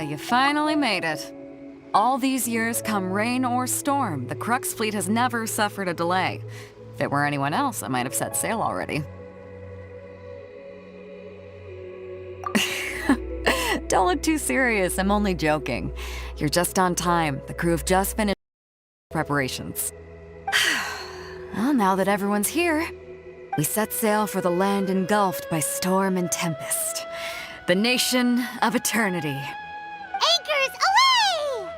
You finally made it. All these years, come rain or storm, the Crux fleet has never suffered a delay. If it were anyone else, I might have set sail already. Don't look too serious, I'm only joking. You're just on time. The crew have just finished preparations. Well, now that everyone's here, we set sail for the land engulfed by storm and tempest. The nation of eternity. Anchors away!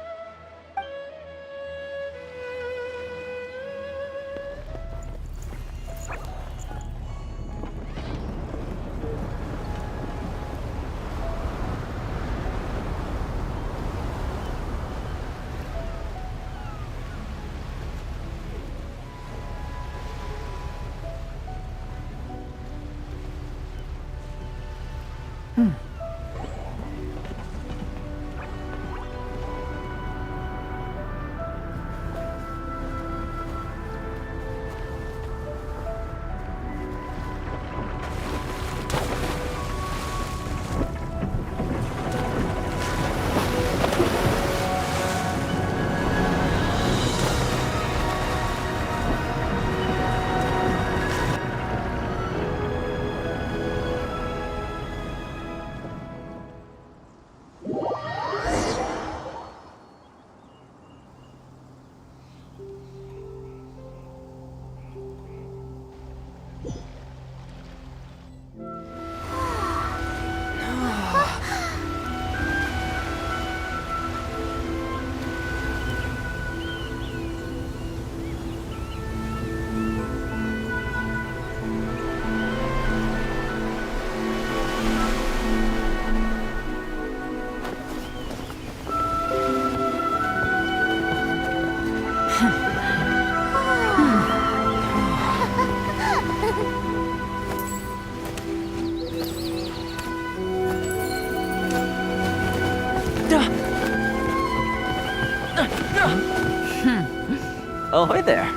Ahoy there.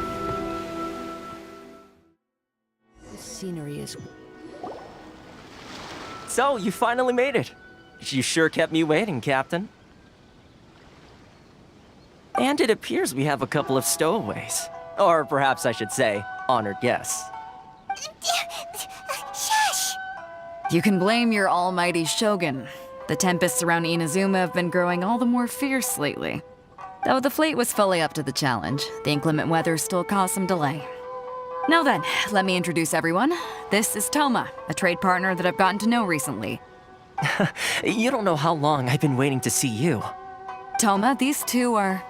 The scenery is... So, you finally made it. You sure kept me waiting, Captain. And it appears we have a couple of stowaways. Or perhaps I should say, honored guests. Shush! You can blame your almighty Shogun. The tempests around Inazuma have been growing all the more fierce lately. Though the fleet was fully up to the challenge, the inclement weather still caused some delay. Now then, let me introduce everyone. This is Toma, a trade partner that I've gotten to know recently. You don't know how long I've been waiting to see you. Toma, these two are...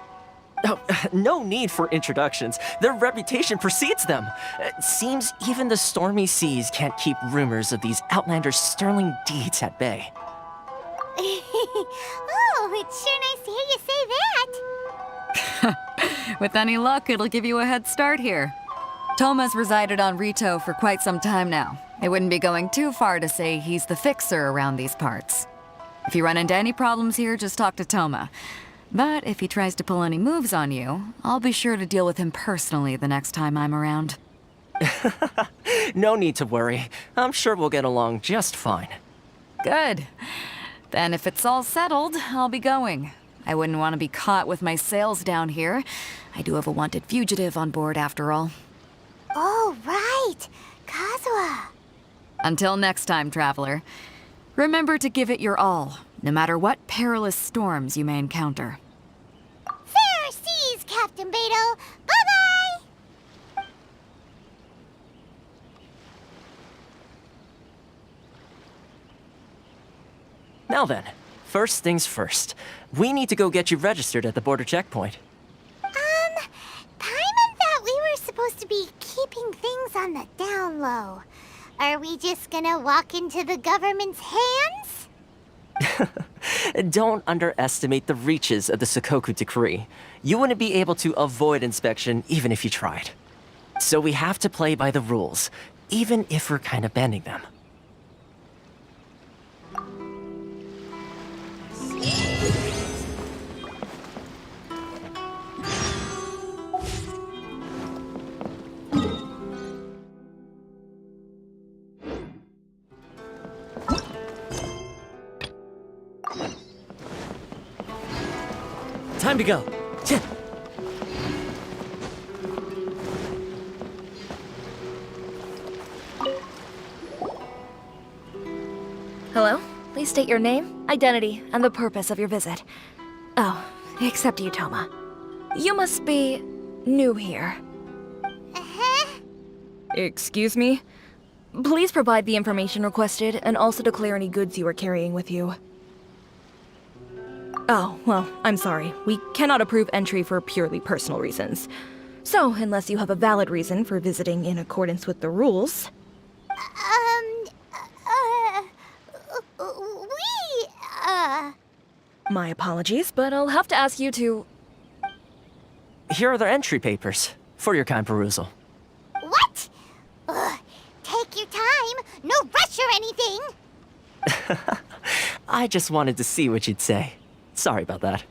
Oh, no need for introductions. Their reputation precedes them. Seems even the stormy seas can't keep rumors of these outlanders' sterling deeds at bay. Oh, it's sure nice to hear you say that. With any luck, it'll give you a head start here. Toma's resided on Rito for quite some time now. It wouldn't be going too far to say he's the fixer around these parts. If you run into any problems here, just talk to Toma. But if he tries to pull any moves on you, I'll be sure to deal with him personally the next time I'm around. No need to worry. I'm sure we'll get along just fine. Good. Then if it's all settled, I'll be going. I wouldn't want to be caught with my sails down here. I do have a wanted fugitive on board after all. Oh, right. Kazuha. Until next time, traveler. Remember to give it your all, no matter what perilous storms you may encounter. Fair seas, Captain Beto. Bye-bye! Now then, first things first. We need to go get you registered at the border checkpoint. Paimon thought we were supposed to be keeping things on the down low. Are we just gonna walk into the government's hands? Don't underestimate the reaches of the Sakoku Decree. You wouldn't be able to avoid inspection even if you tried. So we have to play by the rules, even if we're kind of bending them. time to go. Tch. Hello? Please state your name, identity, and the purpose of your visit. Oh, except you, Toma. You must be new here. Uh-huh. Excuse me? Please provide the information requested and also declare any goods you are carrying with you. Oh, well, I'm sorry. We cannot approve entry for purely personal reasons. So, unless you have a valid reason for visiting in accordance with the rules... My apologies, but I'll have to ask you to... Here are the entry papers for your kind perusal. What? Ugh, take your time. No rush or anything. I just wanted to see what you'd say. Sorry about that.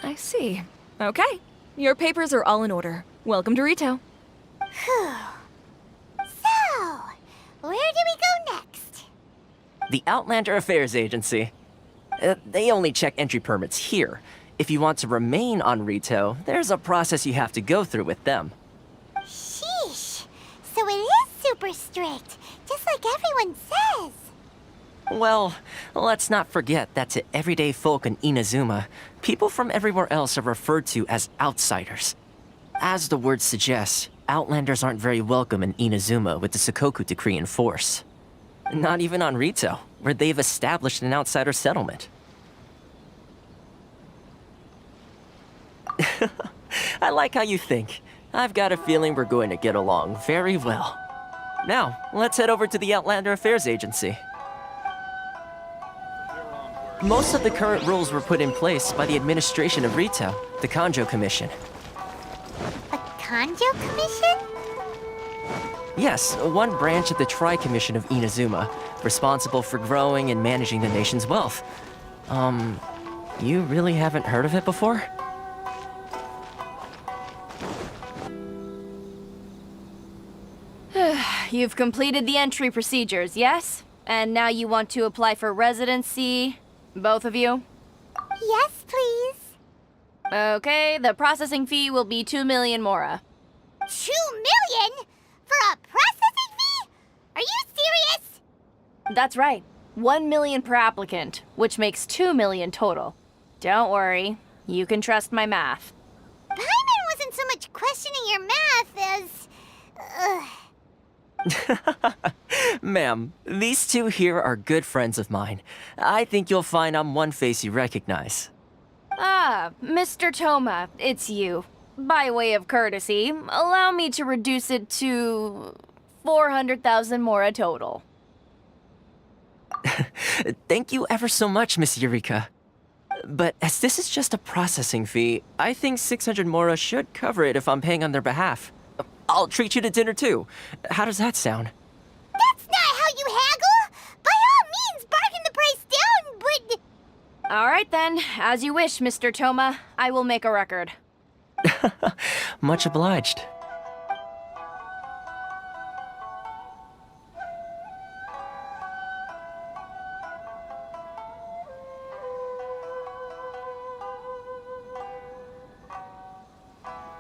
I see. Okay. Your papers are all in order. Welcome to Rito. Phew. So, where do we go next? The Outlander Affairs Agency. They only check entry permits here. If you want to remain on Rito, there's a process you have to go through with them. Sheesh. So it is super strict, just like everyone says. Well, let's not forget that to everyday folk in Inazuma, people from everywhere else are referred to as outsiders. As the word suggests, Outlanders aren't very welcome in Inazuma with the Sakoku decree in force. Not even on Rito, where they've established an outsider settlement. I like how you think. I've got a feeling we're going to get along very well. Now, let's head over to the Outlander Affairs Agency. Most of the current rules were put in place by the administration of Rito, the Kanjo Commission. A Kanjo Commission? Yes, one branch of the Tri-Commission of Inazuma, responsible for growing and managing the nation's wealth. You really haven't heard of it before? You've completed the entry procedures, yes? And now you want to apply for residency? Both of you? Yes, please. Okay, the processing fee will be 2 million mora. 2 million? For a processing fee? Are you serious? That's right. 1 million per applicant, which makes 2 million total. Don't worry, you can trust my math. Paimon wasn't so much questioning your math as... Ma'am, these two here are good friends of mine. I think you'll find I'm one face you recognize. Ah, Mr. Toma, it's you. By way of courtesy, allow me to reduce it to 400,000 mora total. Thank you ever so much, Miss Eureka. But as this is just a processing fee, I think 600 mora should cover it if I'm paying on their behalf. I'll treat you to dinner too. How does that sound? That's not how you haggle! By all means, bargain the price down, but... All right then, as you wish, Mr. Toma. I will make a record. Much obliged.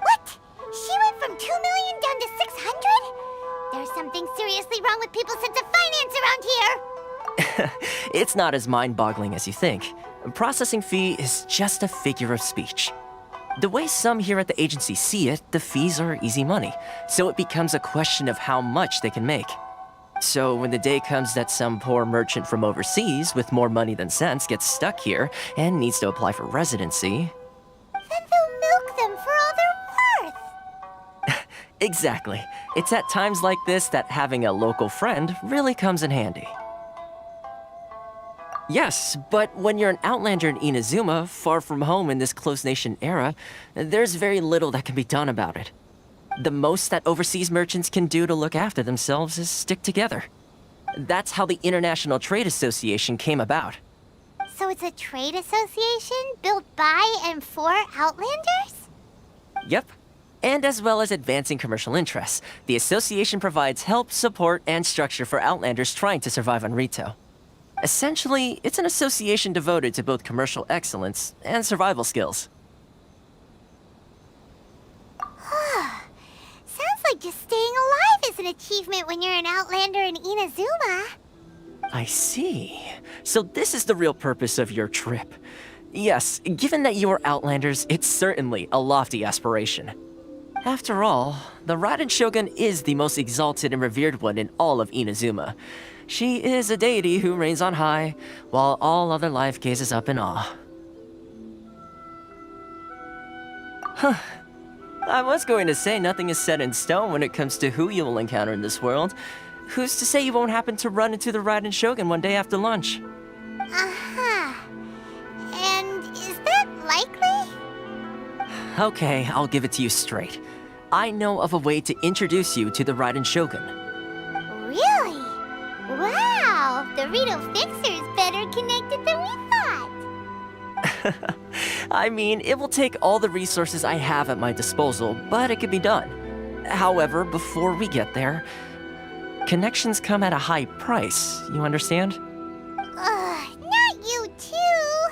What? She went from 2 million down to 600? There's something seriously wrong with people's sense of finance around here! It's not as mind-boggling as you think. A processing fee is just a figure of speech. The way some here at the agency see it, the fees are easy money, so it becomes a question of how much they can make. So when the day comes that some poor merchant from overseas with more money than sense gets stuck here and needs to apply for residency... Then they'll milk them for all they're worth! Exactly. It's at times like this that having a local friend really comes in handy. Yes, but when you're an outlander in Inazuma, far from home in this close nation era, there's very little that can be done about it. The most that overseas merchants can do to look after themselves is stick together. That's how the International Trade Association came about. So it's a trade association built by and for Outlanders? Yep. And as well as advancing commercial interests, the association provides help, support, and structure for Outlanders trying to survive on Rito. Essentially, it's an association devoted to both commercial excellence and survival skills. like just staying alive is an achievement when you're an Outlander in Inazuma. I see. So this is the real purpose of your trip. Yes, given that you are Outlanders, it's certainly a lofty aspiration. After all, the Raiden Shogun is the most exalted and revered one in all of Inazuma. She is a deity who reigns on high, while all other life gazes up in awe. Huh. I was going to say nothing is set in stone when it comes to who you will encounter in this world. Who's to say you won't happen to run into the Raiden Shogun one day after lunch? Uh-huh. And is that likely? Okay, I'll give it to you straight. I know of a way to introduce you to the Raiden Shogun. Really? Wow, the Rito Fixer's better connected than we thought. I mean, it will take all the resources I have at my disposal, but it can be done. However, before we get there, connections come at a high price, you understand? Not you too.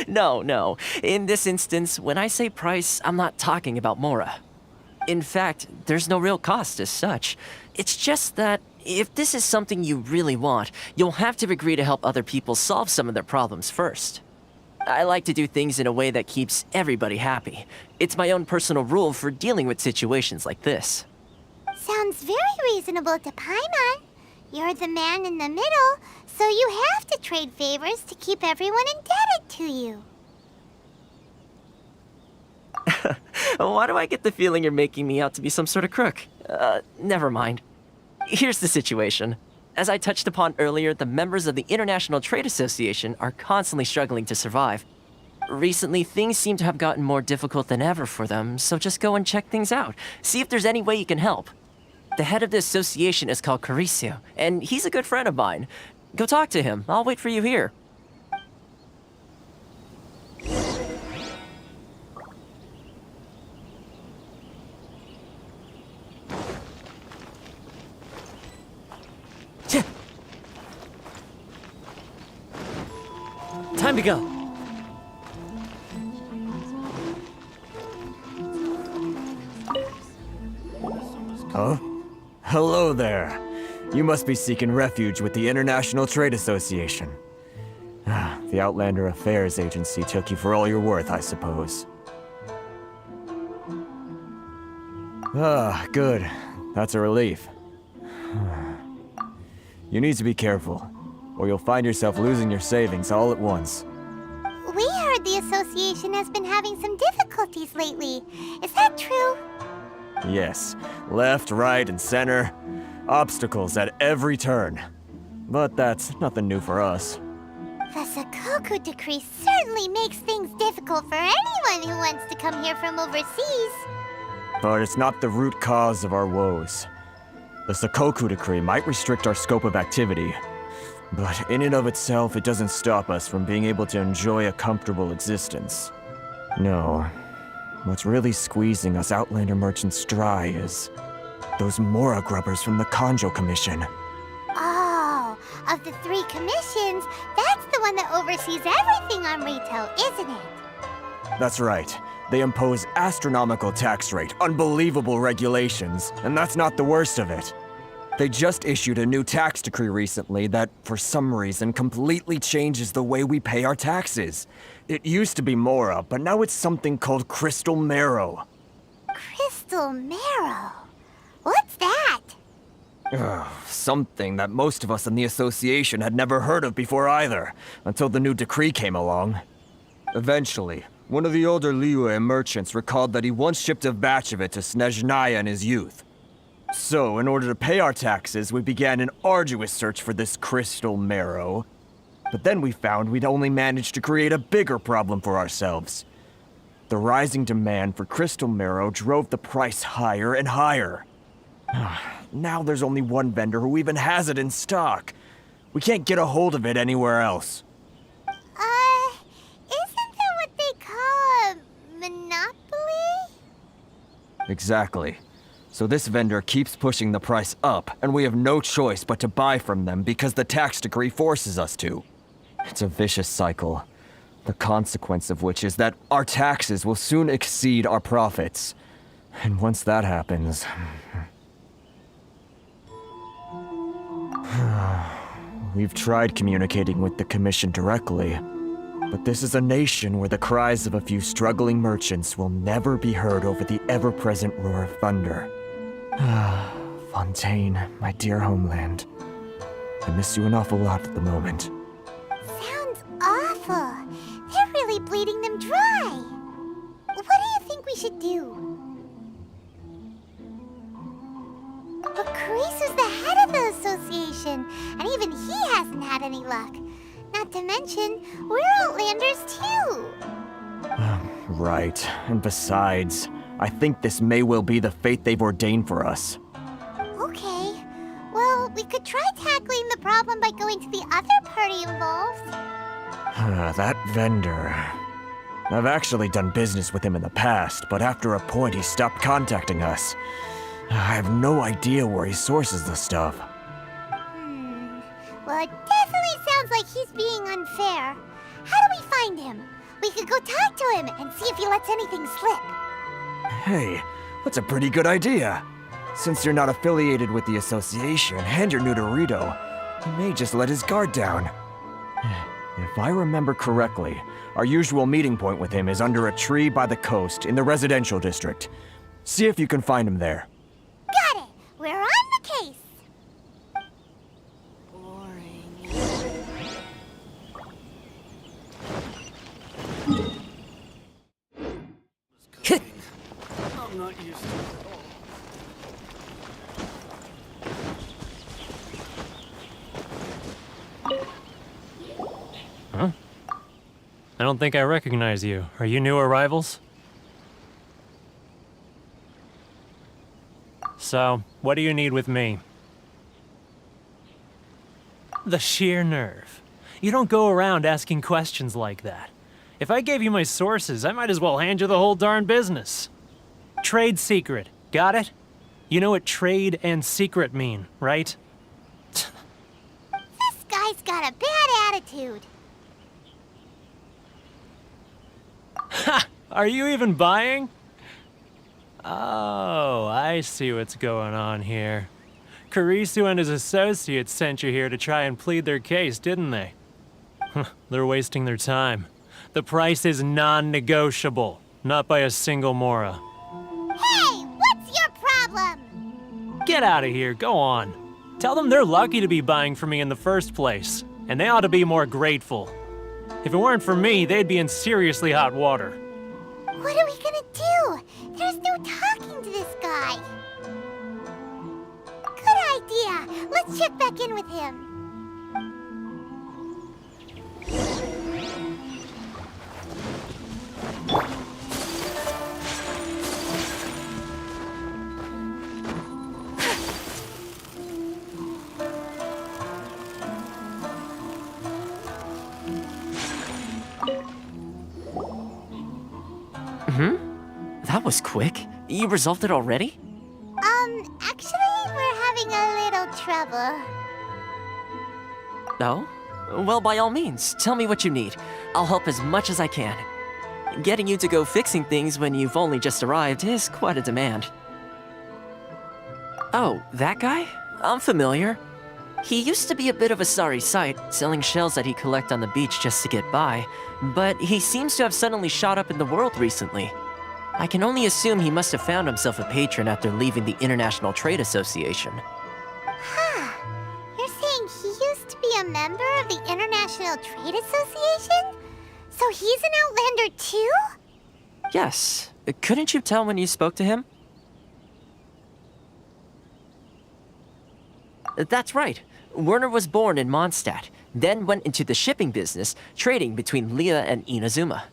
No. In this instance, when I say price, I'm not talking about Mora. In fact, there's no real cost as such. It's just that if this is something you really want, you'll have to agree to help other people solve some of their problems first. I like to do things in a way that keeps everybody happy. It's my own personal rule for dealing with situations like this. Sounds very reasonable to Paimon. You're the man in the middle, so you have to trade favors to keep everyone indebted to you. Why do I get the feeling you're making me out to be some sort of crook? Never mind. Here's the situation. As I touched upon earlier, the members of the International Trade Association are constantly struggling to survive. Recently, things seem to have gotten more difficult than ever for them, so just go and check things out. See if there's any way you can help. The head of the association is called Carisio, and he's a good friend of mine. Go talk to him. I'll wait for you here. Time to go. Huh? Hello there. You must be seeking refuge with the International Trade Association. The Outlander Affairs Agency took you for all you're worth, I suppose. Good. That's a relief. You need to be careful, or you'll find yourself losing your savings all at once. We heard the association has been having some difficulties lately. Is that true? Yes, left, right, and center. Obstacles at every turn. But that's nothing new for us. The Sakoku decree certainly makes things difficult for anyone who wants to come here from overseas. But it's not the root cause of our woes. The Sakoku decree might restrict our scope of activity, but in and of itself, it doesn't stop us from being able to enjoy a comfortable existence. No. What's really squeezing us Outlander merchants dry is those Mora grubbers from the Kanjo Commission. Oh, of the 3 commissions, that's the one that oversees everything on Rito, isn't it? That's right. They impose astronomical tax rate, unbelievable regulations, and that's not the worst of it. They just issued a new tax decree recently that, for some reason, completely changes the way we pay our taxes. It used to be Mora, but now it's something called Crystal Marrow. Crystal Marrow? What's that? Something that most of us in the association had never heard of before either, until the new decree came along. Eventually, one of the older Liyue merchants recalled that he once shipped a batch of it to Snezhnaya in his youth. So, in order to pay our taxes, we began an arduous search for this Crystal Marrow. But then we found we'd only managed to create a bigger problem for ourselves. The rising demand for Crystal Marrow drove the price higher and higher. Now there's only one vendor who even has it in stock. We can't get a hold of it anywhere else. Isn't that what they call a monopoly? Exactly. So this vendor keeps pushing the price up, and we have no choice but to buy from them because the tax decree forces us to. It's a vicious cycle, the consequence of which is that our taxes will soon exceed our profits. And once that happens... We've tried communicating with the Commission directly, but this is a nation where the cries of a few struggling merchants will never be heard over the ever-present roar of thunder. Fontaine, my dear homeland. I miss you an awful lot at the moment. Sounds awful. They're really bleeding them dry. What do you think we should do? But Carice's the head of the association, and even he hasn't had any luck. Not to mention, we're Outlanders too. Right. And besides, I think this may well be the fate they've ordained for us. Okay. Well, we could try tackling the problem by going to the other party involved. That vendor... I've actually done business with him in the past, but after a point he stopped contacting us. I have no idea where he sources the stuff. Well, it definitely sounds like he's being unfair. How do we find him? We could go talk to him and see if he lets anything slip. Hey, that's a pretty good idea. Since you're not affiliated with the association and you're new to Rito, he may just let his guard down. If I remember correctly, our usual meeting point with him is under a tree by the coast in the residential district. See if you can find him there. Got it! We're on the case! I'm not used to it at all. Huh? I don't think I recognize you. Are you new arrivals? So, what do you need with me? The sheer nerve. You don't go around asking questions like that. If I gave you my sources, I might as well hand you the whole darn business. Trade secret. Got it? You know what trade and secret mean, right? This guy's got a bad attitude. Ha! Are you even buying? Oh, I see what's going on here. Carisu and his associates sent you here to try and plead their case, didn't they? They're wasting their time. The price is non-negotiable, not by a single Mora. Hey, what's your problem? Get out of here, go on. Tell them they're lucky to be buying from me in the first place, and they ought to be more grateful. If it weren't for me, they'd be in seriously hot water. What are we gonna do? There's no talking to this guy. Good idea. Let's check back in with him. That was quick. You resolved it already? Actually, we're having a little trouble. No? Well, by all means, tell me what you need. I'll help as much as I can. Getting you to go fixing things when you've only just arrived is quite a demand. Oh, that guy? I'm familiar. He used to be a bit of a sorry sight, selling shells that he'd collect on the beach just to get by, but he seems to have suddenly shot up in the world recently. I can only assume he must have found himself a patron after leaving the International Trade Association. Huh. You're saying he used to be a member of the International Trade Association? So he's an Outlander too? Yes. Couldn't you tell when you spoke to him? That's right. Werner was born in Mondstadt, then went into the shipping business, trading between Leah and Inazuma.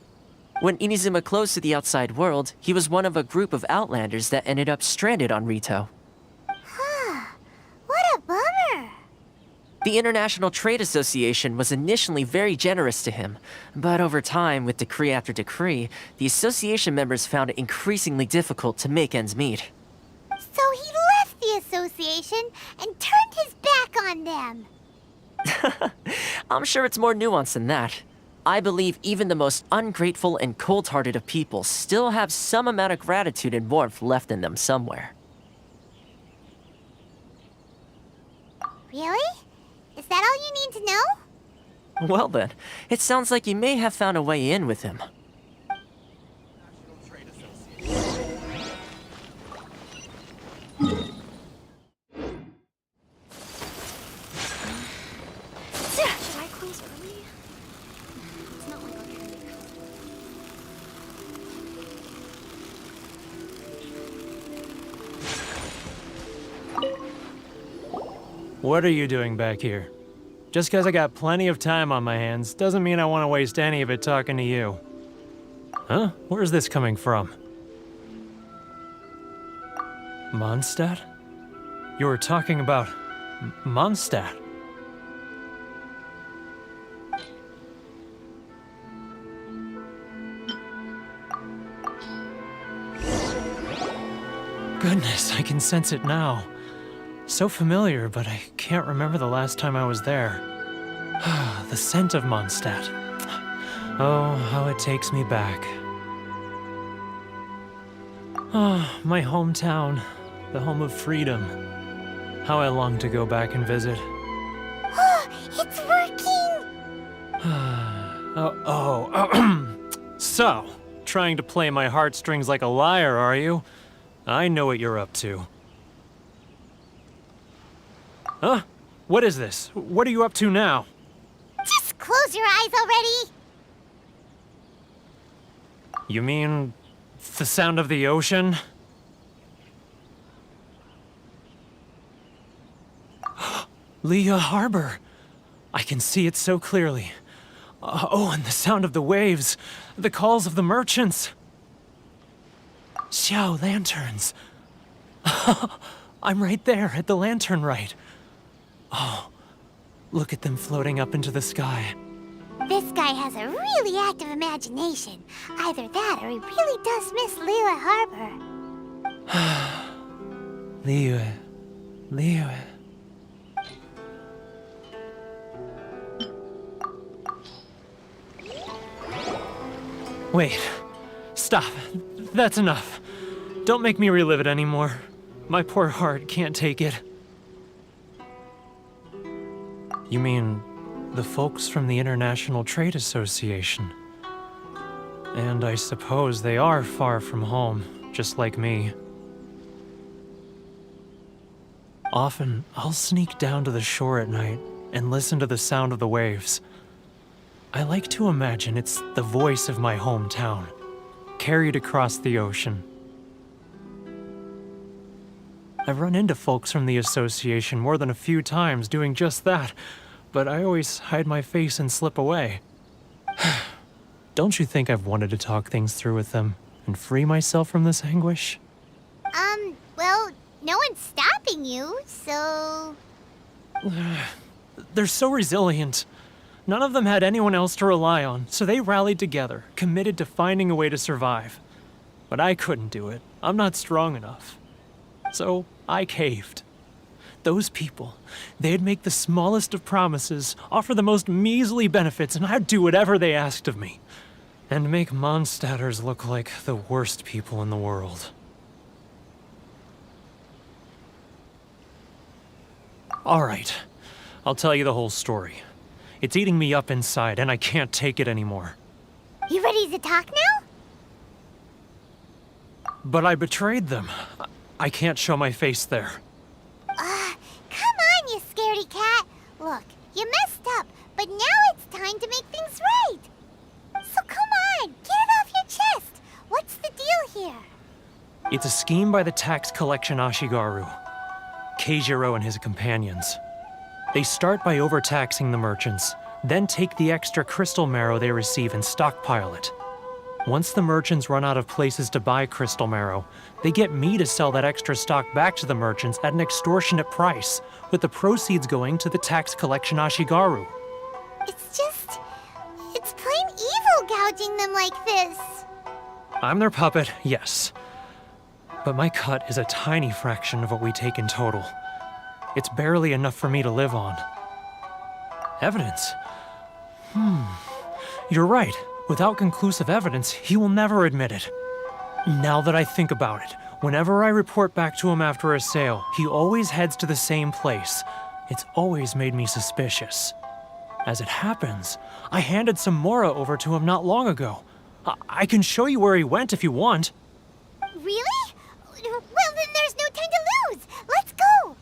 When Inazuma closed to the outside world, he was one of a group of Outlanders that ended up stranded on Rito. Huh. What a bummer. The International Trade Association was initially very generous to him, but over time, with decree after decree, the association members found it increasingly difficult to make ends meet. So he left the association and turned his back on them. I'm sure it's more nuanced than that. I believe even the most ungrateful and cold-hearted of people still have some amount of gratitude and warmth left in them somewhere. Really? Is that all you need to know? Well then, it sounds like you may have found a way in with him. Should I close early? It's not like I'll get any What are you doing back here? Just because I got plenty of time on my hands doesn't mean I want to waste any of it talking to you. Huh? Where's this coming from? Mondstadt? You were talking about Mondstadt. Goodness, I can sense it now. So familiar, but I can't remember the last time I was there. The scent of Mondstadt. Oh, how it takes me back. Oh, my hometown, the home of freedom. How I long to go back and visit. Oh, it's working! So, trying to play my heartstrings like a liar, are you? I know what you're up to. Huh? What is this? What are you up to now? Just close your eyes already! You mean the sound of the ocean? Leah Harbor. I can see it so clearly. Oh, and the sound of the waves. The calls of the merchants. Xiao lanterns. I'm right there at the lantern right. Oh, look at them floating up into the sky. This guy has a really active imagination. Either that or he really does miss Liyue Harbor. Liyue. Wait. Stop. That's enough. Don't make me relive it anymore. My poor heart can't take it. You mean the folks from the International Trade Association? And I suppose they are far from home, just like me. Often, I'll sneak down to the shore at night and listen to the sound of the waves. I like to imagine it's the voice of my hometown, carried across the ocean. I've run into folks from the association more than a few times doing just that, but I always hide my face and slip away. Don't you think I've wanted to talk things through with them and free myself from this anguish? Well, no one's stopping you, so... They're so resilient. None of them had anyone else to rely on, so they rallied together, committed to finding a way to survive. But I couldn't do it. I'm not strong enough. So I caved. Those people, they'd make the smallest of promises, offer the most measly benefits, and I'd do whatever they asked of me. And make Mondstadters look like the worst people in the world. All right, I'll tell you the whole story. It's eating me up inside, and I can't take it anymore. You ready to talk now? But I betrayed them. I can't show my face there. Come on, you scaredy cat. Look, you messed up, but now it's time to make things right. So come on, get it off your chest. What's the deal here? It's a scheme by the tax collection Ashigaru, Keijiro and his companions. They start by overtaxing the merchants, then take the extra crystal marrow they receive and stockpile it. Once the merchants run out of places to buy crystal marrow, they get me to sell that extra stock back to the merchants at an extortionate price, with the proceeds going to the tax collection Ashigaru. It's plain evil gouging them like this. I'm their puppet, yes. But my cut is a tiny fraction of what we take in total. It's barely enough for me to live on. Evidence? You're right. Without conclusive evidence, he will never admit it. Now that I think about it, whenever I report back to him after a sale, he always heads to the same place. It's always made me suspicious. As it happens, I handed some Mora over to him not long ago. I can show you where he went if you want. Really? Well, then there's no time to lose. Let's go.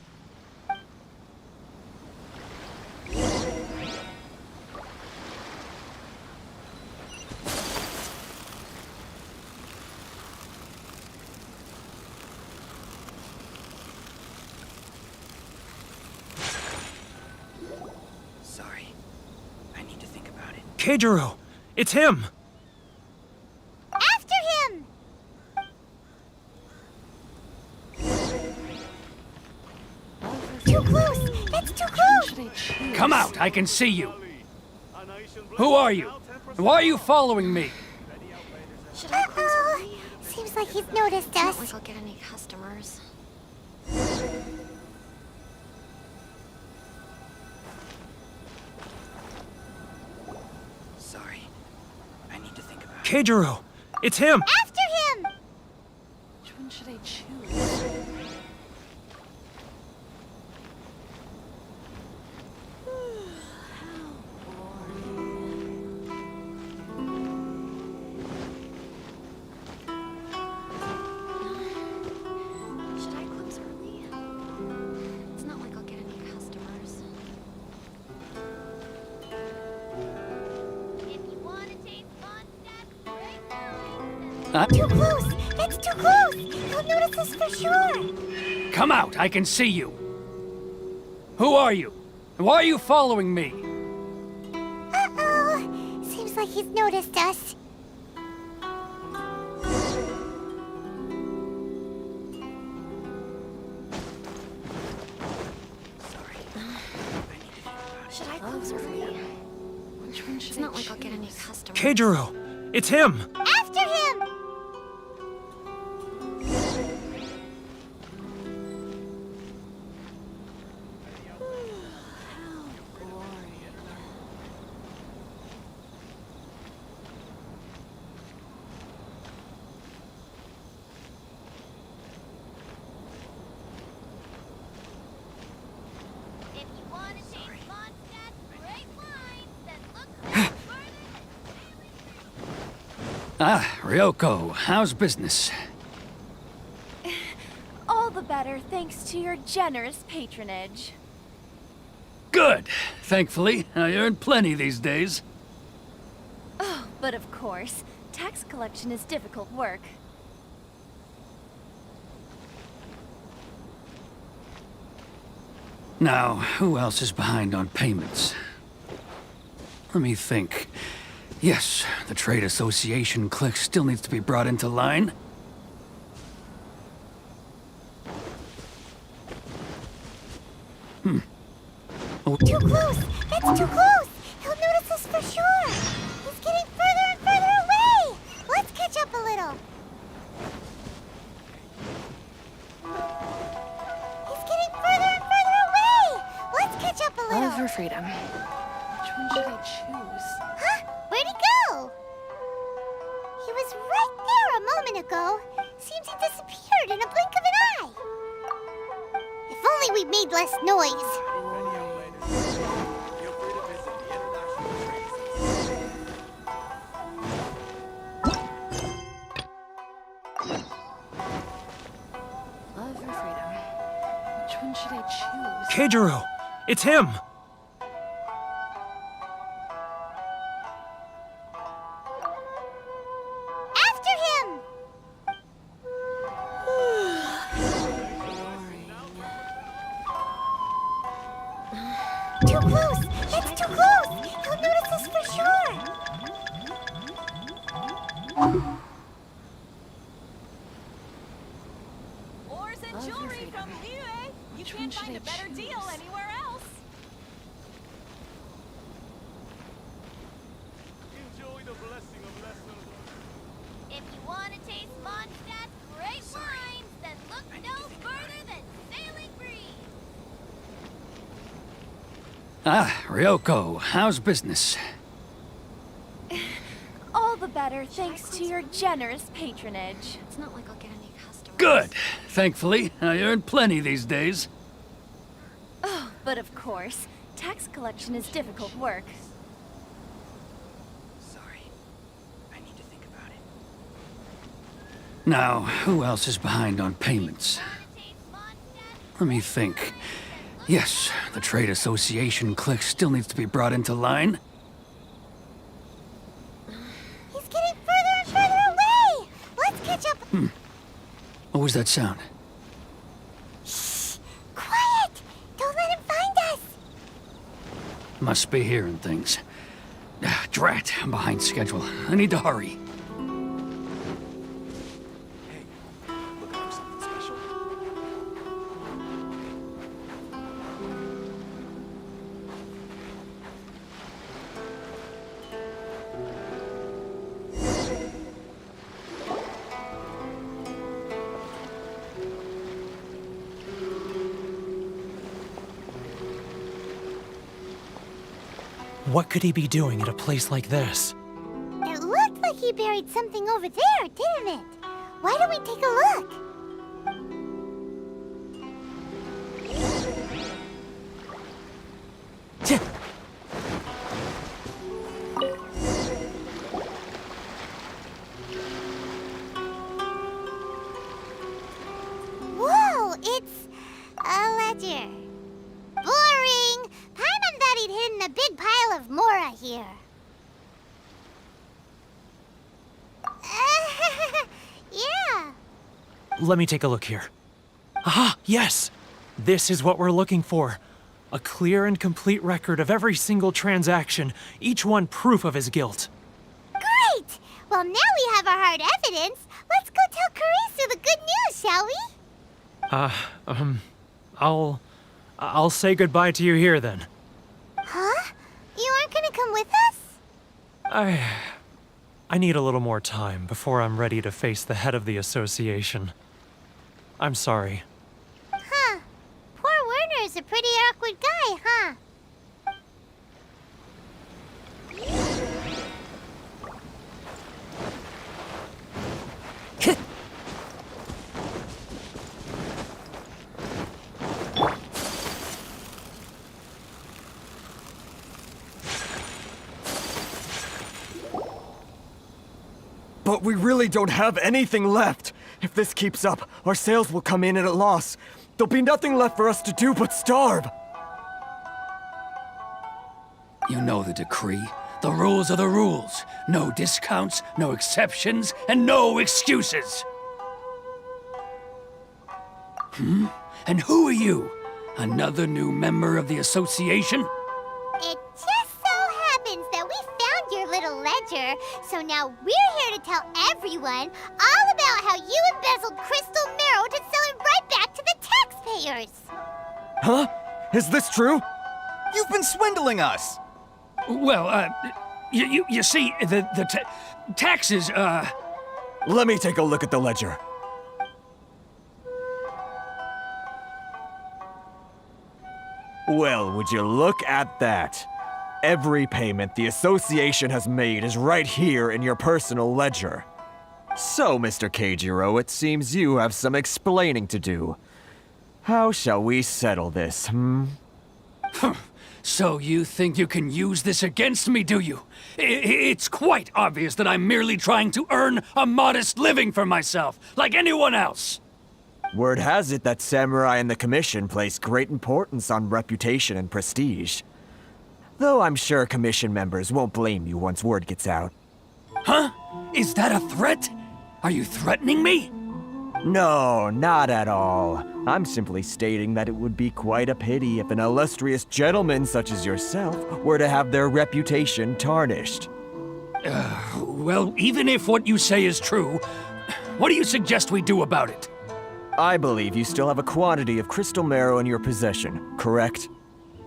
Sorry. I need to think about it. Keijiro! It's him! After him. Too close. That's too close. Come out! I can see you! Who are you? Why are you following me? Uh-oh. Seems like he's noticed us. Not like I'll get any customers. Sorry. I need to think about it. Keijiro! It's him! After him. Which one should I choose? Should I close early? It's not like I'll get any customers. If you want to taste fun, too close. That's too close. He'll notice us for sure. Come out! I can see you! Who are you? Why are you following me? Uh-oh. Seems like he's noticed us. Should I close early? Which one should It's not like I'll get any customers. Keijiro! It's him! After him. If you want to taste Mondstadt's great wine, then look no further. Ah, Ryoko, how's business? All the better thanks to your generous patronage. Good! Thankfully, I earn plenty these days. Oh, but of course, tax collection is difficult work. Now, who else is behind on payments? Let me think. Yes, the trade association clique still needs to be brought into line. Too close! That's too close! He'll notice us for sure! He's getting further and further away! Let's catch up a little! He's getting further and further away! Let's catch up a little! Love or freedom? Which one should I choose? Huh? Where'd he go? He was right there a moment ago. Seems he disappeared in a blink of an eye. If only we made less noise. Love or freedom? Which one should I choose? Keijiro! It's him! After him! Too close! That's too close! He'll notice us for sure! Ores and Love or jewelry freedom? from Liyue. You Which one can't should find I a better deal choose? anywhere else. If you want to taste Mondstadt's great wines, then look no further than Sailing Breeze. Ah, Ryoko, how's business? better thanks to your generous patronage. It's not like I'll get any customers. Good. Thankfully, I earn plenty these days. Oh, but of course, tax collection is difficult work. Sorry. I need to think about it. Now, who else is behind on payments? Let me think. Yes, the Trade Association clique still needs to be brought into line. He's getting further and further away! Let's catch up. What was that sound? Shh! Quiet! Don't let him find us! Must be hearing things. Drat, I'm behind schedule. I need to hurry. Looking for something special? What could he be doing at a place like this? It looked like he buried something over there, didn't it? Why don't we take a look? Whoa, it's a ledger. Boring! Paimon thought he'd hidden a big pile of Mora here. Yeah. Let me take a look here. Aha, yes! This is what we're looking for. A clear and complete record of every single transaction, each one proof of his guilt. Great! Well, now we have our hard evidence. Let's go tell Karisu the good news, shall we? I'll say goodbye to you here then. Huh? You aren't gonna come with us? I need a little more time before I'm ready to face the head of the association. I'm sorry. Huh. Poor Werner's a pretty awkward guy, huh? But we really don't have anything left. If this keeps up, our sales will come in at a loss. There'll be nothing left for us to do but starve. You know the decree. The rules are the rules. No discounts, no exceptions, and no excuses. And who are you? Another new member of the association? It just so happens that we found your little ledger, so now we're here to tell everyone all about how you embezzled crystal marrow to sell it right back to the taxpayers. Huh? Is this true? You've been swindling us! Well, you see, the taxes, Let me take a look at the ledger. Well, would you look at that? Every payment the association has made is right here in your personal ledger. So, Mr. Keijiro, it seems you have some explaining to do. How shall we settle this, So you think you can use this against me, do you? It's quite obvious that I'm merely trying to earn a modest living for myself, like anyone else. Word has it that Samurai and the Commission place great importance on reputation and prestige. Though I'm sure Commission members won't blame you once word gets out. Huh? Is that a threat? Are you threatening me? No, not at all. I'm simply stating that it would be quite a pity if an illustrious gentleman such as yourself were to have their reputation tarnished. Well, even if what you say is true, what do you suggest we do about it? I believe you still have a quantity of crystal marrow in your possession, correct?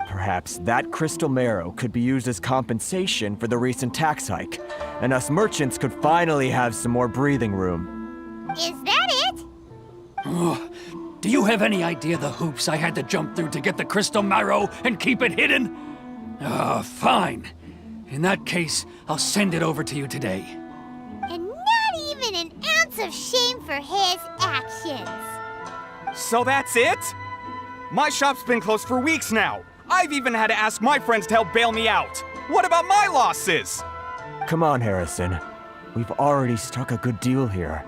Perhaps that crystal marrow could be used as compensation for the recent tax hike, and us merchants could finally have some more breathing room. Is that it? Do you have any idea the hoops I had to jump through to get the crystal marrow and keep it hidden? Fine. In that case, I'll send it over to you today. of shame for his actions. So that's it? My shop's been closed for weeks now. I've even had to ask my friends to help bail me out. What about my losses? Come on, Harrison. We've already struck a good deal here.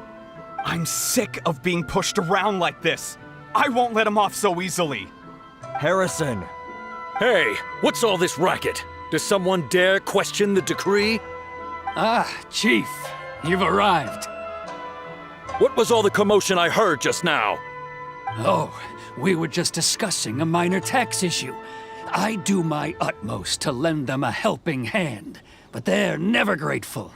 I'm sick of being pushed around like this. I won't let him off so easily. Harrison! Hey, what's all this racket? Does someone dare question the decree? Ah, Chief, you've arrived. What was all the commotion I heard just now? Oh, we were just discussing a minor tax issue. I do my utmost to lend them a helping hand, but they're never grateful.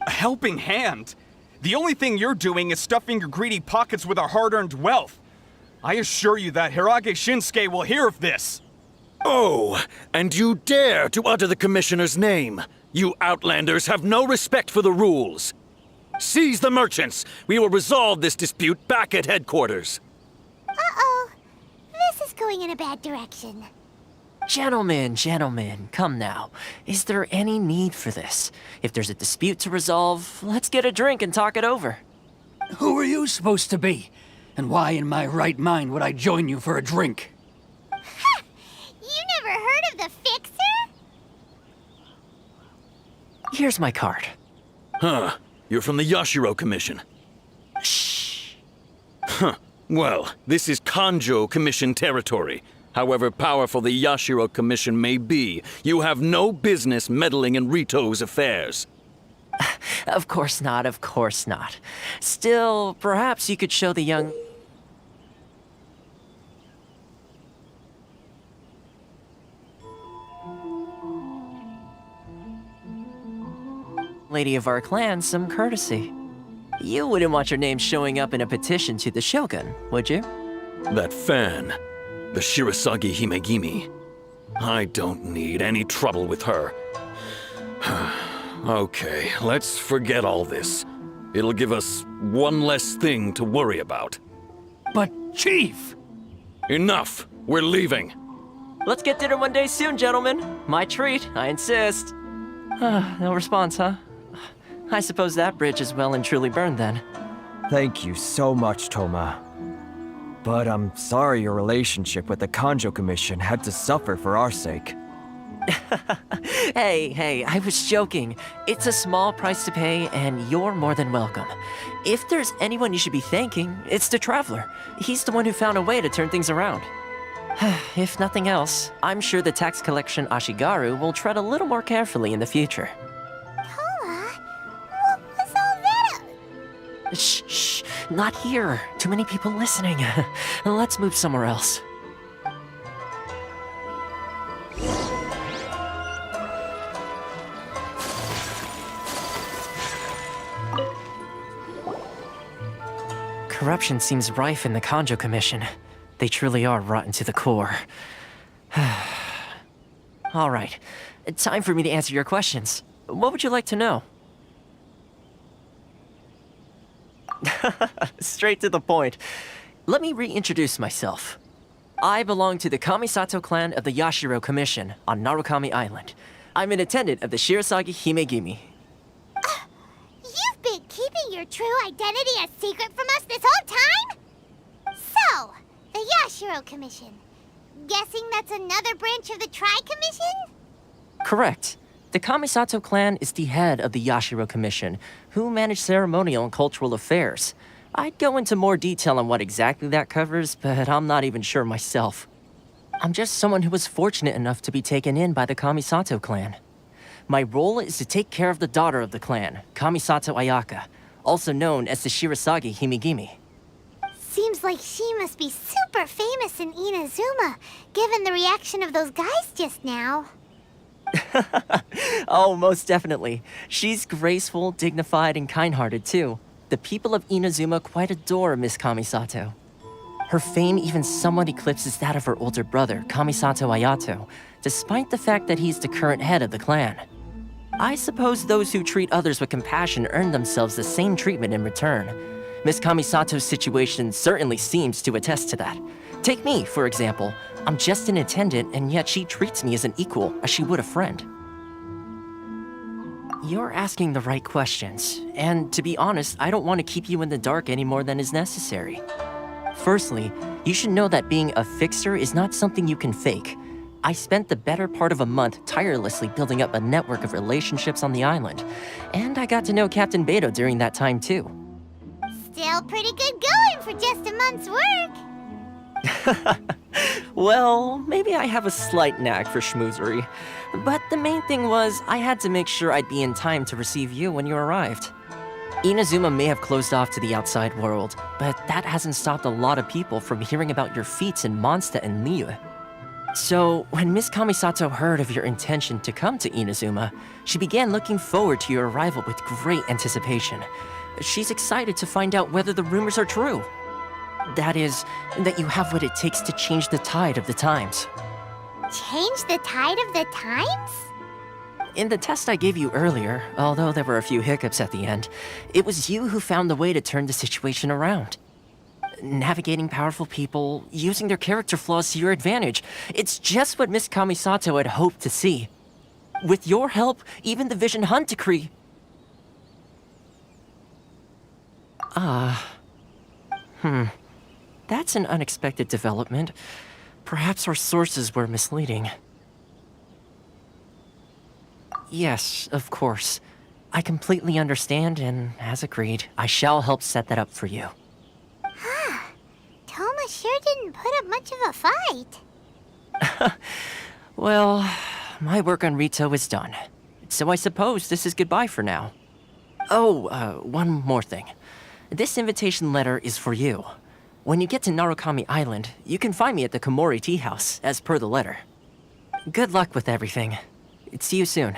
A helping hand? The only thing you're doing is stuffing your greedy pockets with our hard-earned wealth. I assure you that Hirage Shinsuke will hear of this. Oh, and you dare to utter the Commissioner's name. You outlanders have no respect for the rules. Seize the merchants. We will resolve this dispute back at headquarters. Uh-oh. This is going in a bad direction. Gentlemen, come now. Is there any need for this? If there's a dispute to resolve, let's get a drink and talk it over. Who are you supposed to be? And why in my right mind would I join you for a drink? Ha! You never heard of the Fixer? Here's my card. Huh. You're from the Yashiro Commission. Shh. Huh. Well, this is Kanjo Commission territory. However powerful the Yashiro Commission may be, you have no business meddling in Rito's affairs. Of course not. Still, perhaps you could show the young... lady of our clan some courtesy. You wouldn't want your name showing up in a petition to the Shogun, would you? That fan, the Shirasagi Himegimi. I don't need any trouble with her. Okay, let's forget all this. It'll give us one less thing to worry about. But, Chief! Enough! We're leaving! Let's get dinner one day soon, gentlemen. My treat, I insist. No response, huh? I suppose that bridge is well and truly burned then. Thank you so much, Toma. But I'm sorry your relationship with the Kanjo Commission had to suffer for our sake. Hey, I was joking. It's a small price to pay, and you're more than welcome. If there's anyone you should be thanking, it's the Traveler. He's the one who found a way to turn things around. If nothing else, I'm sure the tax collection Ashigaru will tread a little more carefully in the future. Toma? What was all that? Shh, not here. Too many people listening. Let's move somewhere else. Corruption seems rife in the Kanjo Commission. They truly are rotten to the core. All right, time for me to answer your questions. What would you like to know? Straight to the point. Let me reintroduce myself. I belong to the Kamisato clan of the Yashiro Commission on Narukami Island. I'm an attendant of the Shirasagi Himegimi. You've been keeping your true identity a secret from us this whole time? So, the Yashiro Commission. Guessing that's another branch of the Tri-Commission? Correct. The Kamisato clan is the head of the Yashiro Commission, who manage ceremonial and cultural affairs. I'd go into more detail on what exactly that covers, but I'm not even sure myself. I'm just someone who was fortunate enough to be taken in by the Kamisato clan. My role is to take care of the daughter of the clan, Kamisato Ayaka, also known as the Shirasagi Himegimi. Seems like she must be super famous in Inazuma, given the reaction of those guys just now. Oh, most definitely. She's graceful, dignified, and kind-hearted, too. The people of Inazuma quite adore Miss Kamisato. Her fame even somewhat eclipses that of her older brother, Kamisato Ayato, despite the fact that he's the current head of the clan. I suppose those who treat others with compassion earn themselves the same treatment in return. Miss Kamisato's situation certainly seems to attest to that. Take me, for example. I'm just an attendant, and yet she treats me as an equal, as she would a friend. You're asking the right questions, and to be honest, I don't want to keep you in the dark any more than is necessary. Firstly, you should know that being a fixer is not something you can fake. I spent the better part of a month tirelessly building up a network of relationships on the island, and I got to know Captain Beto during that time too. Still pretty good going for just a month's work. Well, maybe I have a slight knack for schmoozery, but the main thing was I had to make sure I'd be in time to receive you when you arrived. Inazuma may have closed off to the outside world, but that hasn't stopped a lot of people from hearing about your feats in Mondstadt and Liyue. So, when Miss Kamisato heard of your intention to come to Inazuma, she began looking forward to your arrival with great anticipation. She's excited to find out whether the rumors are true. That is, that you have what it takes to change the tide of the times. Change the tide of the times? In the test I gave you earlier, although there were a few hiccups at the end, it was you who found the way to turn the situation around. Navigating powerful people, using their character flaws to your advantage. It's just what Miss Kamisato had hoped to see. With your help, even the Vision Hunt decree... That's an unexpected development. Perhaps our sources were misleading. Yes, of course. I completely understand, and as agreed, I shall help set that up for you. Toma sure didn't put up much of a fight. Well, my work on Rito is done. So I suppose this is goodbye for now. Oh, one more thing. This invitation letter is for you. When you get to Narukami Island, you can find me at the Komori Tea House, as per the letter. Good luck with everything. See you soon.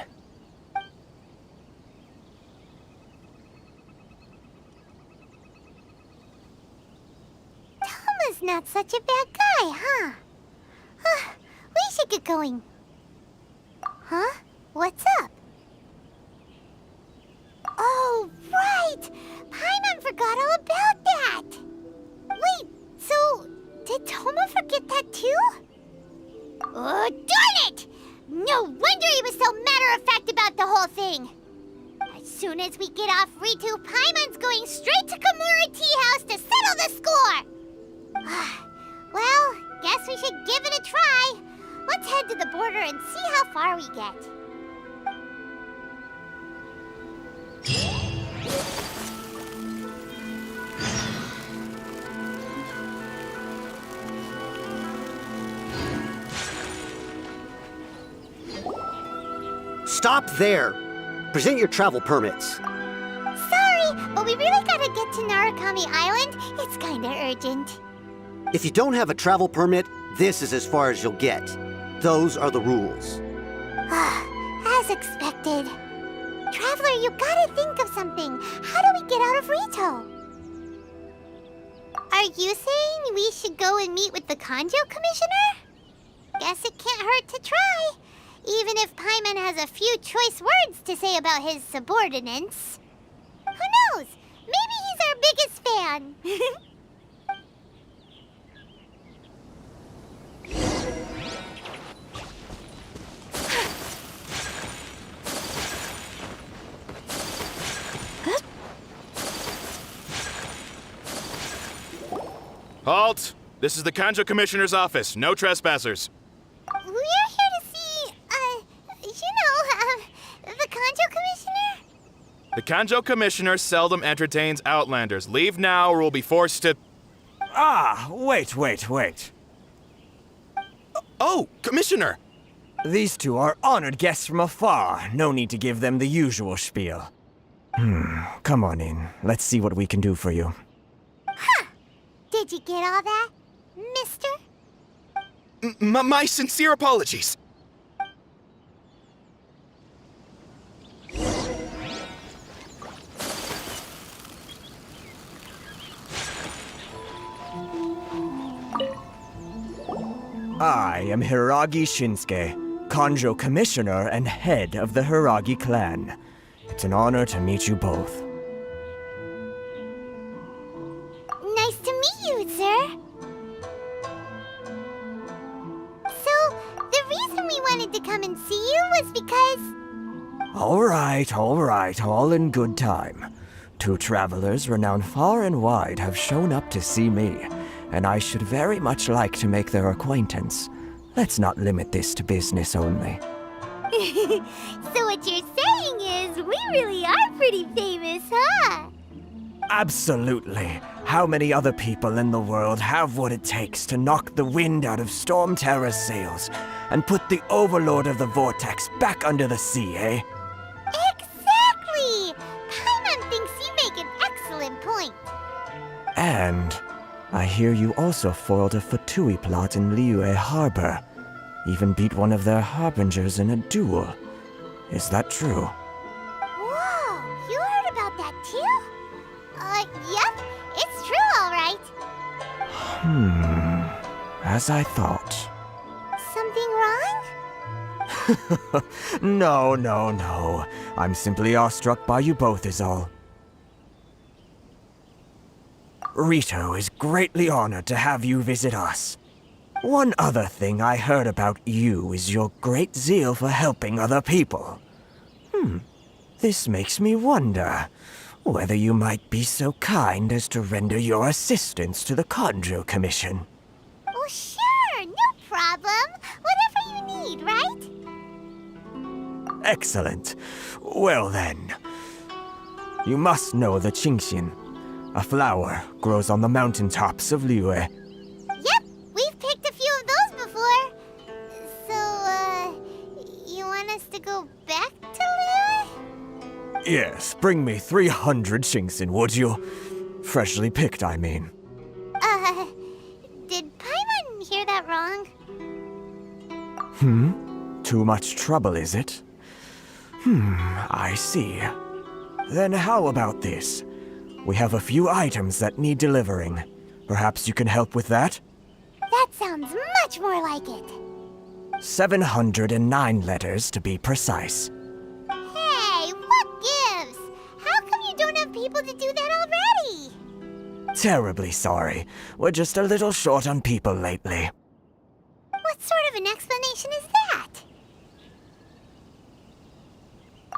Toma's not such a bad guy, huh? We should get going. Huh? What's up? Oh, right! Paimon forgot all about that! Wait, so did Toma forget that too? Oh, darn it! No wonder he was so matter-of-fact about the whole thing! As soon as we get off Ritu, Paimon's going straight to Komori Tea House to settle the score! Well, guess we should give it a try. Let's head to the border and see how far we get. Stop there! Present your travel permits. Sorry, but we really gotta get to Narukami Island. It's kinda urgent. If you don't have a travel permit, this is as far as you'll get. Those are the rules. As expected. Traveler, you gotta think of something. How do we get out of Rito? Are you saying we should go and meet with the Kanjo Commissioner? Guess it can't hurt to try. Even if Paimon has a few choice words to say about his subordinates. Who knows? Maybe he's our biggest fan. Halt! This is the Kanjo Commissioner's office. No trespassers. We're here to see, the Kanjo Commissioner? The Kanjo Commissioner seldom entertains Outlanders. Leave now or we'll be forced to... Wait. Oh, Commissioner! These two are honored guests from afar. No need to give them the usual spiel. Come on in. Let's see what we can do for you. Did you get all that, mister? My sincere apologies. I am Hiragi Shinsuke, Kanjo Commissioner and head of the Hiragi clan. It's an honor to meet you both. Nice to meet you, sir. So, the reason we wanted to come and see you was because... All right, all in good time. 2 travelers renowned far and wide have shown up to see me, and I should very much like to make their acquaintance. Let's not limit this to business only. So what you're saying is we really are pretty famous, huh? Absolutely. How many other people in the world have what it takes to knock the wind out of Storm Terror's sails and put the Overlord of the Vortex back under the sea, eh? Exactly! Paimon thinks you make an excellent point. And I hear you also foiled a Fatui plot in Liyue Harbor. Even beat one of their harbingers in a duel. Is that true? Whoa, you heard about that too? Yep, it's true, all right. As I thought. Something wrong? No. I'm simply awestruck by you both is all. Rito is greatly honored to have you visit us. One other thing I heard about you is your great zeal for helping other people. This makes me wonder whether you might be so kind as to render your assistance to the Conjo Commission. Oh, sure, no problem. Whatever you need, right? Excellent. Well then, you must know the Qingxian. A flower grows on the mountaintops of Liyue. Yep, we've picked a few of those before. So, you want us to go back to Liyue? Yes, bring me 300 Qingxian, would you? Freshly picked, I mean. Did Paimon hear that wrong? Too much trouble, is it? I see. Then how about this? We have a few items that need delivering. Perhaps you can help with that? That sounds much more like it. 709 letters to be precise. Hey, what gives? How come you don't have people to do that already? Terribly sorry. We're just a little short on people lately. What sort of an explanation is that?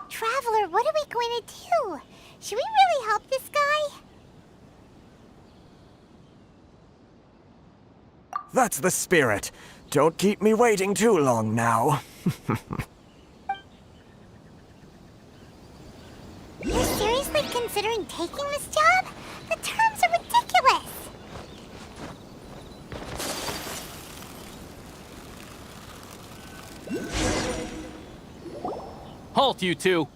Traveler, what are we going to do? Should we really help this guy? That's the spirit. Don't keep me waiting too long now. You're seriously considering taking this job? The terms are ridiculous. Halt, you two!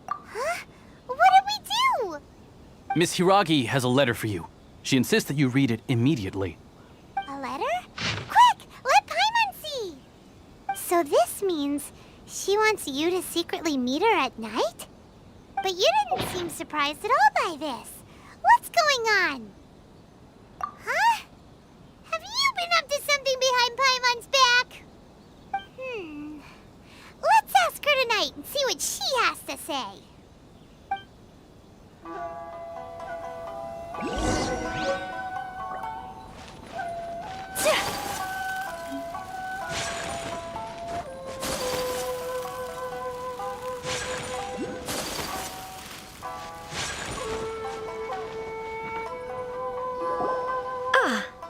Huh? What did we do? Miss Hiragi has a letter for you. She insists that you read it immediately. A letter? Quick! Let Paimon see! So this means she wants you to secretly meet her at night? But you didn't seem surprised at all by this. What's going on? Huh? Have you been up to something behind Paimon's back? Let's ask her tonight and see what she has to say.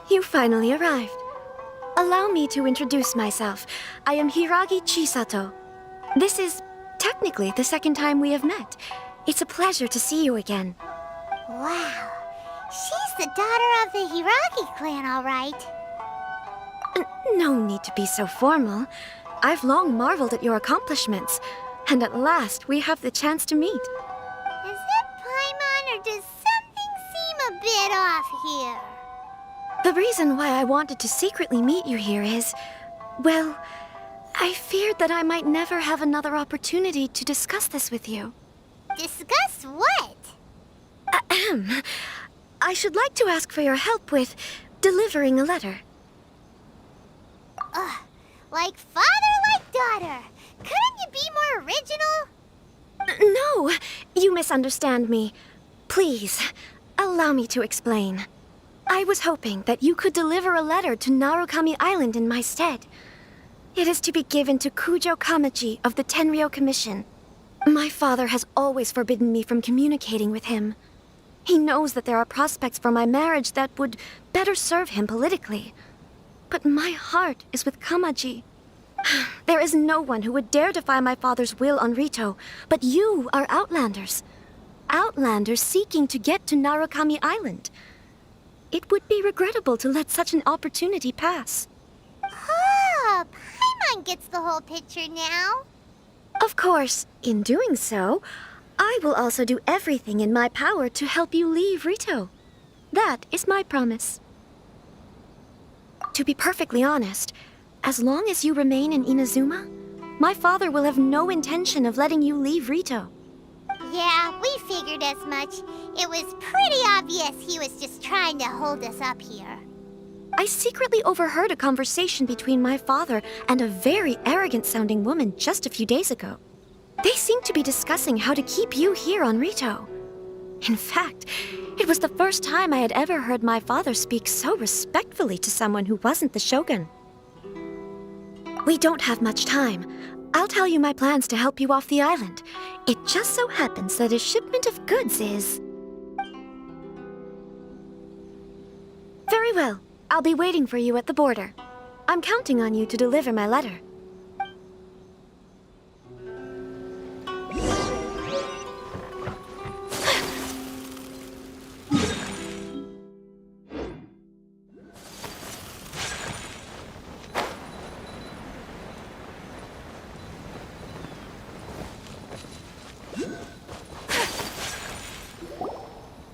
You finally arrived. Allow me to introduce myself. I am Hiragi Chisato. This is technically the second time we have met. It's a pleasure to see you again. Wow. She's the daughter of the Hiragi clan, all right. No need to be so formal. I've long marveled at your accomplishments, and at last we have the chance to meet. Is it Paimon, or does something seem a bit off here? The reason why I wanted to secretly meet you here is, well, I feared that I might never have another opportunity to discuss this with you. Discuss what? Ahem. I should like to ask for your help with delivering a letter. Like father, like daughter. Couldn't you be more original? No, you misunderstand me. Please, allow me to explain. I was hoping that you could deliver a letter to Narukami Island in my stead. It is to be given to Kujo Kamaji of the Tenryou Commission. My father has always forbidden me from communicating with him. He knows that there are prospects for my marriage that would better serve him politically. But my heart is with Kamaji. There is no one who would dare defy my father's will on Rito, but you are Outlanders. Outlanders seeking to get to Narukami Island. It would be regrettable to let such an opportunity pass. Oh, Paimon gets the whole picture now. Of course, in doing so, I will also do everything in my power to help you leave Rito. That is my promise. To be perfectly honest, as long as you remain in Inazuma, my father will have no intention of letting you leave Rito. Yeah, we figured as much. It was pretty obvious he was just trying to hold us up here. I secretly overheard a conversation between my father and a very arrogant-sounding woman just a few days ago. They seemed to be discussing how to keep you here on Rito. In fact, it was the first time I had ever heard my father speak so respectfully to someone who wasn't the Shogun. We don't have much time. I'll tell you my plans to help you off the island. It just so happens that a shipment of goods is... Very well. I'll be waiting for you at the border. I'm counting on you to deliver my letter.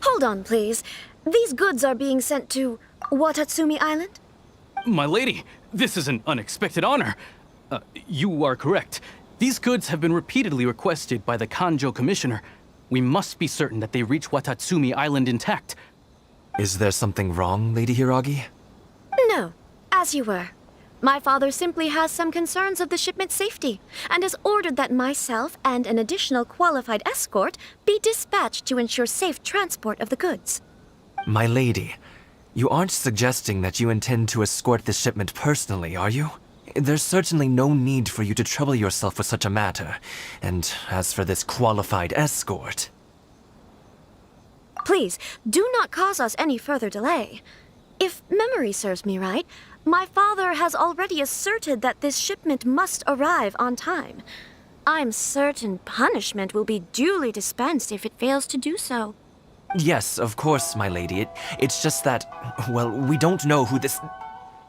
Hold on, please. These goods are being sent to Watatsumi Island? My lady, this is an unexpected honor. You are correct. These goods have been repeatedly requested by the Kanjo Commissioner. We must be certain that they reach Watatsumi Island intact. Is there something wrong, Lady Hiragi? No, as you were. My father simply has some concerns of the shipment's safety, and has ordered that myself and an additional qualified escort be dispatched to ensure safe transport of the goods. My lady, you aren't suggesting that you intend to escort this shipment personally, are you? There's certainly no need for you to trouble yourself with such a matter. And as for this qualified escort... Please, do not cause us any further delay. If memory serves me right, my father has already asserted that this shipment must arrive on time. I'm certain punishment will be duly dispensed if it fails to do so. Yes, of course, my lady. It's just that, well, we don't know who this...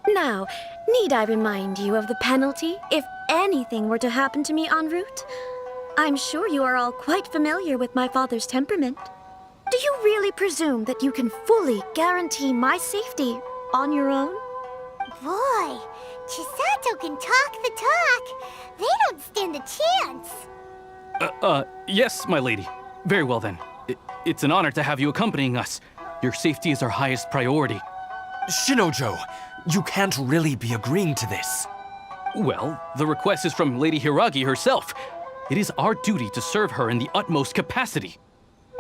Now, need I remind you of the penalty if anything were to happen to me en route? I'm sure you are all quite familiar with my father's temperament. Do you really presume that you can fully guarantee my safety on your own? Boy, Chisato can talk the talk. They don't stand a chance. Yes, my lady. Very well then. It's an honor to have you accompanying us. Your safety is our highest priority. Shinojo, you can't really be agreeing to this. Well, the request is from Lady Hiragi herself. It is our duty to serve her in the utmost capacity.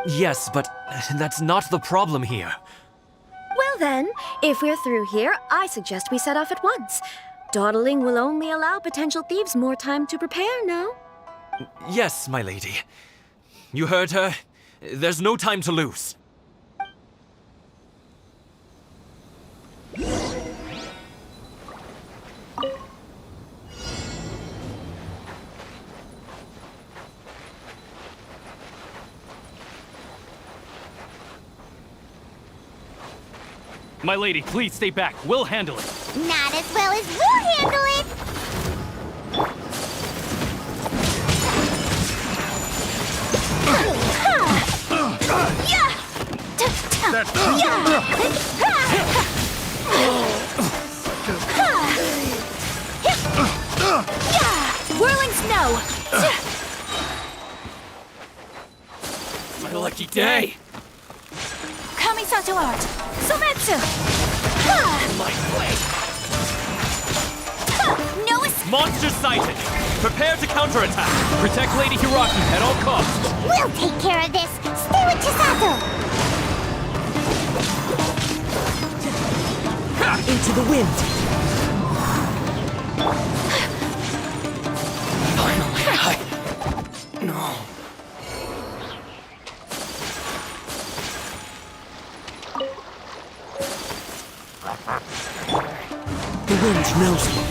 Yes, but that's not the problem here. Well then, if we're through here, I suggest we set off at once. Dawdling will only allow potential thieves more time to prepare, no? Yes, my lady. You heard her. There's no time to lose. My lady, please stay back. We'll handle it. Not as well as we'll handle it. Whirling snow! My lucky day! Kamisato art! Sometsu! My blade! No Monster sighted! Prepare to counterattack! Protect Lady Hiragi at all costs! We'll take care of this. Stay with Chisato. Into the wind! wind knows me.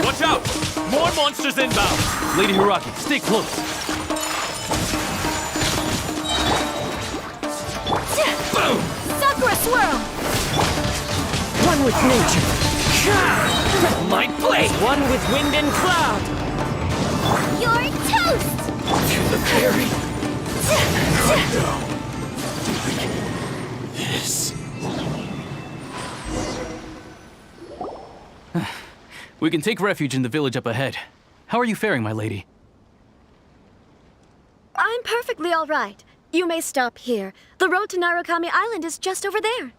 Watch out! More monsters inbound! Lady Hiragi, stay close. Sakura Swirl! One with nature. Light blade. One with wind and cloud. You're toast! To the fairy. This. We can take refuge in the village up ahead. How are you faring, my lady? I'm perfectly all right. You may stop here. The road to Narukami Island is just over there.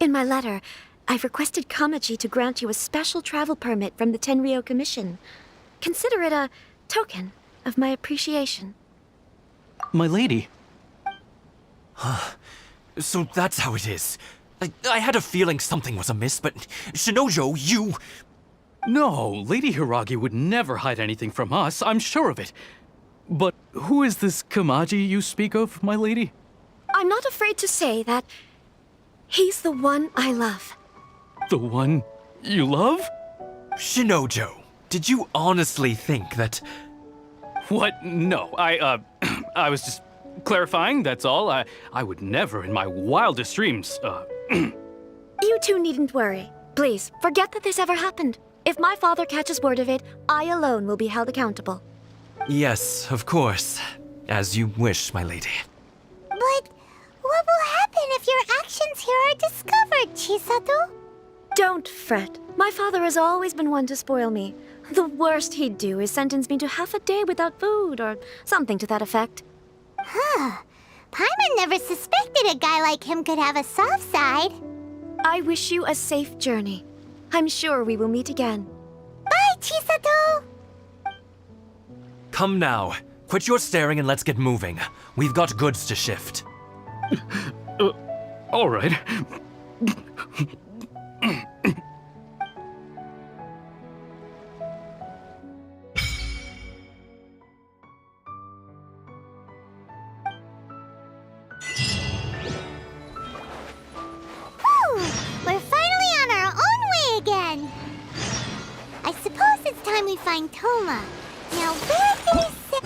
In my letter, I've requested Kamaji to grant you a special travel permit from the Tenryou Commission. Consider it a token of my appreciation. My lady. So that's how it is. I had a feeling something was amiss, but Shinojo, you... No, Lady Hiragi would never hide anything from us, I'm sure of it. But who is this Kamaji you speak of, my lady? I'm not afraid to say that he's the one I love. The one you love? Shinojo, did you honestly think that... What? No, I was just clarifying, that's all. I would never in my wildest dreams, You two needn't worry. Please, forget that this ever happened. If my father catches word of it, I alone will be held accountable. Yes, of course. As you wish, my lady. But what will happen if your actions here are discovered, Chisato? Don't fret. My father has always been one to spoil me. The worst he'd do is sentence me to half a day without food, or something to that effect. Huh. Paimon never suspected a guy like him could have a soft side. I wish you a safe journey. I'm sure we will meet again. Bye, Chisato! Come now. Quit your staring and let's get moving. We've got goods to shift. All right. We're finally on our own way again. I suppose it's time we find Toma. Now where can he sit?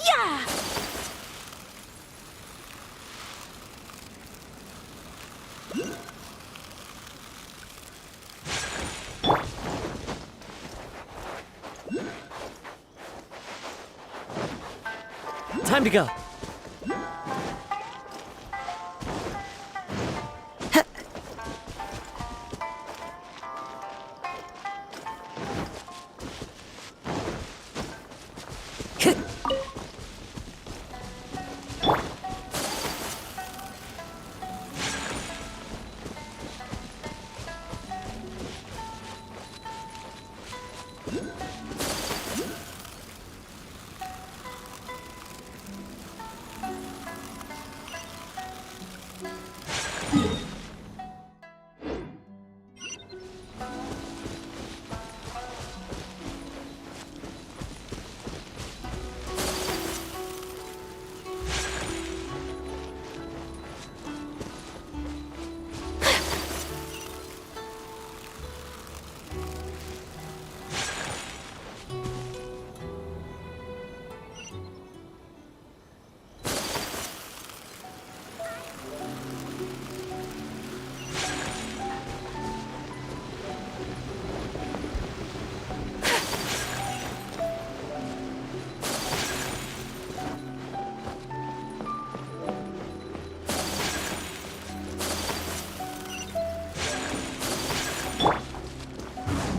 Yeah! Time to go.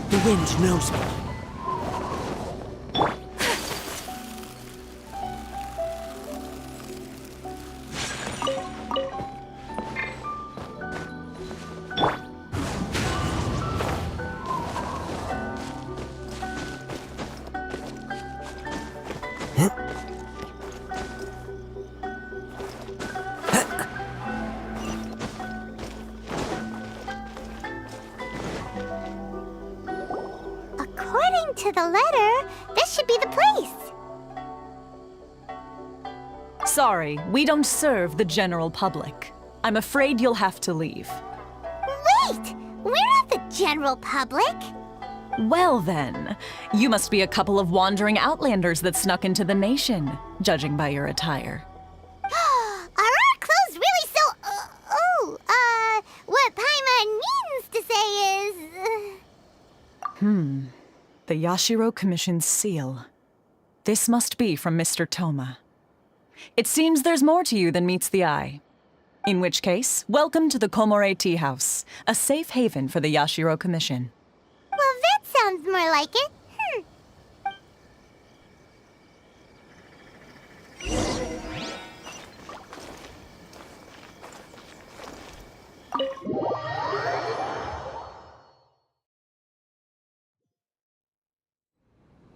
The wind knows me. According to the letter, here. This should be the place. Sorry, we don't serve the general public. I'm afraid you'll have to leave. Wait! We're not the general public. Well then, you must be a couple of wandering outlanders that snuck into the nation, judging by your attire. Are our clothes really so... what Paimon means to say is... The Yashiro Commission's seal. This must be from Mr. Toma. It seems there's more to you than meets the eye. In which case, welcome to the Komore Tea House, a safe haven for the Yashiro Commission. Well, that sounds more like it.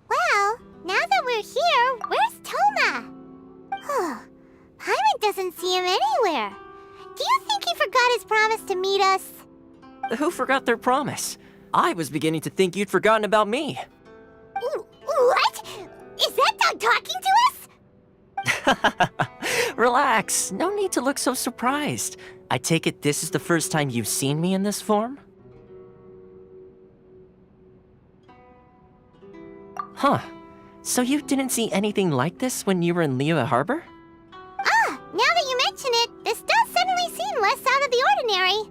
Well, now that we're here, where's Toma? Paimon doesn't see him anywhere. Do you think he forgot his promise to meet us? Who forgot their promise? I was beginning to think you'd forgotten about me. What? Is that dog talking to us? Relax, no need to look so surprised. I take it this is the first time you've seen me in this form? Huh. So you didn't see anything like this when you were in Liyue Harbor? Now that you mention it, this does suddenly seem less out of the ordinary.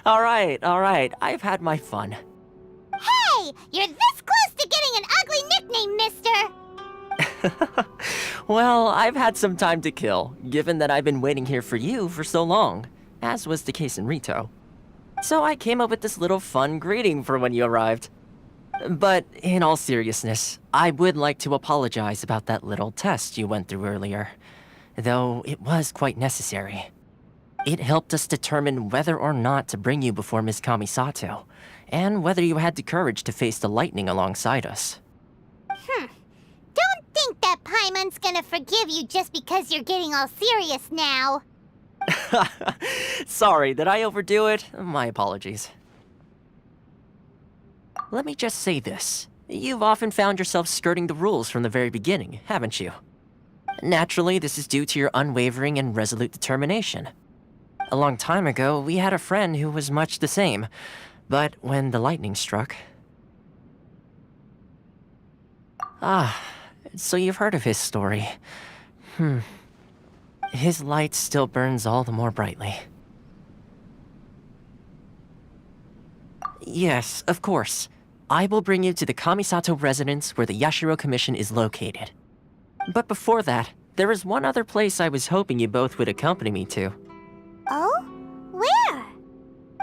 Alright, I've had my fun. Hey! You're this close to getting an ugly nickname, mister! Well, I've had some time to kill, given that I've been waiting here for you for so long, as was the case in Rito. So I came up with this little fun greeting for when you arrived. But in all seriousness, I would like to apologize about that little test you went through earlier, though it was quite necessary. It helped us determine whether or not to bring you before Ms. Kamisato, and whether you had the courage to face the lightning alongside us. Don't think that Paimon's gonna forgive you just because you're getting all serious now. Sorry, did I overdo it? My apologies. Let me just say this. You've often found yourself skirting the rules from the very beginning, haven't you? Naturally, this is due to your unwavering and resolute determination. A long time ago, we had a friend who was much the same, but when the lightning struck... so you've heard of his story. His light still burns all the more brightly. Yes, of course. I will bring you to the Kamisato residence where the Yashiro Commission is located. But before that, there is one other place I was hoping you both would accompany me to. Oh? Where?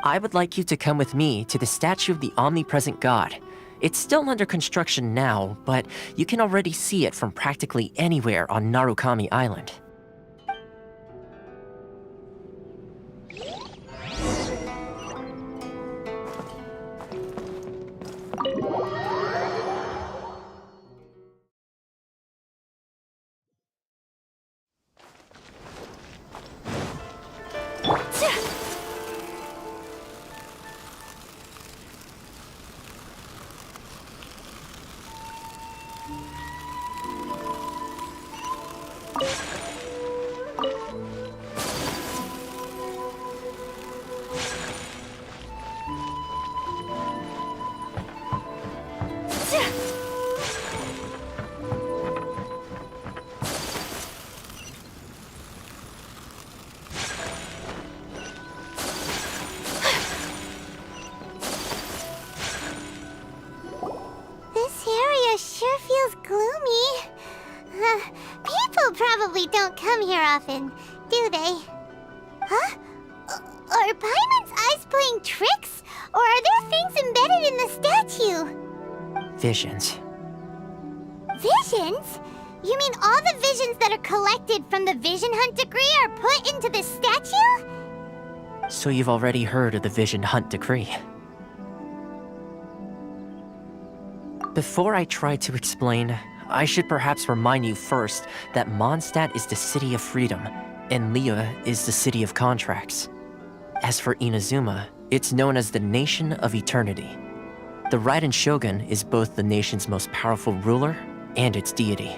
I would like you to come with me to the statue of the omnipresent god. It's still under construction now, but you can already see it from practically anywhere on Narukami Island. Probably don't come here often, do they? Huh? Are Paimon's eyes playing tricks? Or are there things embedded in the statue? Visions. Visions? You mean all the visions that are collected from the Vision Hunt decree are put into this statue? So you've already heard of the Vision Hunt decree. Before I try to explain, I should perhaps remind you first that Mondstadt is the city of freedom, and Liyue is the city of contracts. As for Inazuma, It's known as the Nation of Eternity. The Raiden Shogun is both the nation's most powerful ruler and its deity.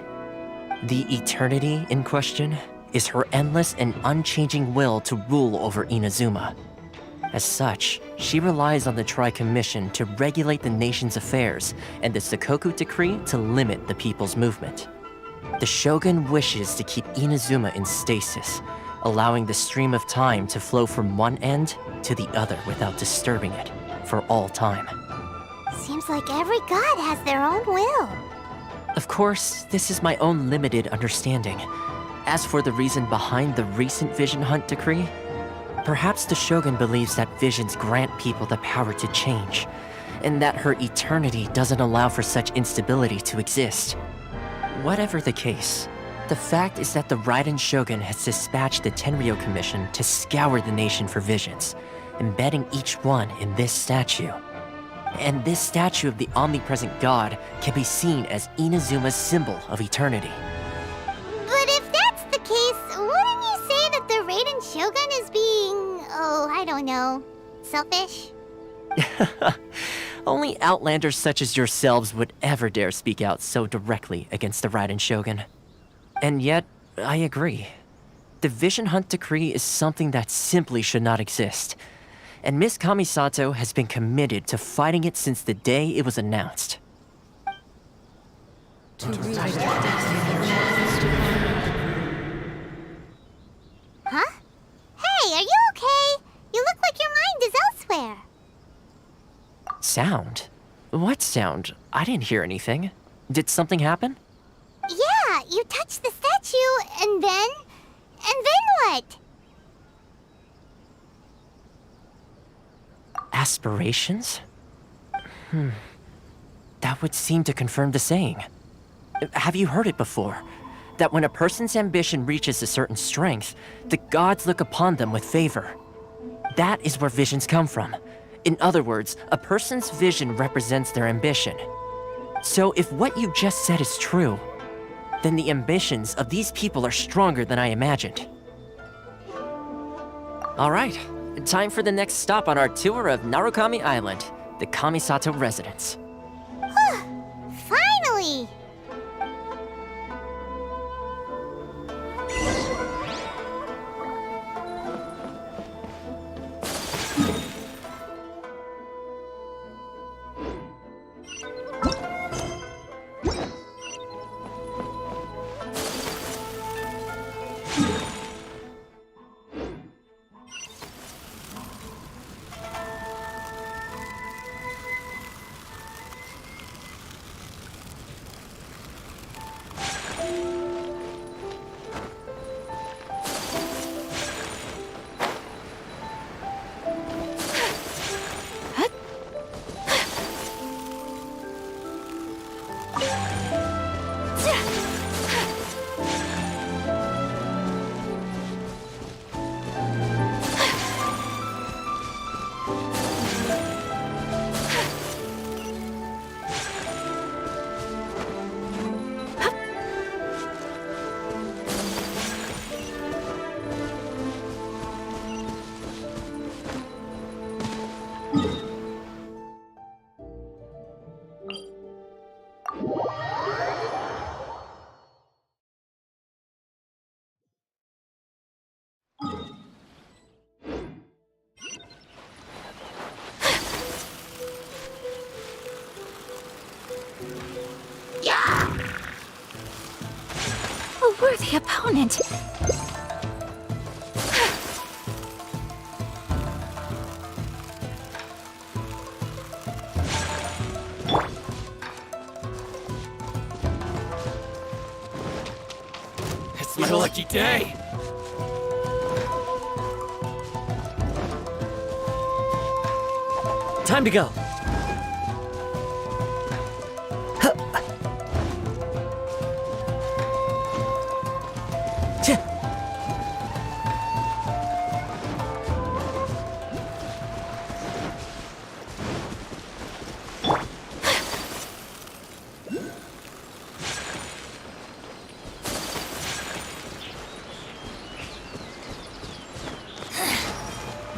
The Eternity in question is her endless and unchanging will to rule over Inazuma. As such, she relies on the Tri-Commission to regulate the nation's affairs and the Sakoku Decree to limit the people's movement. The Shogun wishes to keep Inazuma in stasis, allowing the stream of time to flow from one end to the other without disturbing it for all time. Seems like every god has their own will. Of course, this is my own limited understanding. As for the reason behind the recent Vision Hunt decree, perhaps the Shogun believes that visions grant people the power to change, and that her eternity doesn't allow for such instability to exist. Whatever the case, the fact is that the Raiden Shogun has dispatched the Tenryo Commission to scour the nation for visions, embedding each one in this statue. And this statue of the omnipresent god can be seen as Inazuma's symbol of eternity. But if that's the case, wouldn't you say that the Raiden Shogun is being, I don't know, selfish? Only outlanders such as yourselves would ever dare speak out so directly against the Raiden Shogun. And yet, I agree. The Vision Hunt decree is something that simply should not exist. And Miss Kamisato has been committed to fighting it since the day it was announced. Huh? Hey, are you okay? You look like your mind is elsewhere. Sound? What sound? I didn't hear anything. Did something happen? Yeah, you touched the statue, and then what? Aspirations? That would seem to confirm the saying. Have you heard it before? That when a person's ambition reaches a certain strength, the gods look upon them with favor. That is where visions come from. In other words, a person's vision represents their ambition. So if what you just said is true, then the ambitions of these people are stronger than I imagined. All right, time for the next stop on our tour of Narukami Island, the Kamisato residence. Finally! A worthy opponent. It's my lucky day. Time to go.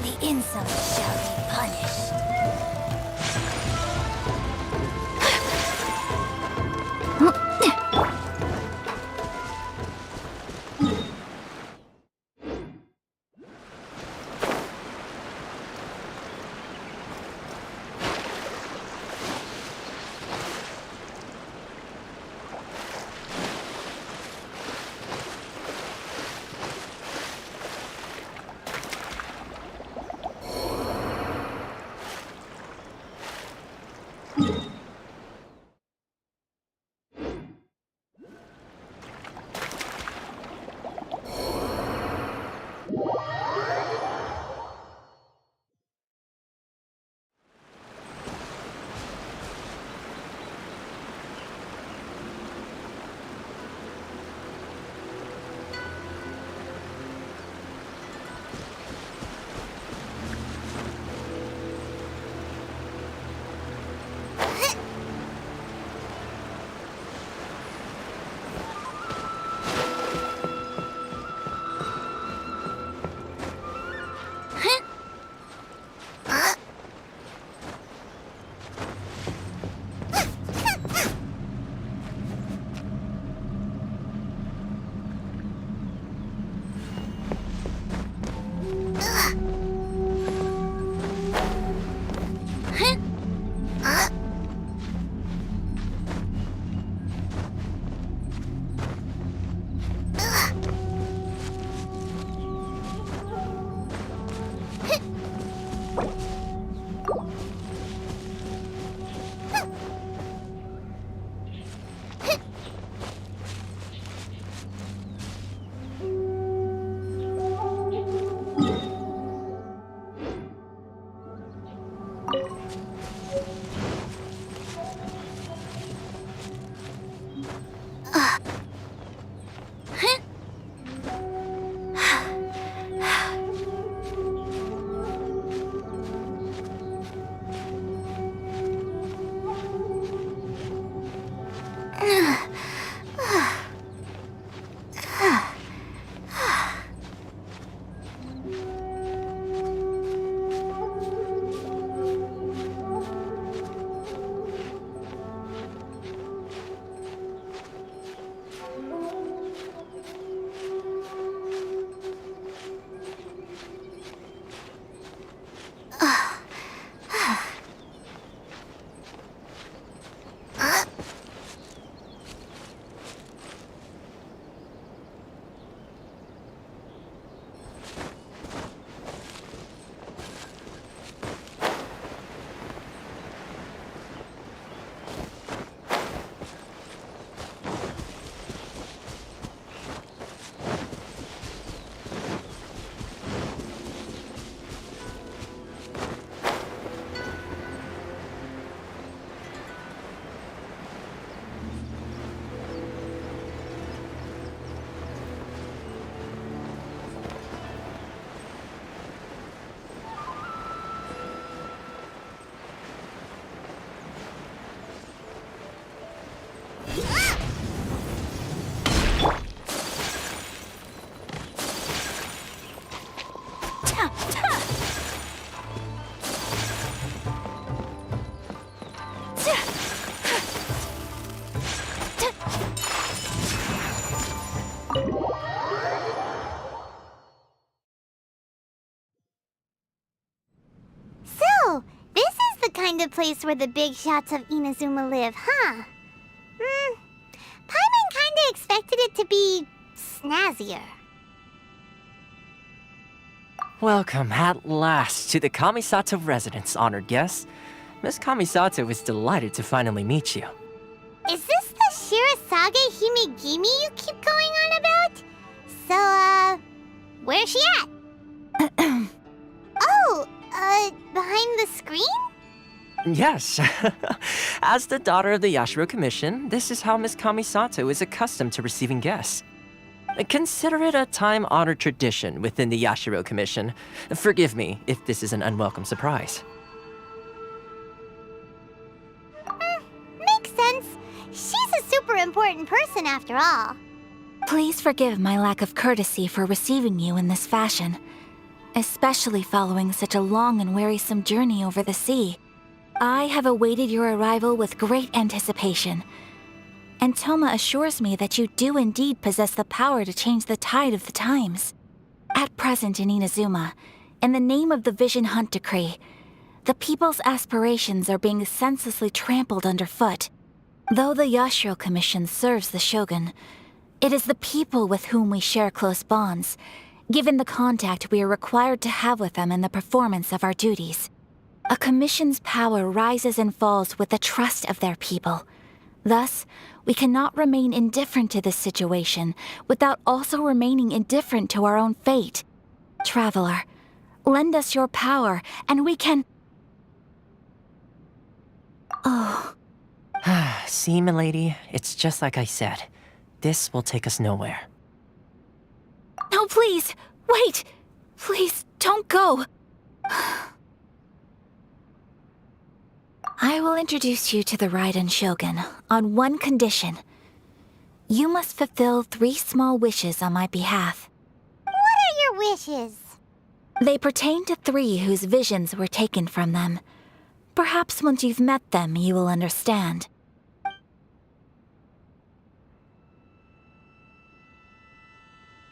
The insult shall be punished. the place where the big shots of Inazuma live, huh? Paimon kinda expected it to be snazzier. Welcome at last to the Kamisato residence, honored guests. Miss Kamisato is delighted to finally meet you. Is this the Shirasage Himegimi you keep going on about? So, where's she at? Oh, behind the screen? Yes. As the daughter of the Yashiro Commission, this is how Miss Kamisato is accustomed to receiving guests. Consider it a time-honored tradition within the Yashiro Commission. Forgive me if this is an unwelcome surprise. Makes sense. She's a super important person after all. Please forgive my lack of courtesy for receiving you in this fashion, especially following such a long and wearisome journey over the sea. I have awaited your arrival with great anticipation, and Toma assures me that you do indeed possess the power to change the tide of the times. At present in Inazuma, in the name of the Vision Hunt Decree, the people's aspirations are being senselessly trampled underfoot. Though the Yashiro Commission serves the Shogun, it is the people with whom we share close bonds, given the contact we are required to have with them in the performance of our duties. A commission's power rises and falls with the trust of their people. Thus, we cannot remain indifferent to this situation without also remaining indifferent to our own fate. Traveler, lend us your power, and we can... Oh. See, milady, it's just like I said. This will take us nowhere. No, please! Wait! Please, don't go! I will introduce you to the Raiden Shogun on one condition. You must fulfill 3 small wishes on my behalf. What are your wishes? They pertain to 3 whose visions were taken from them. Perhaps once you've met them, you will understand.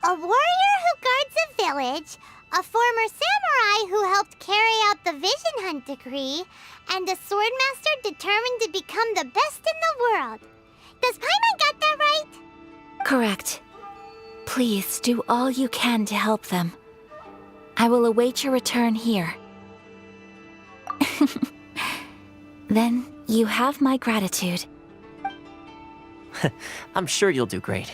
A warrior who guards a village, a former samurai who helped carry out the Vision Hunt Decree, and a swordmaster determined to become the best in the world. Does Paimon got that right? Correct. Please do all you can to help them. I will await your return here. Then you have my gratitude. I'm sure you'll do great.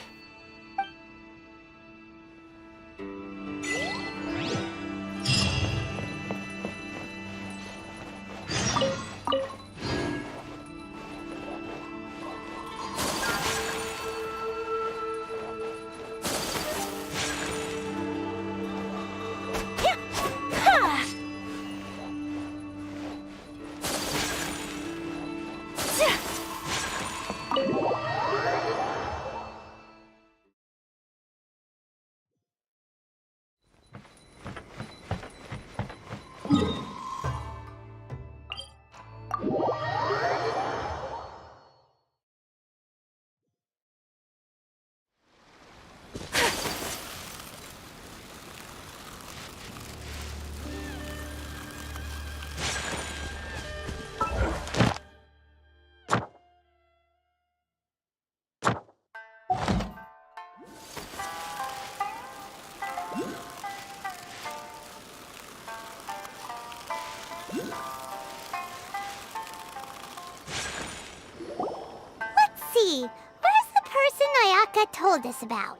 Where's the person Ayaka told us about?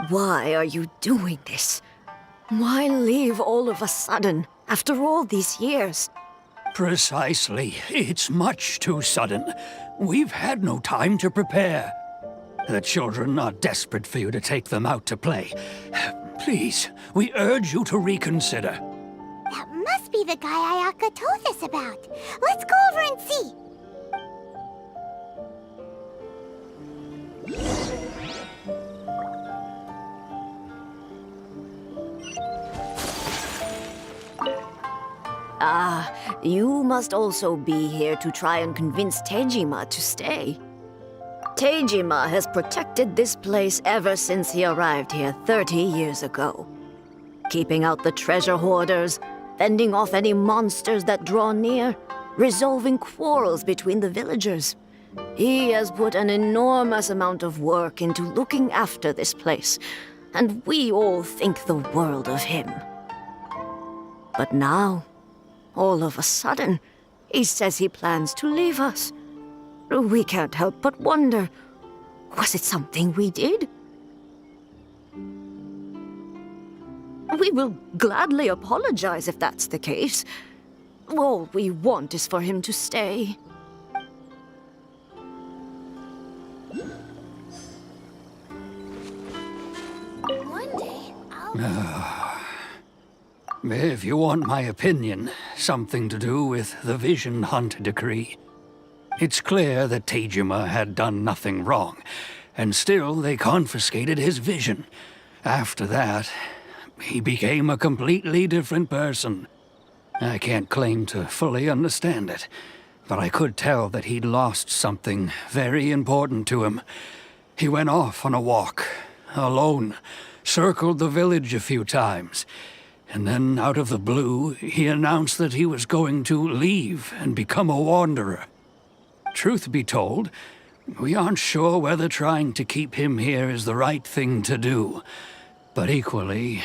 Why are you doing this? Why leave all of a sudden, after all these years? Precisely. It's much too sudden. We've had no time to prepare. The children are desperate for you to take them out to play. Please, we urge you to reconsider. That must be the guy Ayaka told us about. Let's go over and see. Ah, you must also be here to try and convince Tejima to stay. Tejima has protected this place ever since he arrived here 30 years ago. Keeping out the treasure hoarders, fending off any monsters that draw near, resolving quarrels between the villagers. He has put an enormous amount of work into looking after this place, and we all think the world of him. But now, all of a sudden, he says he plans to leave us. We can't help but wonder, was it something we did? We will gladly apologize if that's the case. All we want is for him to stay. One day, I'll... If you want my opinion, something to do with the Vision Hunt decree. It's clear that Tejima had done nothing wrong, and still they confiscated his vision. After that, he became a completely different person. I can't claim to fully understand it, but I could tell that he'd lost something very important to him. He went off on a walk, alone, circled the village a few times, and then out of the blue, he announced that he was going to leave and become a wanderer. Truth be told, we aren't sure whether trying to keep him here is the right thing to do. But equally,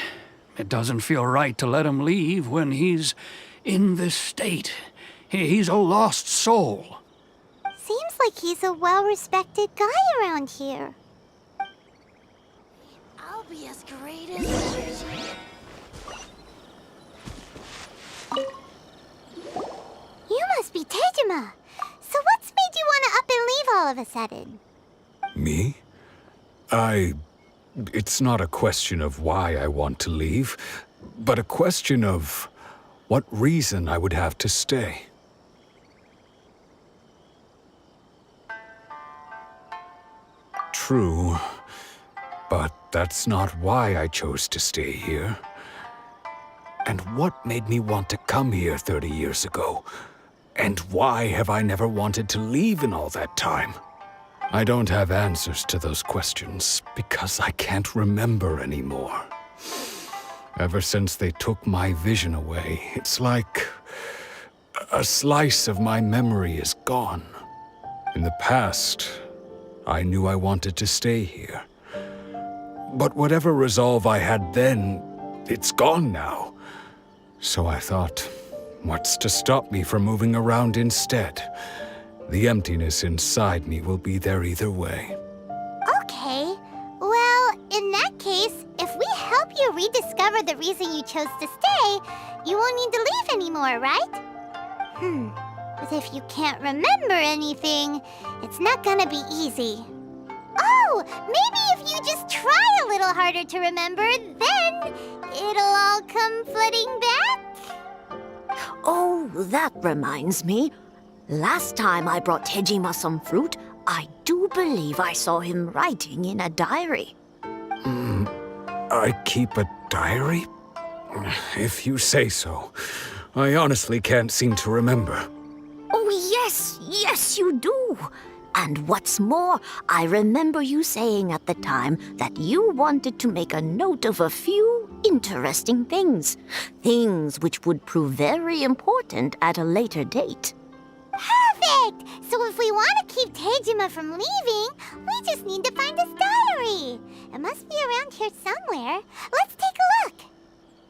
it doesn't feel right to let him leave when he's in this state. He's a lost soul. Seems like he's a well-respected guy around here. I'll be as great as... You must be Tejima. So what's made you want to up and leave all of a sudden? Me? It's not a question of why I want to leave, but a question of what reason I would have to stay. True, but that's not why I chose to stay here. And what made me want to come here 30 years ago? And why have I never wanted to leave in all that time? I don't have answers to those questions because I can't remember anymore. Ever since they took my vision away, it's like a slice of my memory is gone. In the past, I knew I wanted to stay here. But whatever resolve I had then, it's gone now. So I thought, what's to stop me from moving around instead? The emptiness inside me will be there either way. Okay. Well, in that case, if we help you rediscover the reason you chose to stay, you won't need to leave anymore, right? But if you can't remember anything, it's not gonna be easy. Oh, maybe if you just try a little harder to remember, then it'll all come flooding back? Oh, that reminds me. Last time I brought Tejima some fruit, I do believe I saw him writing in a diary. I keep a diary? If you say so. I honestly can't seem to remember. Oh, yes, you do. And what's more, I remember you saying at the time that you wanted to make a note of a few interesting things. Things which would prove very important at a later date. Perfect! So if we want to keep Tejima from leaving, we just need to find his diary. It must be around here somewhere. Let's take a look.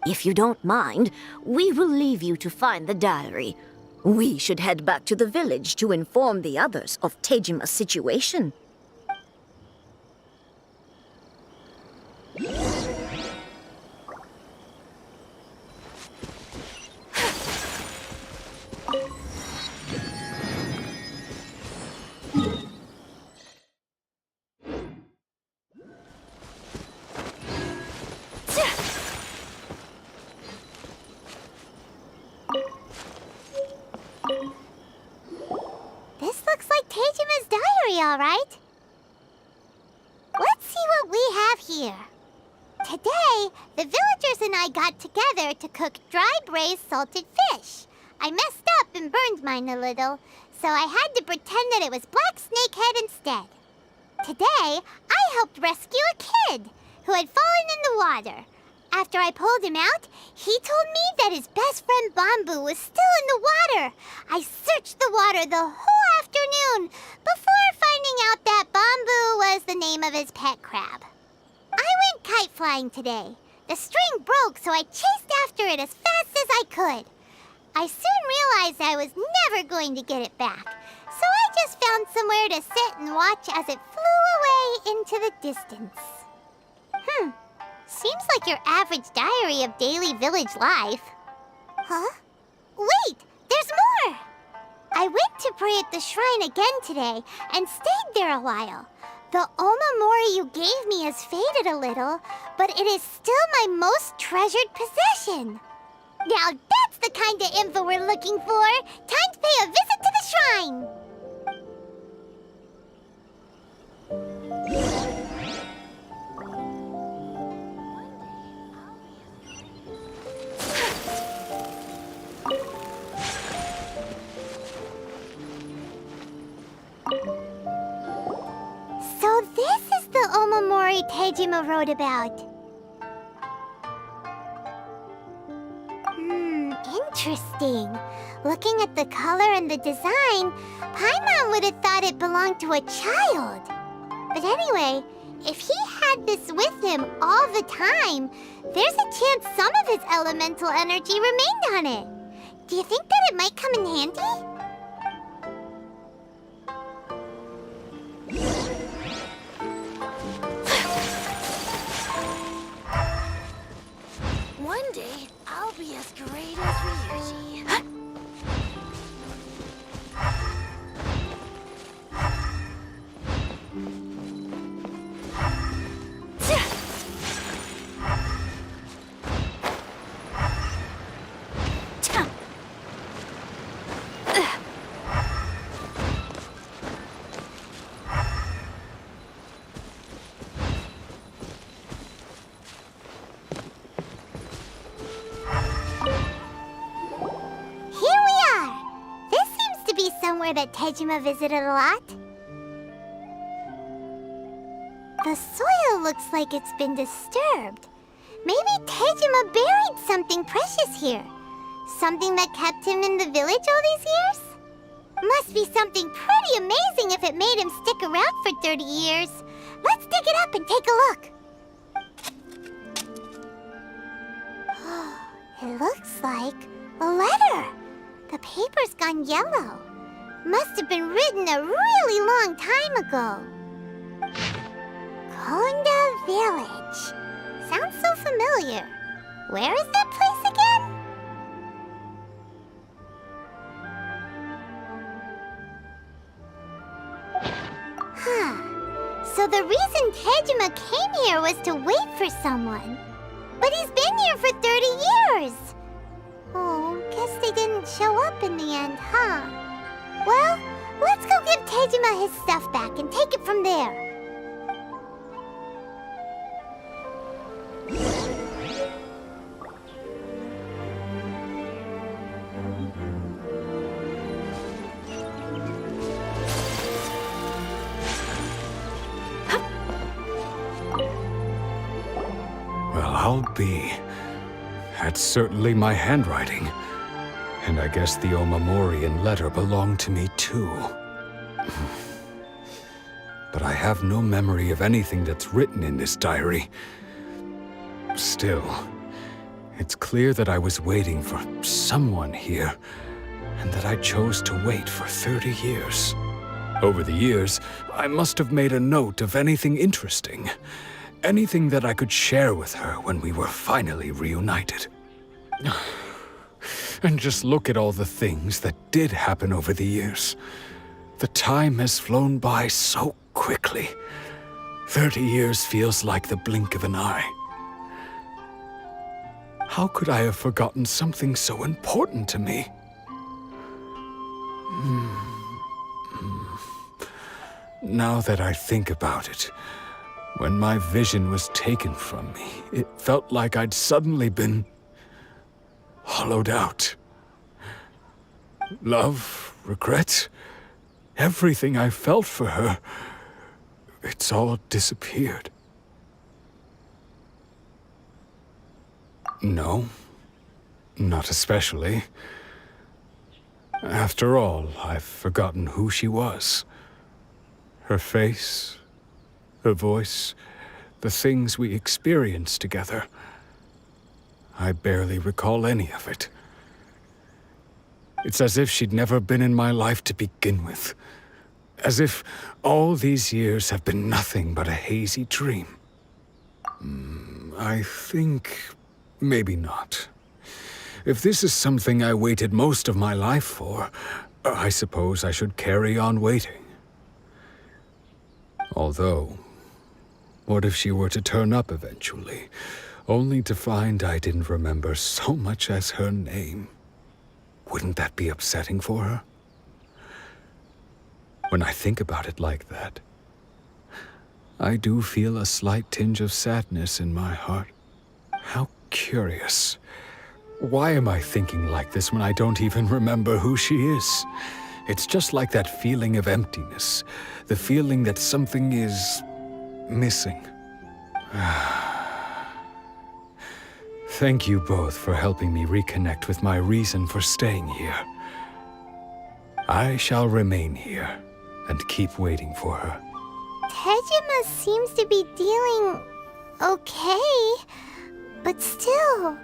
If you don't mind, we will leave you to find the diary. We should head back to the village to inform the others of Tejima's situation. This looks like Tejima's diary, all right. Let's see what we have here. Today, the villagers and I got together to cook dry braised salted fish. I messed up and burned mine a little, so I had to pretend that it was black snakehead instead. Today, I helped rescue a kid who had fallen in the water. After I pulled him out, he told me that his best friend Bamboo was still in the water. I searched the water the whole afternoon before finding out that Bamboo was the name of his pet crab. I went kite flying today. The string broke, so I chased after it as fast as I could. I soon realized I was never going to get it back, so I just found somewhere to sit and watch as it flew away into the distance. Seems like your average diary of daily village life. Huh? Wait, there's more! I went to pray at the shrine again today and stayed there a while. The Omamori you gave me has faded a little, but it is still my most treasured possession. Now that's the kind of info we're looking for. Time to pay a visit to the shrine. So this is the Omamori Tejima wrote about. Interesting. Looking at the color and the design, Paimon would have thought it belonged to a child. But anyway, if he had this with him all the time, there's a chance some of his elemental energy remained on it. Do you think that it might come in handy? One day, I'll be as great as Ryuji. That Tejima visited a lot. The soil looks like it's been disturbed. Maybe Tejima buried something precious here. Something that kept him in the village all these years? Must be something pretty amazing if it made him stick around for 30 years. Let's dig it up and take a look. It looks like a letter. The paper's gone yellow. Must have been written a really long time ago. Konda Village. Sounds so familiar. Where is that place again? So the reason Tejima came here was to wait for someone. But he's been here for 30 years. Oh, guess they didn't show up in the end, huh? Well, let's go give Tejima his stuff back and take it from there. Well, I'll be. That's certainly my handwriting. And I guess the Omamorian letter belonged to me too. But I have no memory of anything that's written in this diary. Still, it's clear that I was waiting for someone here, and that I chose to wait for 30 years. Over the years, I must have made a note of anything interesting. Anything that I could share with her when we were finally reunited. And just look at all the things that did happen over the years. The time has flown by so quickly. 30 years feels like the blink of an eye. How could I have forgotten something so important to me? Now that I think about it, when my vision was taken from me, it felt like I'd suddenly been hollowed out. Love, regret, everything I felt for her, it's all disappeared. No, not especially. After all, I've forgotten who she was. Her face, her voice, the things we experienced together. I barely recall any of it. It's as if she'd never been in my life to begin with. As if all these years have been nothing but a hazy dream. I think maybe not. If this is something I waited most of my life for, I suppose I should carry on waiting. Although, what if she were to turn up eventually, only to find I didn't remember so much as her name? Wouldn't that be upsetting for her? When I think about it like that, I do feel a slight tinge of sadness in my heart. How curious. Why am I thinking like this when I don't even remember who she is? It's just like that feeling of emptiness, the feeling that something is missing. Thank you both for helping me reconnect with my reason for staying here. I shall remain here and keep waiting for her. Tejima seems to be dealing okay, but still,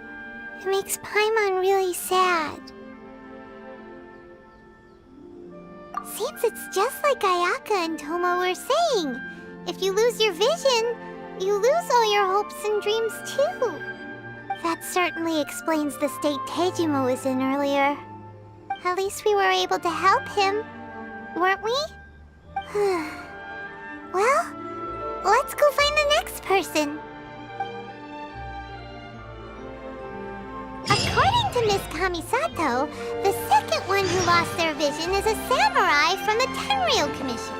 it makes Paimon really sad. Seems it's just like Ayaka and Toma were saying. If you lose your vision, you lose all your hopes and dreams too. That certainly explains the state Tejima was in earlier. At least we were able to help him, weren't we? Well, let's go find the next person. According to Miss Kamisato, the second one who lost their vision is a samurai from the Tenryou Commission.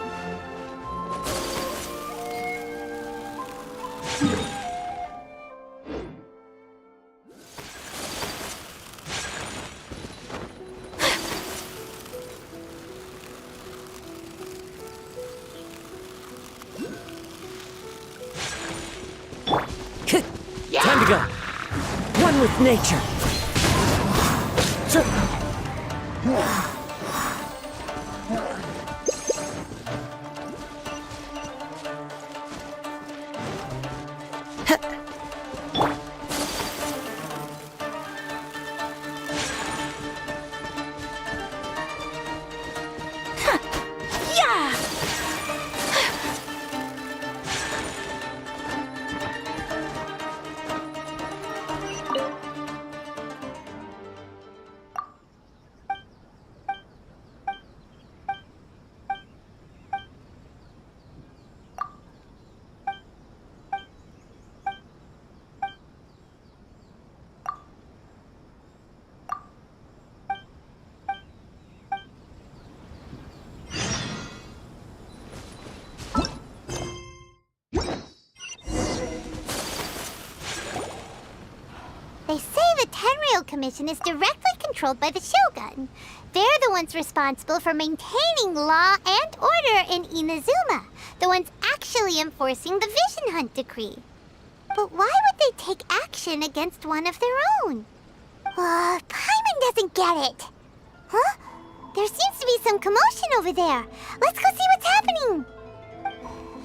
Time to go. One with nature. They say the Tenryou Commission is directly controlled by the Shogun. They're the ones responsible for maintaining law and order in Inazuma, the ones actually enforcing the Vision Hunt decree. But why would they take action against one of their own? Paimon doesn't get it. Huh? There seems to be some commotion over there. Let's go see what's happening.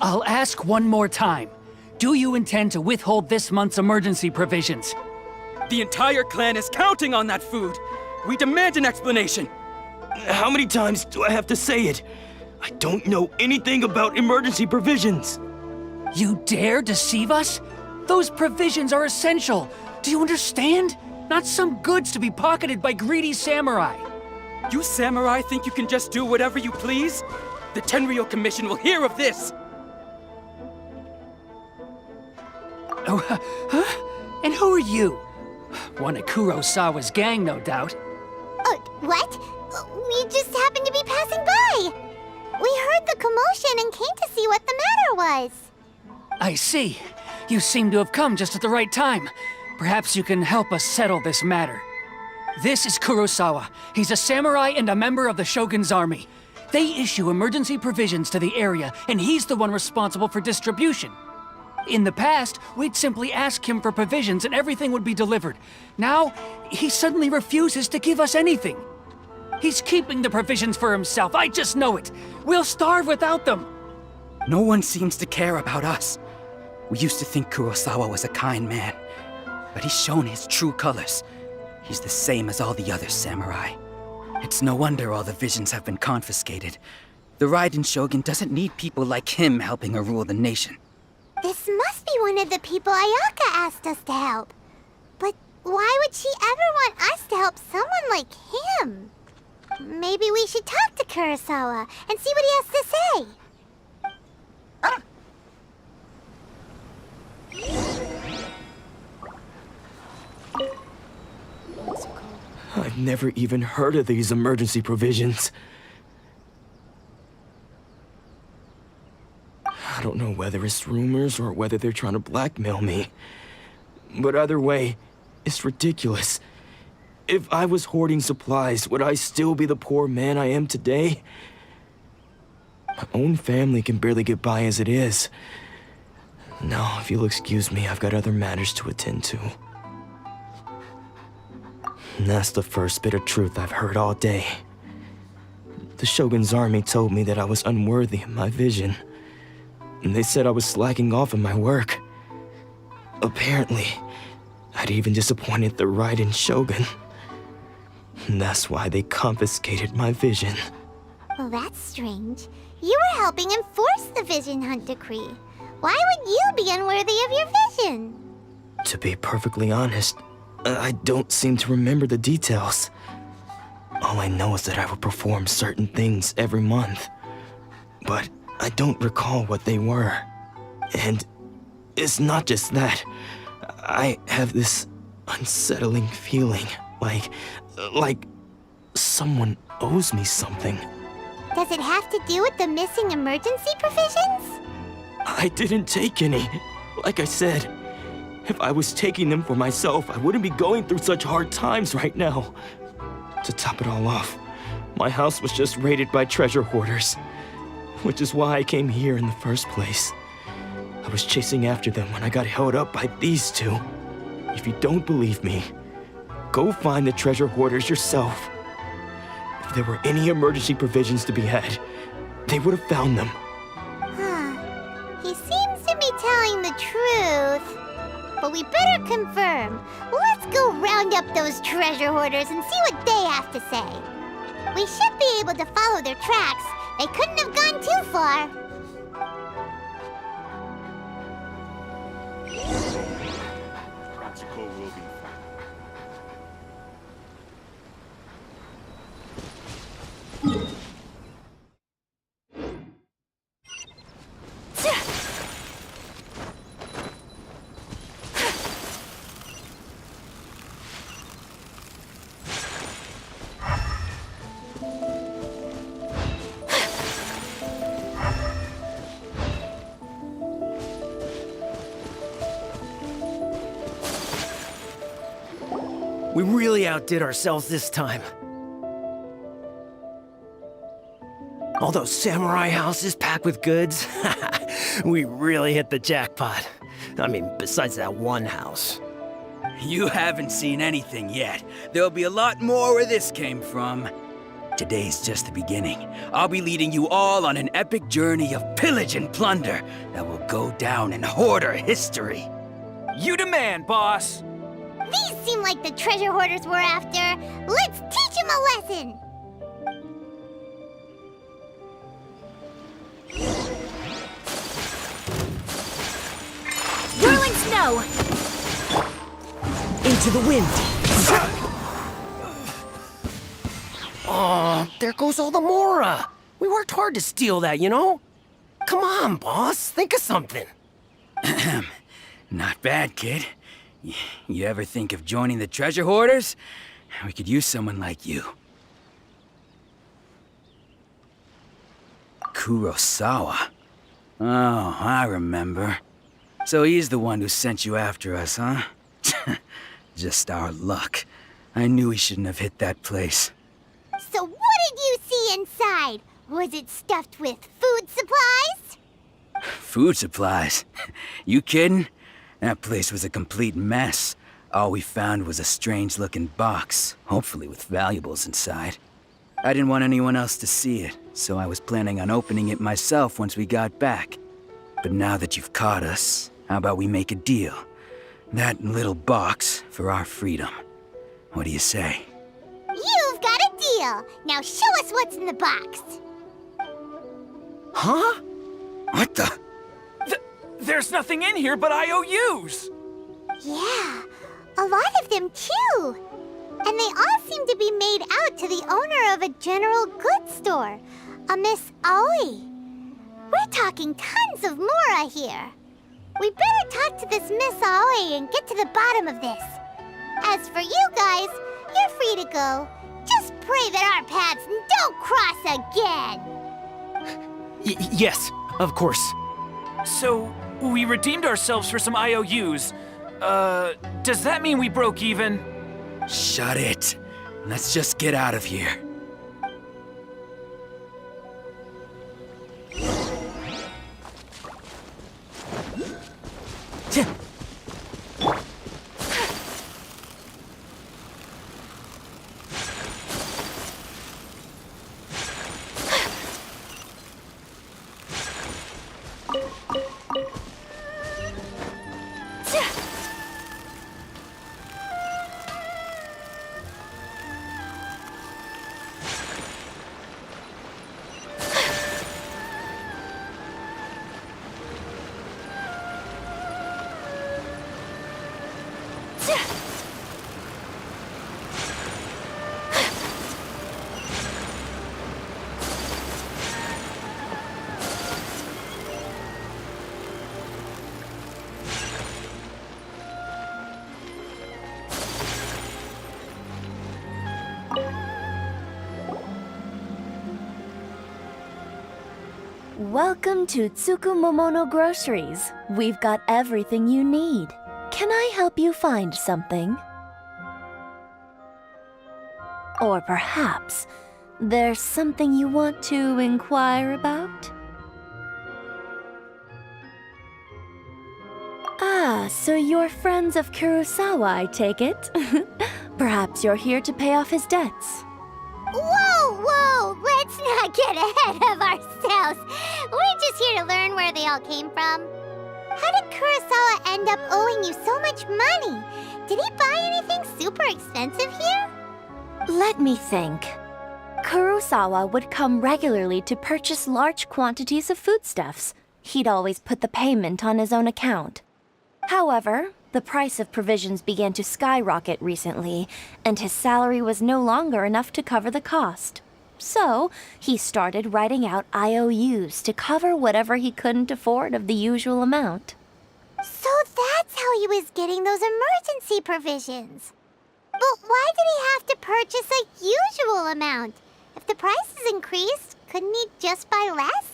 I'll ask one more time. Do you intend to withhold this month's emergency provisions? The entire clan is counting on that food! We demand an explanation! How many times do I have to say it? I don't know anything about emergency provisions! You dare deceive us? Those provisions are essential! Do you understand? Not some goods to be pocketed by greedy samurai! You samurai think you can just do whatever you please? The Tenryou Commission will hear of this! Oh, huh? And who are you? One of Kurosawa's gang, no doubt. What? We just happened to be passing by. We heard the commotion and came to see what the matter was. I see. You seem to have come just at the right time. Perhaps you can help us settle this matter. This is Kurosawa. He's a samurai and a member of the Shogun's army. They issue emergency provisions to the area, and he's the one responsible for distribution. In the past, we'd simply ask him for provisions and everything would be delivered. Now, he suddenly refuses to give us anything. He's keeping the provisions for himself, I just know it. We'll starve without them. No one seems to care about us. We used to think Kurosawa was a kind man, but he's shown his true colors. He's the same as all the other samurai. It's no wonder all the visions have been confiscated. The Raiden Shogun doesn't need people like him helping her rule the nation. This must be one of the people Ayaka asked us to help. But why would she ever want us to help someone like him? Maybe we should talk to Kurosawa and see what he has to say. I've never even heard of these emergency provisions. I don't know whether it's rumors or whether they're trying to blackmail me. But either way, it's ridiculous. If I was hoarding supplies, would I still be the poor man I am today? My own family can barely get by as it is. Now, if you'll excuse me, I've got other matters to attend to. And that's the first bit of truth I've heard all day. The Shogun's army told me that I was unworthy of my vision. And they said I was slacking off in my work. Apparently, I'd even disappointed the Raiden Shogun. And that's why they confiscated my vision. Well, that's strange. You were helping enforce the Vision Hunt Decree. Why would you be unworthy of your vision? To be perfectly honest, I don't seem to remember the details. All I know is that I would perform certain things every month. But I don't recall what they were. And it's not just that. I have this unsettling feeling, like someone owes me something. Does it have to do with the missing emergency provisions? I didn't take any. Like I said, if I was taking them for myself, I wouldn't be going through such hard times right now. To top it all off, my house was just raided by treasure hoarders, which is why I came here in the first place. I was chasing after them when I got held up by these two. If you don't believe me, go find the treasure hoarders yourself. If there were any emergency provisions to be had, they would have found them. He seems to be telling the truth. But we better confirm. Let's go round up those treasure hoarders and see what they have to say. We should be able to follow their tracks. They couldn't have gone too far. We really outdid ourselves this time. All those samurai houses packed with goods. We really hit the jackpot. I mean, besides that one house. You haven't seen anything yet. There'll be a lot more where this came from. Today's just the beginning. I'll be leading you all on an epic journey of pillage and plunder that will go down in hoarder history. You demand, boss! These seem like the treasure hoarders we're after. Let's teach them a lesson! Whirling snow! Into the wind! Aw, there goes all the Mora! We worked hard to steal that, you know? Come on, boss, think of something. Not bad, kid. You ever think of joining the treasure hoarders? We could use someone like you. Kurosawa. Oh, I remember. So he's the one who sent you after us, huh? Just our luck. I knew he shouldn't have hit that place. So what did you see inside? Was it stuffed with food supplies? Food supplies? You kidding? That place was a complete mess. All we found was a strange-looking box, hopefully with valuables inside. I didn't want anyone else to see it, so I was planning on opening it myself once we got back. But now that you've caught us, how about we make a deal? That little box for our freedom. What do you say? You've got a deal. Now show us what's in the box. Huh? What the? There's nothing in here but IOUs! Yeah, a lot of them too. And they all seem to be made out to the owner of a general goods store, a Miss Aoi. We're talking tons of Mora here. We better talk to this Miss Aoi and get to the bottom of this. As for you guys, you're free to go. Just pray that our paths don't cross again. Yes, of course. So, we redeemed ourselves for some IOUs. Does that mean we broke even? Shut it. Let's just get out of here. Welcome to Tsukumomono Groceries. We've got everything you need. Can I help you find something? Or perhaps there's something you want to inquire about? Ah, so you're friends of Kurosawa, I take it? Perhaps you're here to pay off his debts. Whoa! Let's not get ahead of ourselves. We're just here to learn where they all came from. How did Kurosawa end up owing you so much money? Did he buy anything super expensive here? Let me think. Kurosawa would come regularly to purchase large quantities of foodstuffs. He'd always put the payment on his own account. However, the price of provisions began to skyrocket recently, and his salary was no longer enough to cover the cost. So, he started writing out IOUs to cover whatever he couldn't afford of the usual amount. So that's how he was getting those emergency provisions. But why did he have to purchase a usual amount? If the prices increased, couldn't he just buy less?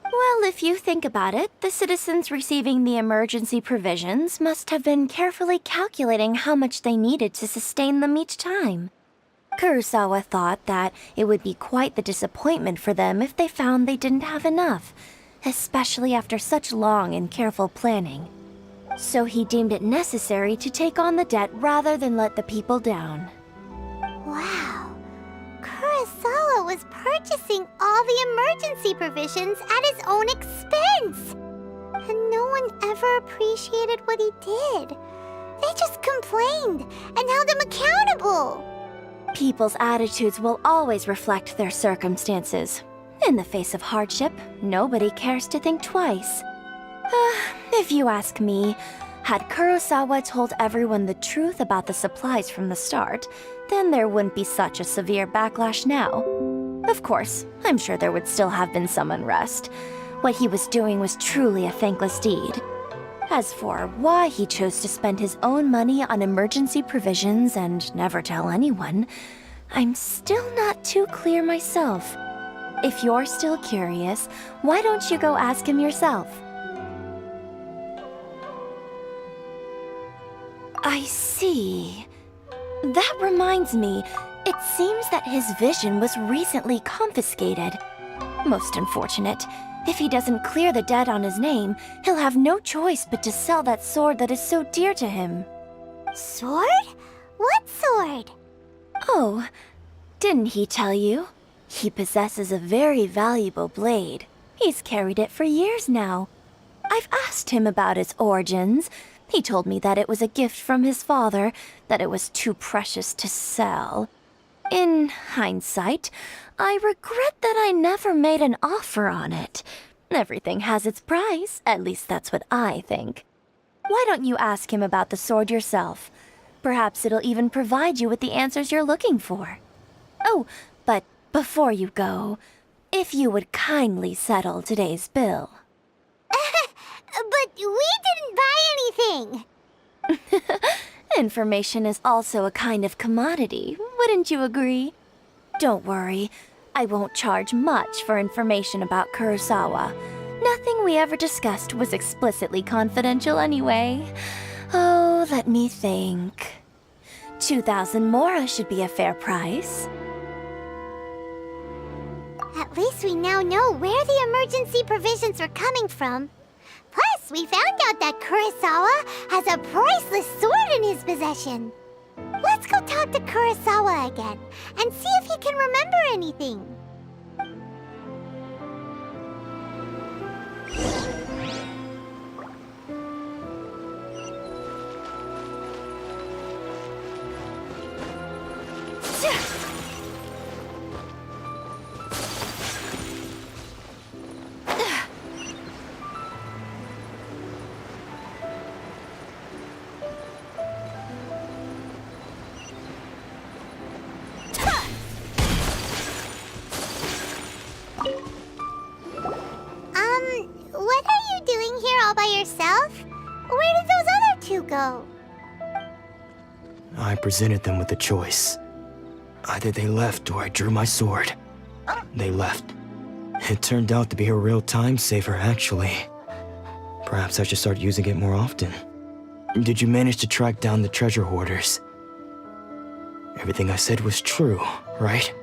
Well, if you think about it, the citizens receiving the emergency provisions must have been carefully calculating how much they needed to sustain them each time. Kurosawa thought that it would be quite the disappointment for them if they found they didn't have enough, especially after such long and careful planning. So he deemed it necessary to take on the debt rather than let the people down. Wow. Kurosawa was purchasing all the emergency provisions at his own expense. And no one ever appreciated what he did. They just complained and held him accountable. People's attitudes will always reflect their circumstances. In the face of hardship, nobody cares to think twice. If you ask me, had Kurosawa told everyone the truth about the supplies from the start, then there wouldn't be such a severe backlash now. Of course, I'm sure there would still have been some unrest. What he was doing was truly a thankless deed. As for why he chose to spend his own money on emergency provisions and never tell anyone, I'm still not too clear myself. If you're still curious, why don't you go ask him yourself? I see. That reminds me, it seems that his vision was recently confiscated. Most unfortunate. If he doesn't clear the debt on his name, he'll have no choice but to sell that sword that is so dear to him. Sword? What sword? Oh, didn't he tell you? He possesses a very valuable blade. He's carried it for years now. I've asked him about its origins. He told me that it was a gift from his father, that it was too precious to sell. In hindsight, I regret that I never made an offer on it. Everything has its price, at least that's what I think. Why don't you ask him about the sword yourself? Perhaps it'll even provide you with the answers you're looking for. Oh, but before you go, if you would kindly settle today's bill. But we didn't buy anything! Information is also a kind of commodity, wouldn't you agree? Don't worry, I won't charge much for information about Kurosawa. Nothing we ever discussed was explicitly confidential anyway. Oh, let me think. 2,000 mora should be a fair price. At least we now know where the emergency provisions were coming from. Plus, we found out that Kurosawa has a priceless sword in his possession. Let's go talk to Kurosawa again and see if he can remember anything. What are you doing here all by yourself? Where did those other two go? I presented them with a choice. Either they left or I drew my sword. They left. It turned out to be a real time saver, actually. Perhaps I should start using it more often. Did you manage to track down the treasure hoarders? Everything I said was true, right?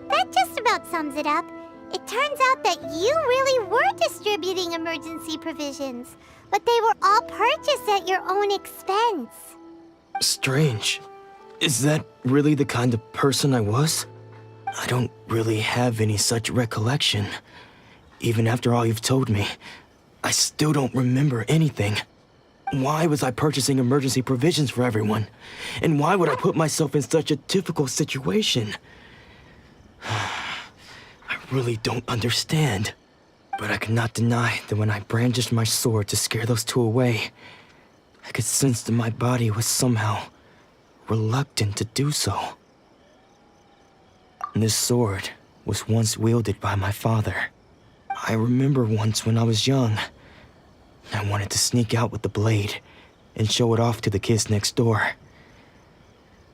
That just about sums it up. It turns out that you really were distributing emergency provisions, but they were all purchased at your own expense. Strange. Is that really the kind of person I was? I don't really have any such recollection. Even after all you've told me, I still don't remember anything. Why was I purchasing emergency provisions for everyone? And why would I put myself in such a difficult situation? I really don't understand. But I cannot deny that when I brandished my sword to scare those two away, I could sense that my body was somehow reluctant to do so. This sword was once wielded by my father. I remember once when I was young, I wanted to sneak out with the blade and show it off to the kids next door.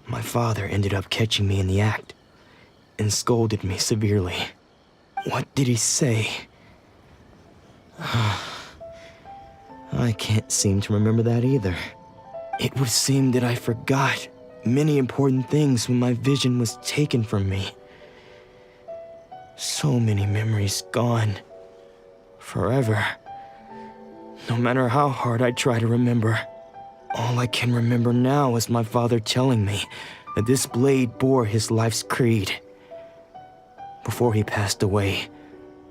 My father ended up catching me in the act and scolded me severely. What did he say? I can't seem to remember that either. It would seem that I forgot many important things when my vision was taken from me. So many memories gone. Forever. No matter how hard I try to remember, all I can remember now is my father telling me that this blade bore his life's creed. Before he passed away,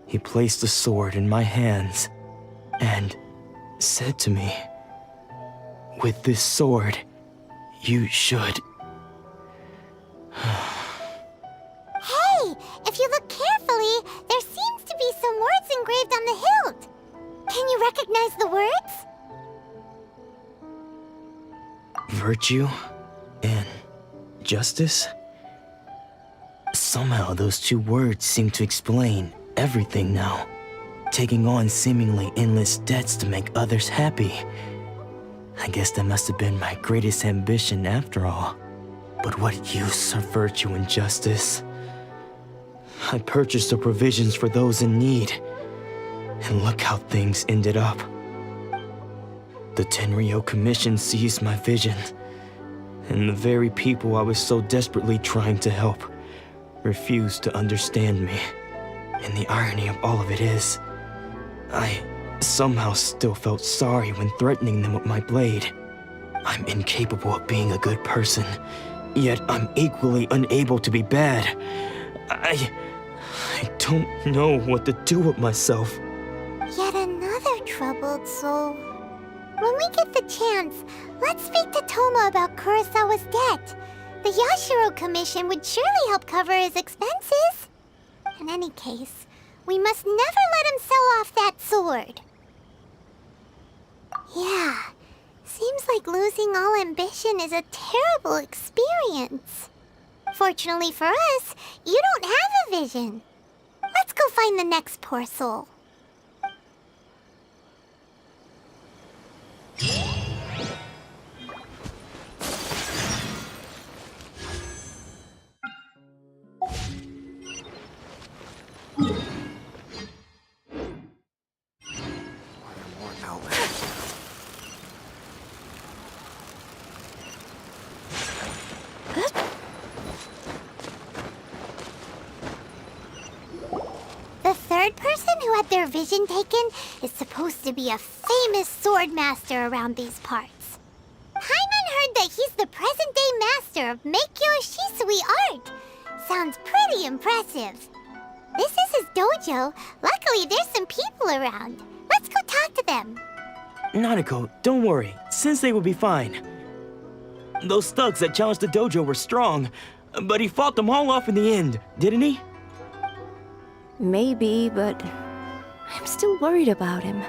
he placed the sword in my hands and said to me, "With this sword, you should..." Hey, if you look carefully, there seems to be some words engraved on the hilt. Can you recognize the words? Virtue and justice? Somehow those two words seem to explain everything now. Taking on seemingly endless debts to make others happy. I guess that must have been my greatest ambition after all. But what use of virtue and justice? I purchased the provisions for those in need. And look how things ended up. The Tenryo Commission seized my vision. And the very people I was so desperately trying to help refused to understand me. And the irony of all of it is, I somehow still felt sorry when threatening them with my blade. I'm incapable of being a good person, yet I'm equally unable to be bad. I don't know what to do with myself. Yet another troubled soul. When we get the chance, let's speak to Toma about Kurosawa's debt. The Yashiro Commission would surely help cover his expenses. In any case, we must never let him sell off that sword. Yeah, seems like losing all ambition is a terrible experience. Fortunately for us, you don't have a vision. Let's go find the next poor soul. The third person who had their vision taken is supposed to be a famous sword master around these parts. Hyman heard that he's the present-day master of Meikyo Shisui art. Sounds pretty impressive. This is his dojo. Luckily, there's some people around. Let's go talk to them. Nanako, don't worry. Sensei will be fine. Those thugs that challenged the dojo were strong, but he fought them all off in the end, didn't he? Maybe, but I'm still worried about him.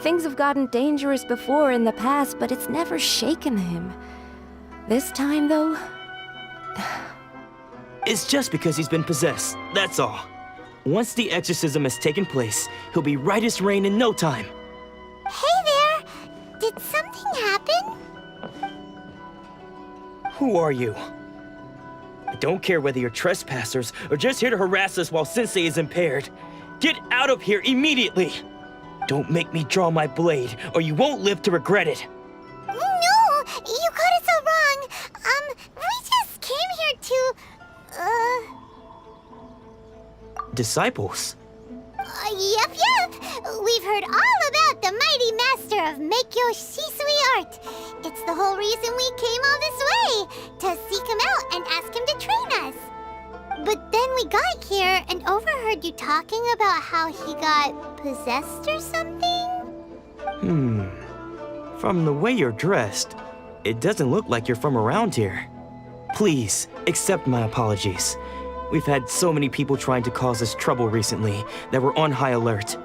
Things have gotten dangerous before in the past, but it's never shaken him. This time, though... It's just because he's been possessed, that's all. Once the exorcism has taken place, he'll be right as rain in no time. Hey there! Did something happen? Who are you? I don't care whether you're trespassers or just here to harass us while Sensei is impaired. Get out of here immediately! Don't make me draw my blade, or you won't live to regret it. No! You got it so wrong. We just came here to... Disciples? Yep. We've heard all about the mighty master of Meikyo Shisui art. It's the whole reason we came all this way, to seek him out and ask him to train us. But then we got here and overheard you talking about how he got possessed or something? From the way you're dressed, it doesn't look like you're from around here. Please, accept my apologies. We've had so many people trying to cause us trouble recently that we're on high alert.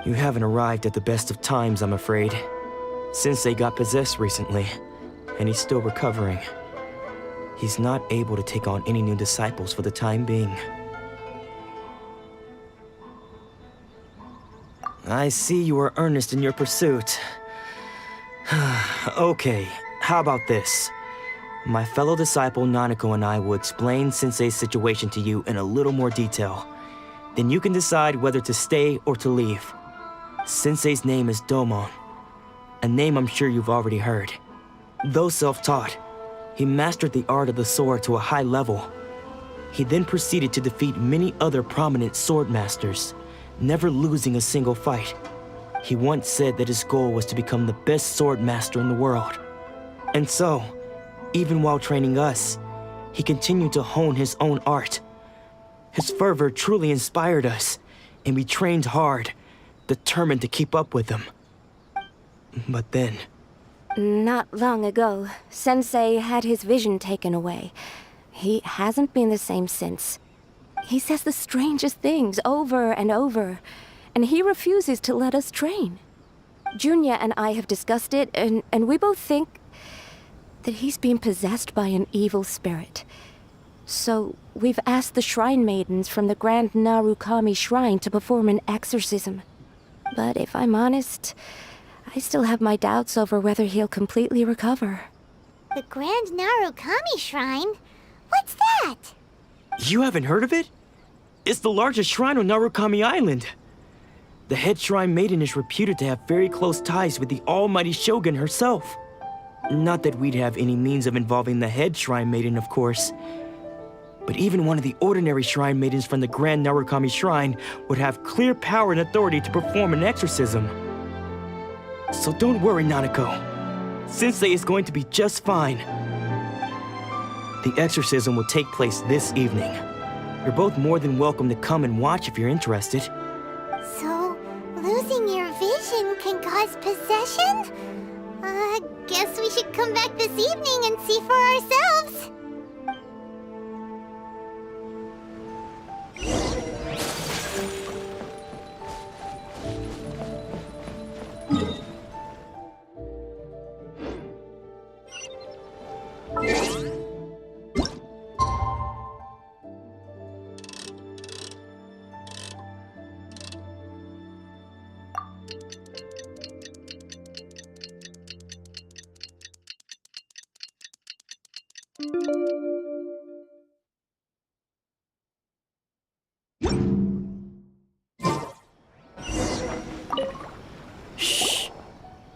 You haven't arrived at the best of times, I'm afraid. Sensei got possessed recently, and he's still recovering. He's not able to take on any new disciples for the time being. I see you are earnest in your pursuit. Okay, how about this? My fellow disciple Nanako and I will explain Sensei's situation to you in a little more detail. Then you can decide whether to stay or to leave. Sensei's name is Domon, a name I'm sure you've already heard. Though self-taught, he mastered the art of the sword to a high level. He then proceeded to defeat many other prominent sword masters, never losing a single fight. He once said that his goal was to become the best sword master in the world. And so, even while training us, he continued to hone his own art. His fervor truly inspired us, and we trained hard, determined to keep up with him. But then... Not long ago, Sensei had his vision taken away. He hasn't been the same since. He says the strangest things over and over, and he refuses to let us train. Junya and I have discussed it, and we both think that he's been possessed by an evil spirit. So we've asked the shrine maidens from the Grand Narukami Shrine to perform an exorcism. But if I'm honest, I still have my doubts over whether he'll completely recover. The Grand Narukami Shrine? What's that? You haven't heard of it? It's the largest shrine on Narukami Island. The head shrine maiden is reputed to have very close ties with the almighty Shogun herself. Not that we'd have any means of involving the head Shrine Maiden, of course. But even one of the ordinary Shrine Maidens from the Grand Narukami Shrine would have clear power and authority to perform an exorcism. So don't worry, Nanako. Sensei is going to be just fine. The exorcism will take place this evening. You're both more than welcome to come and watch if you're interested. So, losing your vision can cause possession? Guess we should come back this evening and see for ourselves. Shh.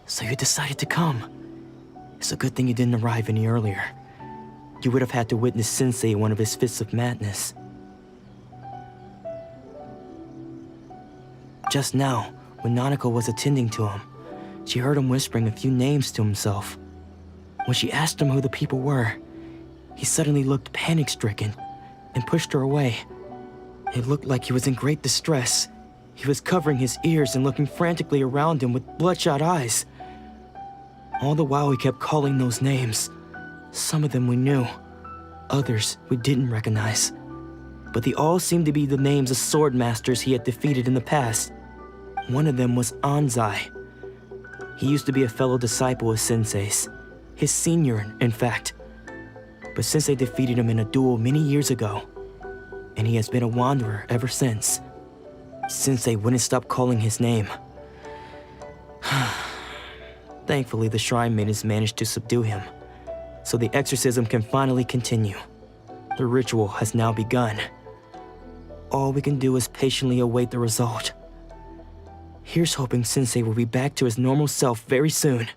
So you decided to come. It's a good thing you didn't arrive any earlier. You would have had to witness Sensei in one of his fits of madness. Just now, when Nanako was attending to him, she heard him whispering a few names to himself. When she asked him who the people were, he suddenly looked panic-stricken and pushed her away. It looked like he was in great distress. He was covering his ears and looking frantically around him with bloodshot eyes. All the while he kept calling those names. Some of them we knew, others we didn't recognize. But they all seemed to be the names of sword masters he had defeated in the past. One of them was Anzai. He used to be a fellow disciple of Sensei's, his senior, in fact. But Sensei defeated him in a duel many years ago, and he has been a wanderer ever since. Sensei wouldn't stop calling his name. Thankfully, the Shrine Maidens managed to subdue him, so the exorcism can finally continue. The ritual has now begun. All we can do is patiently await the result. Here's hoping Sensei will be back to his normal self very soon.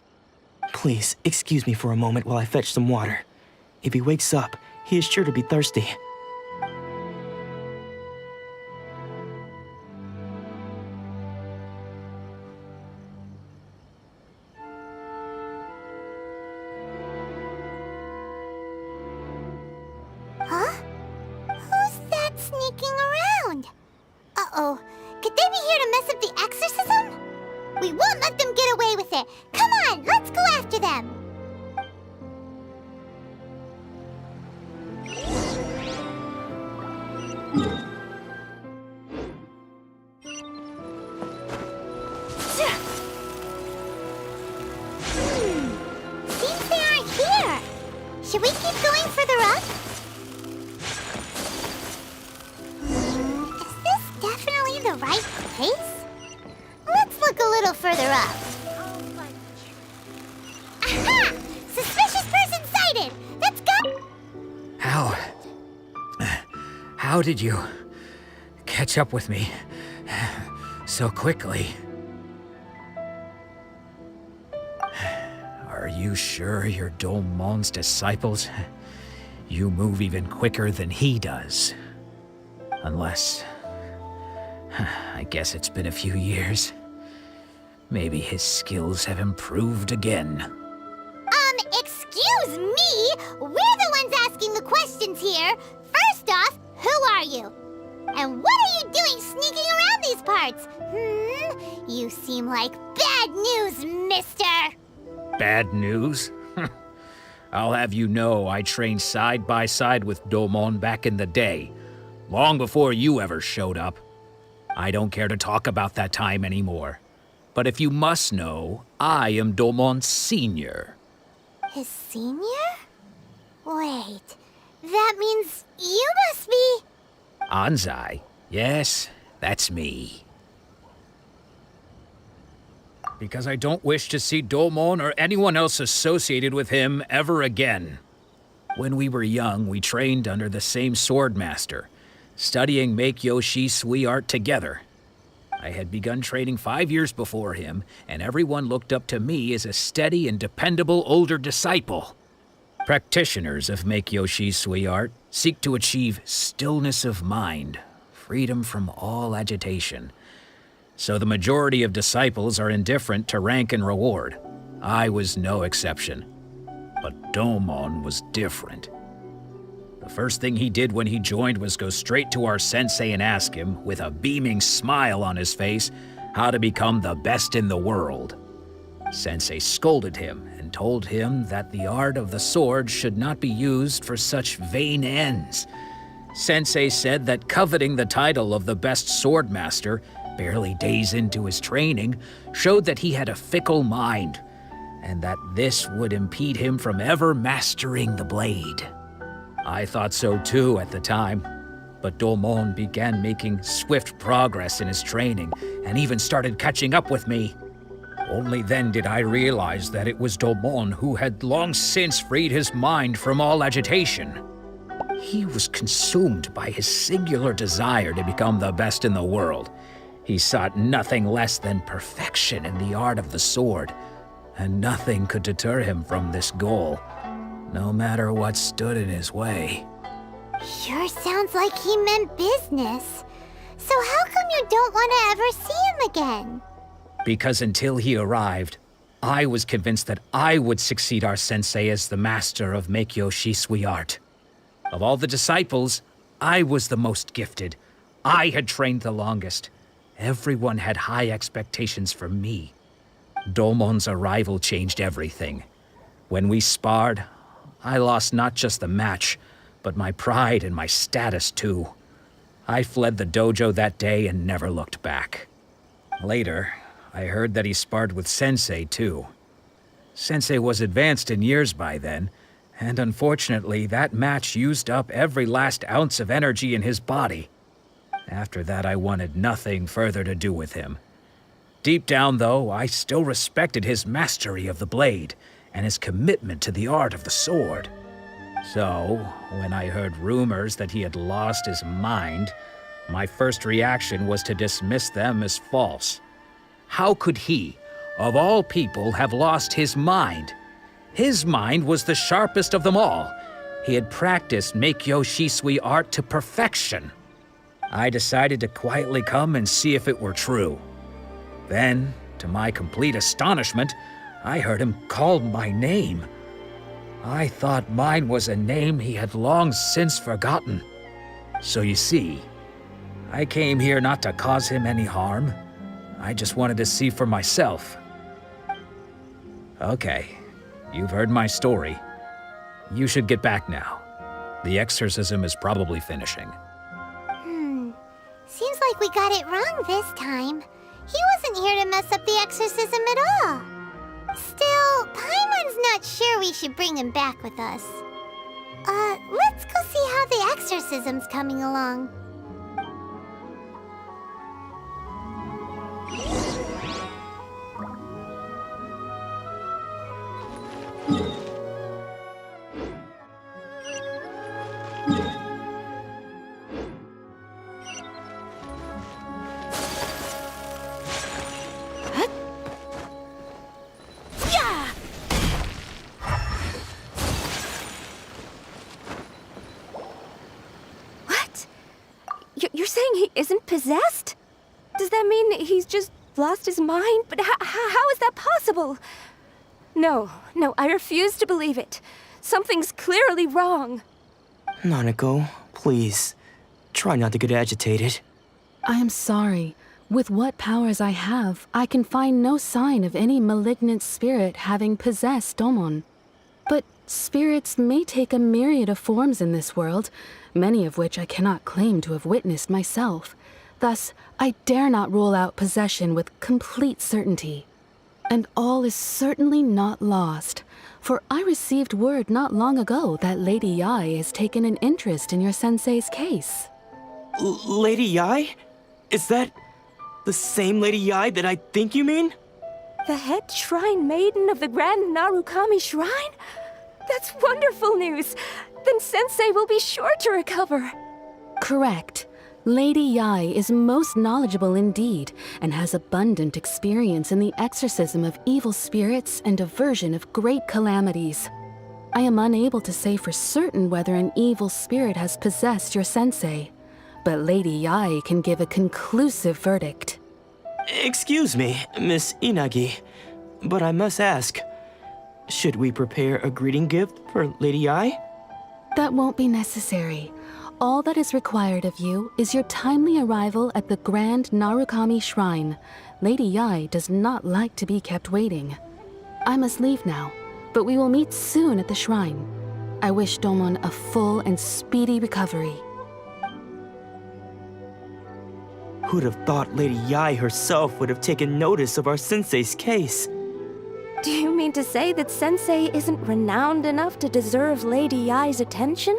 Please, excuse me for a moment while I fetch some water. If he wakes up, he is sure to be thirsty. Huh? Who's that sneaking around? Uh-oh. Could they be here to mess up the exorcism? We won't let them get away with it. Come on, let's go after them. Seems they aren't here. Should we keep going further up? Is this definitely the right place? Let's look a little further up. Aha! Suspicious person sighted! Let's go! How did you catch up with me so quickly? Are you sure you're Domon's disciples? You move even quicker than he does. Unless... I guess it's been a few years. Maybe his skills have improved again. Excuse me? We're the ones asking the questions here. First off, who are you? And what are you doing sneaking around these parts? You seem like bad news, mister. Bad news? I'll have you know I trained side by side with Domon back in the day, long before you ever showed up. I don't care to talk about that time anymore. But if you must know, I am Domon's senior. His senior? Wait, that means you must be... Anzai? Yes, that's me. Because I don't wish to see Domon or anyone else associated with him ever again. When we were young, we trained under the same sword master, studying Make-Yoshi Sui art together. I had begun training 5 years before him, and everyone looked up to me as a steady and dependable older disciple. Practitioners of Meikyoshi Sui art seek to achieve stillness of mind, freedom from all agitation. So the majority of disciples are indifferent to rank and reward. I was no exception. But Domon was different. The first thing he did when he joined was go straight to our sensei and ask him, with a beaming smile on his face, how to become the best in the world. Sensei scolded him and told him that the art of the sword should not be used for such vain ends. Sensei said that coveting the title of the best sword master, barely days into his training, showed that he had a fickle mind, and that this would impede him from ever mastering the blade. I thought so too at the time, but Domon began making swift progress in his training and even started catching up with me. Only then did I realize that it was Domon who had long since freed his mind from all agitation. He was consumed by his singular desire to become the best in the world. He sought nothing less than perfection in the art of the sword, and nothing could deter him from this goal, no matter what stood in his way. Sure sounds like he meant business. So how come you don't want to ever see him again? Because until he arrived, I was convinced that I would succeed our sensei as the master of Meikyoshi Sui art. Of all the disciples, I was the most gifted. I had trained the longest. Everyone had high expectations for me. Domon's arrival changed everything. When we sparred, I lost not just the match, but my pride and my status too. I fled the dojo that day and never looked back. Later, I heard that he sparred with Sensei too. Sensei was advanced in years by then, and unfortunately that match used up every last ounce of energy in his body. After that, I wanted nothing further to do with him. Deep down, though, I still respected his mastery of the blade and his commitment to the art of the sword. So, when I heard rumors that he had lost his mind, my first reaction was to dismiss them as false. How could he, of all people, have lost his mind? His mind was the sharpest of them all. He had practiced Meikyoshi Sui art to perfection. I decided to quietly come and see if it were true. Then, to my complete astonishment, I heard him call my name. I thought mine was a name he had long since forgotten. So you see, I came here not to cause him any harm. I just wanted to see for myself. Okay, you've heard my story. You should get back now. The exorcism is probably finishing. Seems like we got it wrong this time. He wasn't here to mess up the exorcism at all. Still, Paimon's not sure we should bring him back with us. Let's go see how the exorcism's coming along. You're saying he isn't possessed? Does that mean he's just lost his mind? But how is that possible? No, I refuse to believe it. Something's clearly wrong. Nanako, please. Try not to get agitated. I am sorry. With what powers I have, I can find no sign of any malignant spirit having possessed Domon. But spirits may take a myriad of forms in this world, many of which I cannot claim to have witnessed myself. Thus, I dare not rule out possession with complete certainty. And all is certainly not lost, for I received word not long ago that Lady Yai has taken an interest in your sensei's case. Lady Yai? Is that the same Lady Yai that I think you mean? The head shrine maiden of the Grand Narukami Shrine? That's wonderful news! Then Sensei will be sure to recover. Correct. Lady Yai is most knowledgeable indeed, and has abundant experience in the exorcism of evil spirits and aversion of great calamities. I am unable to say for certain whether an evil spirit has possessed your sensei, but Lady Yai can give a conclusive verdict. Excuse me, Miss Inagi, but I must ask, should we prepare a greeting gift for Lady Ai? That won't be necessary. All that is required of you is your timely arrival at the Grand Narukami Shrine. Lady Yai does not like to be kept waiting. I must leave now, but we will meet soon at the shrine. I wish Domon a full and speedy recovery. Who'd have thought Lady Yai herself would have taken notice of our sensei's case? Do you mean to say that Sensei isn't renowned enough to deserve Lady Yai's attention?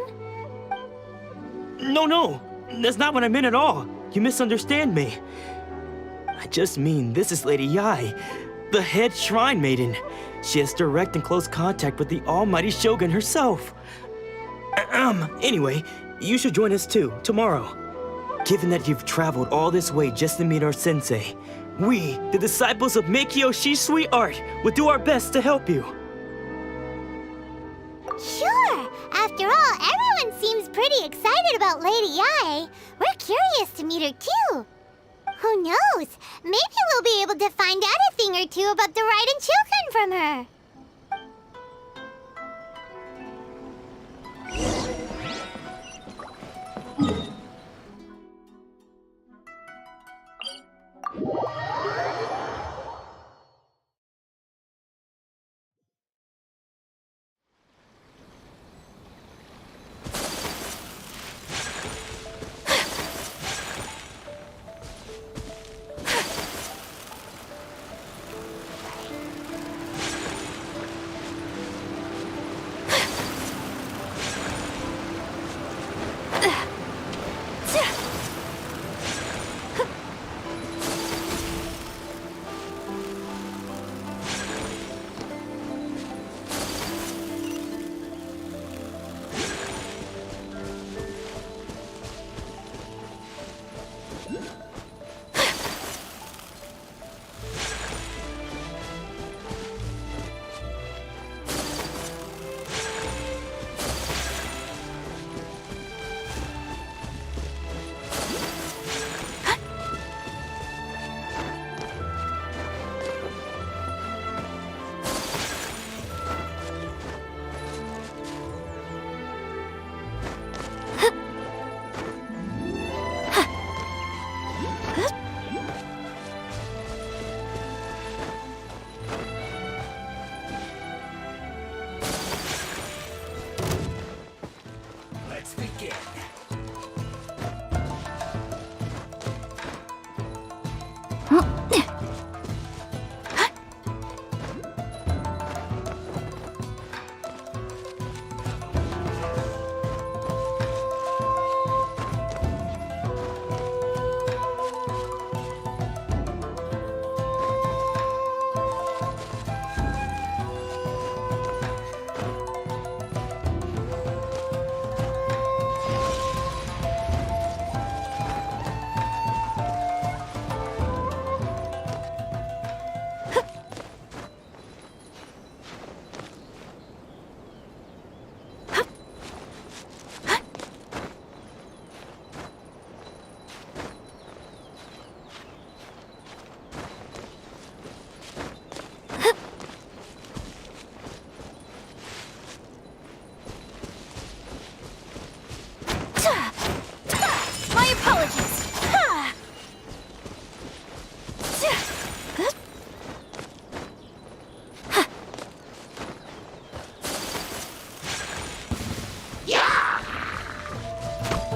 No, that's not what I meant at all. You misunderstand me. I just mean this is Lady Yai, the head shrine maiden. She has direct and close contact with the almighty Shogun herself. Anyway, you should join us too, tomorrow. Given that you've traveled all this way just to meet our sensei, we, the disciples of Meikyo Shisui Art, will do our best to help you. Sure! After all, everyone seems pretty excited about Lady Yai. We're curious to meet her too. Who knows? Maybe we'll be able to find out a thing or two about the Raiden Shogun from her.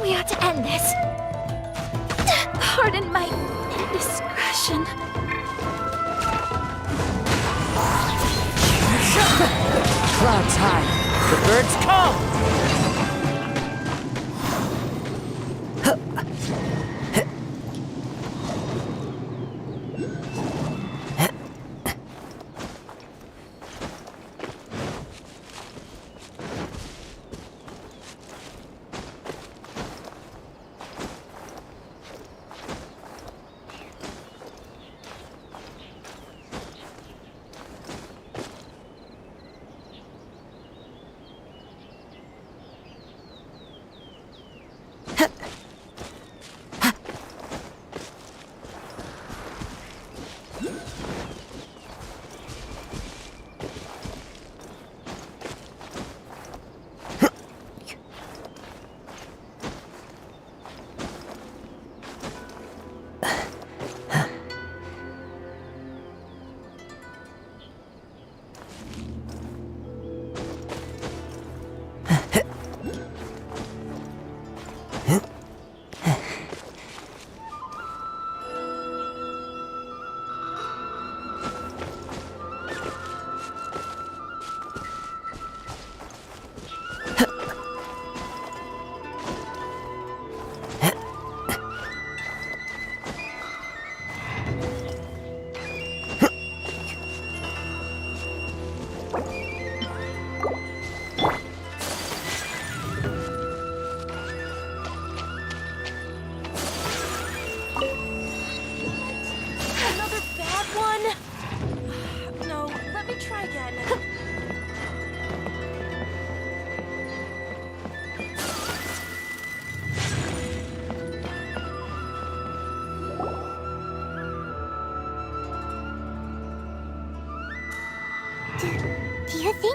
We ought to end this. Pardon my indiscretion. Clouds high, the birds come!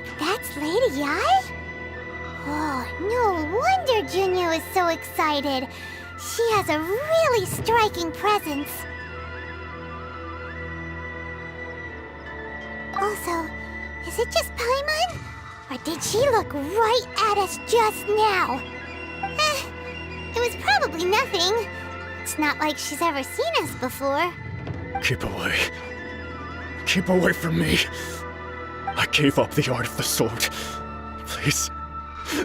think that's Lady Yai? Oh, no wonder Junyo is so excited. She has a really striking presence. Also, is it just Paimon? Or did she look right at us just now? It was probably nothing. It's not like she's ever seen us before. Keep away. Keep away from me. I gave up the art of the sword. Please,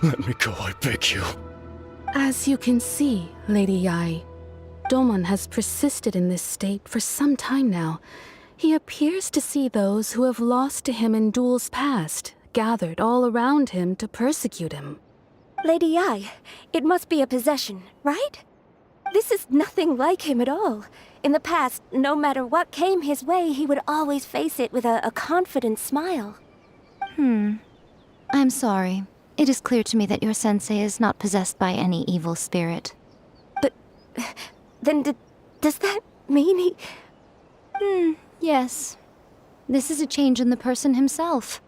let me go, I beg you. As you can see, Lady Yai, Domon has persisted in this state for some time now. He appears to see those who have lost to him in duels past, gathered all around him to persecute him. Lady Yai, it must be a possession, right? This is nothing like him at all. In the past, no matter what came his way, he would always face it with a confident smile. I'm sorry. It is clear to me that your sensei is not possessed by any evil spirit. But then does that mean he... Yes. This is a change in the person himself.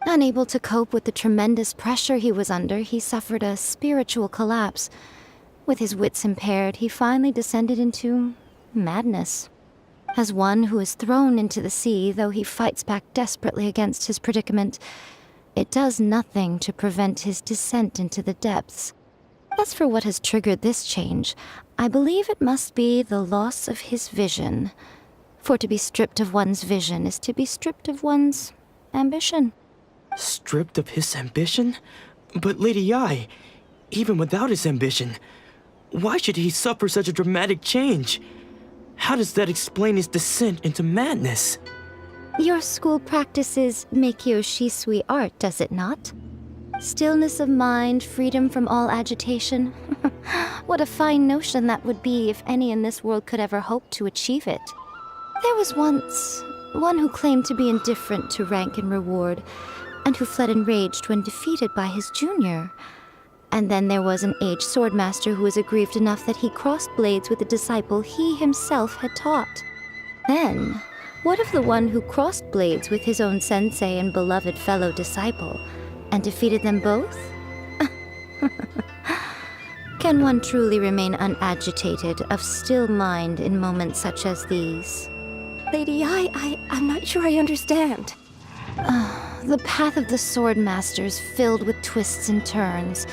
Unable to cope with the tremendous pressure he was under, he suffered a spiritual collapse. With his wits impaired, he finally descended into madness. As one who is thrown into the sea, though he fights back desperately against his predicament, it does nothing to prevent his descent into the depths. As for what has triggered this change, I believe it must be the loss of his vision. For to be stripped of one's vision is to be stripped of one's ambition. Stripped of his ambition? But Lady Yai, even without his ambition, why should he suffer such a dramatic change? How does that explain his descent into madness? Your school practices Meikyo Shisui art, does it not? Stillness of mind, freedom from all agitation. What a fine notion that would be if any in this world could ever hope to achieve it. There was once one who claimed to be indifferent to rank and reward, and who fled enraged when defeated by his junior. And then there was an aged swordmaster who was aggrieved enough that he crossed blades with a disciple he himself had taught. Then, what of the one who crossed blades with his own sensei and beloved fellow disciple, and defeated them both? Can one truly remain unagitated, of still mind in moments such as these? Lady Yai, I'm not sure I understand. The path of the swordmaster is filled with twists and turns.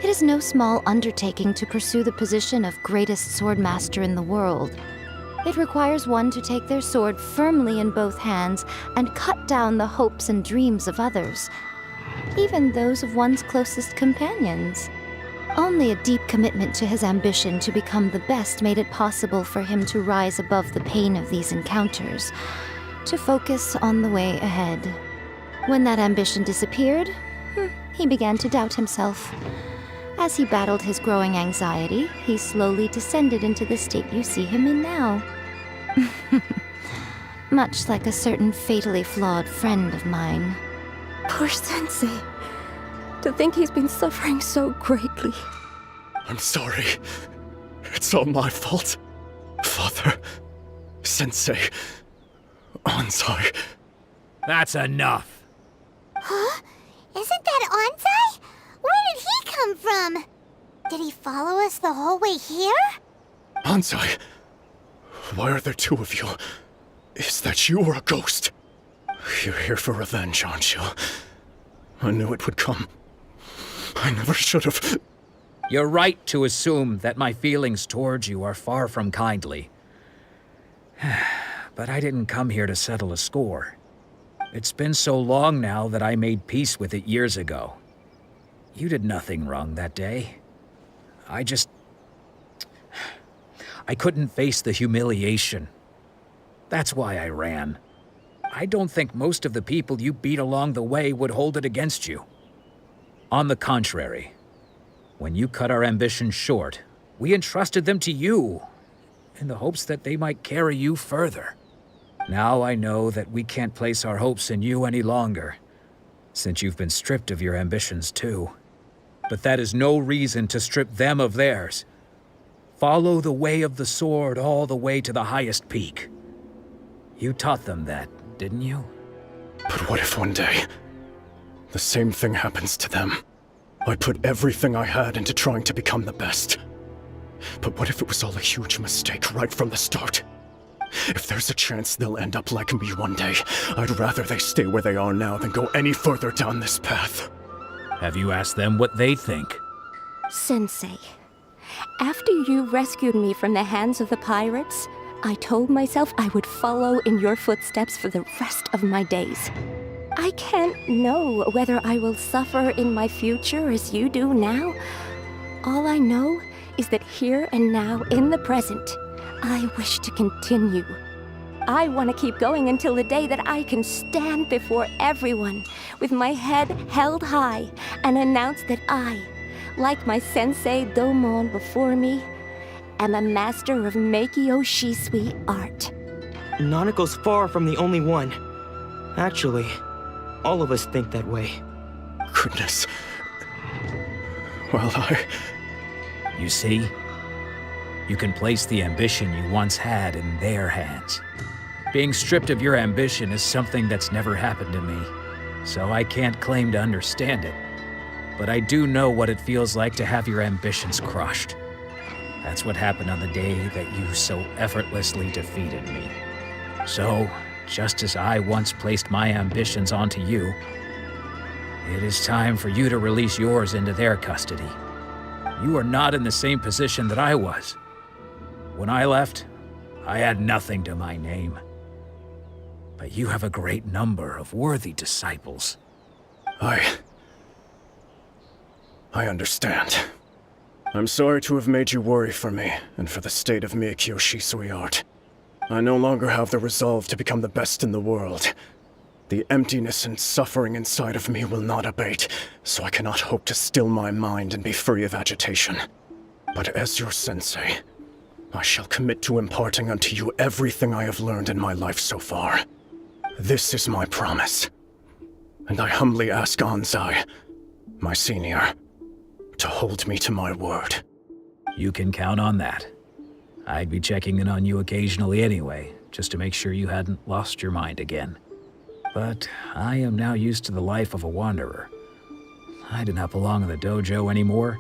It is no small undertaking to pursue the position of greatest swordmaster in the world. It requires one to take their sword firmly in both hands and cut down the hopes and dreams of others, even those of one's closest companions. Only a deep commitment to his ambition to become the best made it possible for him to rise above the pain of these encounters, to focus on the way ahead. When that ambition disappeared, he began to doubt himself. As he battled his growing anxiety, he slowly descended into the state you see him in now. Much like a certain fatally flawed friend of mine. Poor Sensei. To think he's been suffering so greatly. I'm sorry. It's all my fault. Father, Sensei, Anzai. That's enough. Huh? Isn't that Anzai? Where did he come from? Did he follow us the whole way here? Anzai, why are there two of you? Is that you or a ghost? You're here for revenge, aren't you? I knew it would come. I never should have. You're right to assume that my feelings towards you are far from kindly. But I didn't come here to settle a score. It's been so long now that I made peace with it years ago. You did nothing wrong that day. I couldn't face the humiliation. That's why I ran. I don't think most of the people you beat along the way would hold it against you. On the contrary, when you cut our ambitions short, we entrusted them to you, in the hopes that they might carry you further. Now I know that we can't place our hopes in you any longer, since you've been stripped of your ambitions too. But that is no reason to strip them of theirs. Follow the way of the sword all the way to the highest peak. You taught them that, didn't you? But what if one day the same thing happens to them. I put everything I had into trying to become the best. But what if it was all a huge mistake right from the start? If there's a chance they'll end up like me one day, I'd rather they stay where they are now than go any further down this path. Have you asked them what they think? Sensei, after you rescued me from the hands of the pirates, I told myself I would follow in your footsteps for the rest of my days. I can't know whether I will suffer in my future as you do now. All I know is that here and now, in the present, I wish to continue. I want to keep going until the day that I can stand before everyone with my head held high and announce that I, like my sensei Domon before me, am a master of Meikyo Shisui art. Nanako's far from the only one. Actually, all of us think that way. Goodness. Well, You see? You can place the ambition you once had in their hands. Being stripped of your ambition is something that's never happened to me, so I can't claim to understand it. But I do know what it feels like to have your ambitions crushed. That's what happened on the day that you so effortlessly defeated me. So, just as I once placed my ambitions onto you, it is time for you to release yours into their custody. You are not in the same position that I was. When I left, I had nothing to my name. But you have a great number of worthy disciples. I understand. I'm sorry to have made you worry for me, and for the state of Meikyo Shisui art. I no longer have the resolve to become the best in the world. The emptiness and suffering inside of me will not abate, so I cannot hope to still my mind and be free of agitation. But as your sensei, I shall commit to imparting unto you everything I have learned in my life so far. This is my promise. And I humbly ask Anzai, my senior, to hold me to my word. You can count on that. I'd be checking in on you occasionally anyway, just to make sure you hadn't lost your mind again. But I am now used to the life of a wanderer. I do not belong in the dojo anymore,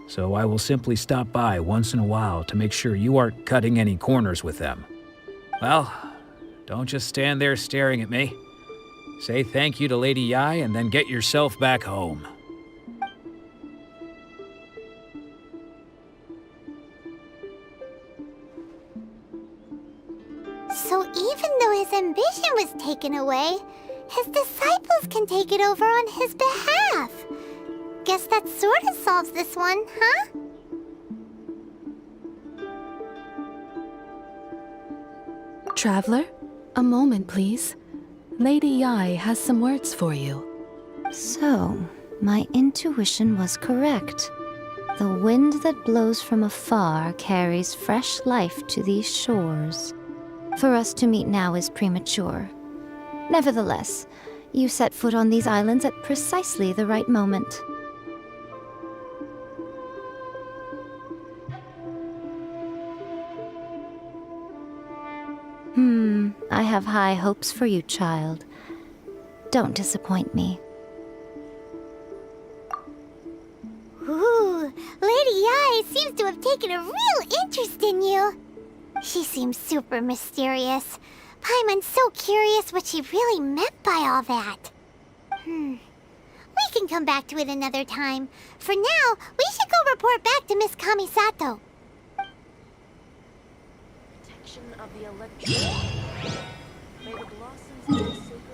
so I will simply stop by once in a while to make sure you aren't cutting any corners with them. Well, don't just stand there staring at me. Say thank you to Lady Yai and then get yourself back home. So even though his ambition was taken away, his disciples can take it over on his behalf. Guess that sort of solves this one, huh? Traveler, a moment, please. Lady Yai has some words for you. So, my intuition was correct. The wind that blows from afar carries fresh life to these shores. For us to meet now is premature. Nevertheless, you set foot on these islands at precisely the right moment. I have high hopes for you, child. Don't disappoint me. Ooh, Lady Yai seems to have taken a real interest in you. She seems super mysterious. Paimon's so curious what she really meant by all that. We can come back to it another time. For now, we should go report back to Miss Kamisato. Protection of the electric. May the blossoms of the sacred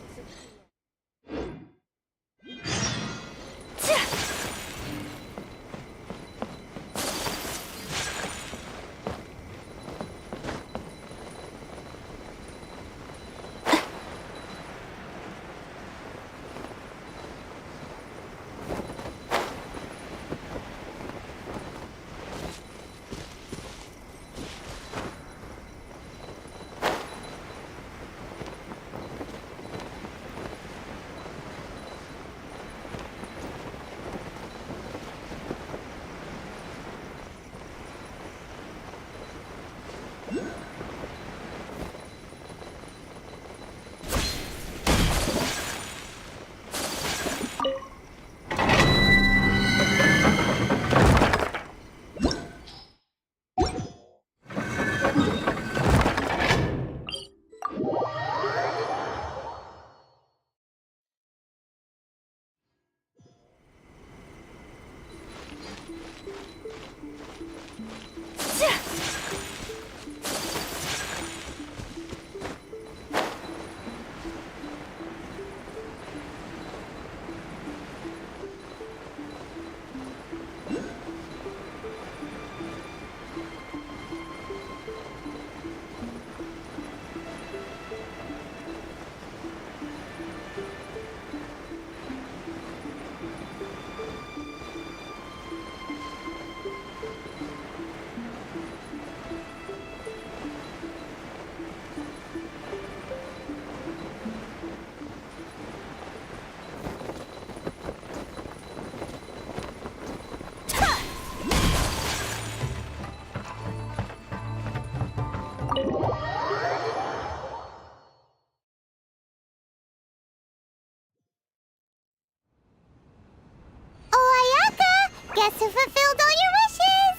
Oh, Ayaka! Guess who fulfilled all your wishes?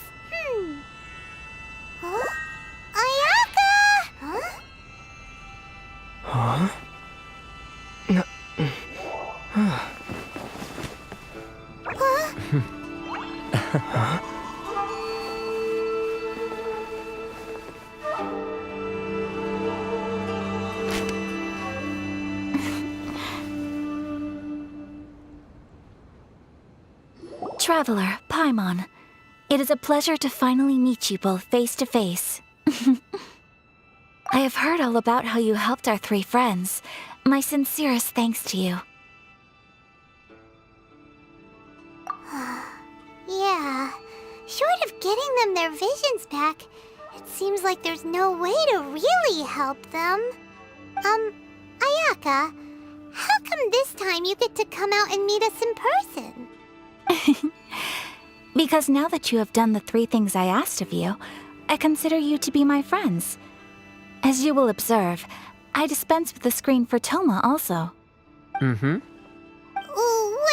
Huh? Ayaka! Huh? Huh? No. Huh? Traveler, Paimon, it is a pleasure to finally meet you both face to face. I have heard all about how you helped our three friends. My sincerest thanks to you. Yeah. Short of getting them their visions back, it seems like there's no way to really help them. Ayaka, how come this time you get to come out and meet us in person? Because now that you have done the three things I asked of you, I consider you to be my friends. As you will observe, I dispense with the screen for Toma also. Mm-hmm.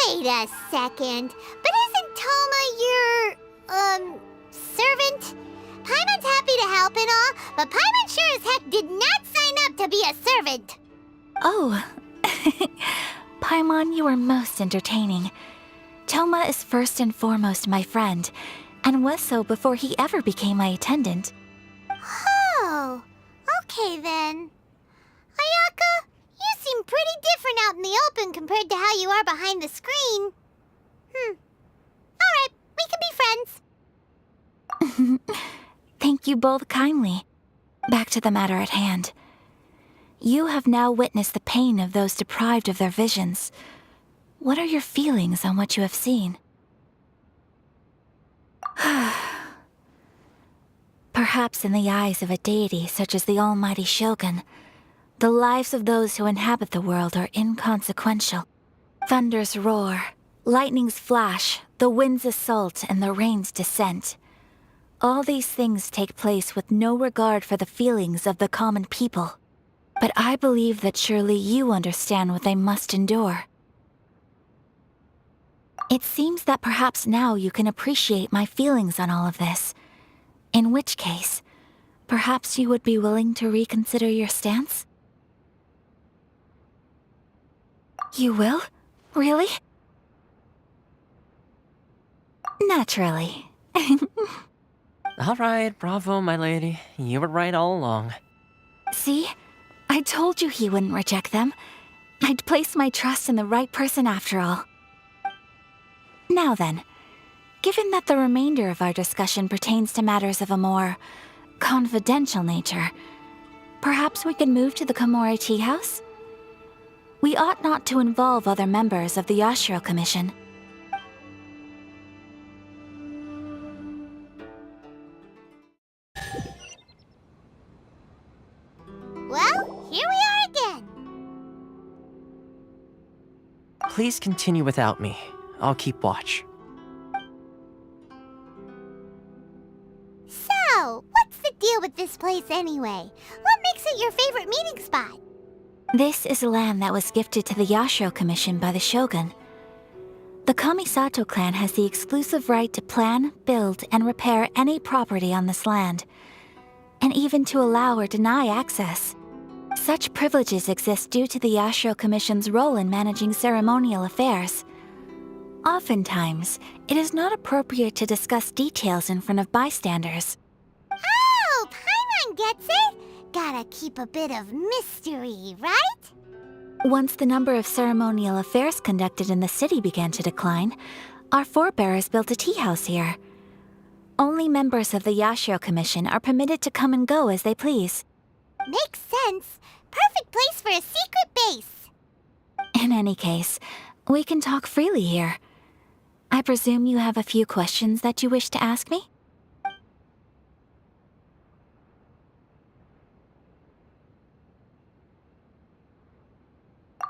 Wait a second. But isn't Toma your, servant? Paimon's happy to help and all, but Paimon sure as heck did not sign up to be a servant. Oh. Paimon, you are most entertaining. Toma is first and foremost my friend, and was so before he ever became my attendant. Oh, okay then. Ayaka, you seem pretty different out in the open compared to how you are behind the screen. Alright, we can be friends. Thank you both kindly. Back to the matter at hand. You have now witnessed the pain of those deprived of their visions. What are your feelings on what you have seen? Perhaps in the eyes of a deity such as the almighty Shogun, the lives of those who inhabit the world are inconsequential. Thunders roar, lightnings flash, the winds assault, and the rains descent. All these things take place with no regard for the feelings of the common people. But I believe that surely you understand what they must endure. It seems that perhaps now you can appreciate my feelings on all of this. In which case, perhaps you would be willing to reconsider your stance? You will? Really? Naturally. All right, bravo, my lady. You were right all along. See? I told you he wouldn't reject them. I'd placed my trust in the right person after all. Now then, given that the remainder of our discussion pertains to matters of a more confidential nature, perhaps we could move to the Komore Tea House? We ought not to involve other members of the Yashiro Commission. Well, here we are again. Please continue without me. I'll keep watch. So, what's the deal with this place anyway? What makes it your favorite meeting spot? This is land that was gifted to the Yashiro Commission by the Shogun. The Kamisato clan has the exclusive right to plan, build, and repair any property on this land, and even to allow or deny access. Such privileges exist due to the Yashiro Commission's role in managing ceremonial affairs. Oftentimes, it is not appropriate to discuss details in front of bystanders. Gets it? Gotta keep a bit of mystery, right? Once the number of ceremonial affairs conducted in the city began to decline, our forebears built a tea house here. Only members of the Yashiro Commission are permitted to come and go as they please. Makes sense. Perfect place for a secret base. In any case, we can talk freely here. I presume you have a few questions that you wish to ask me?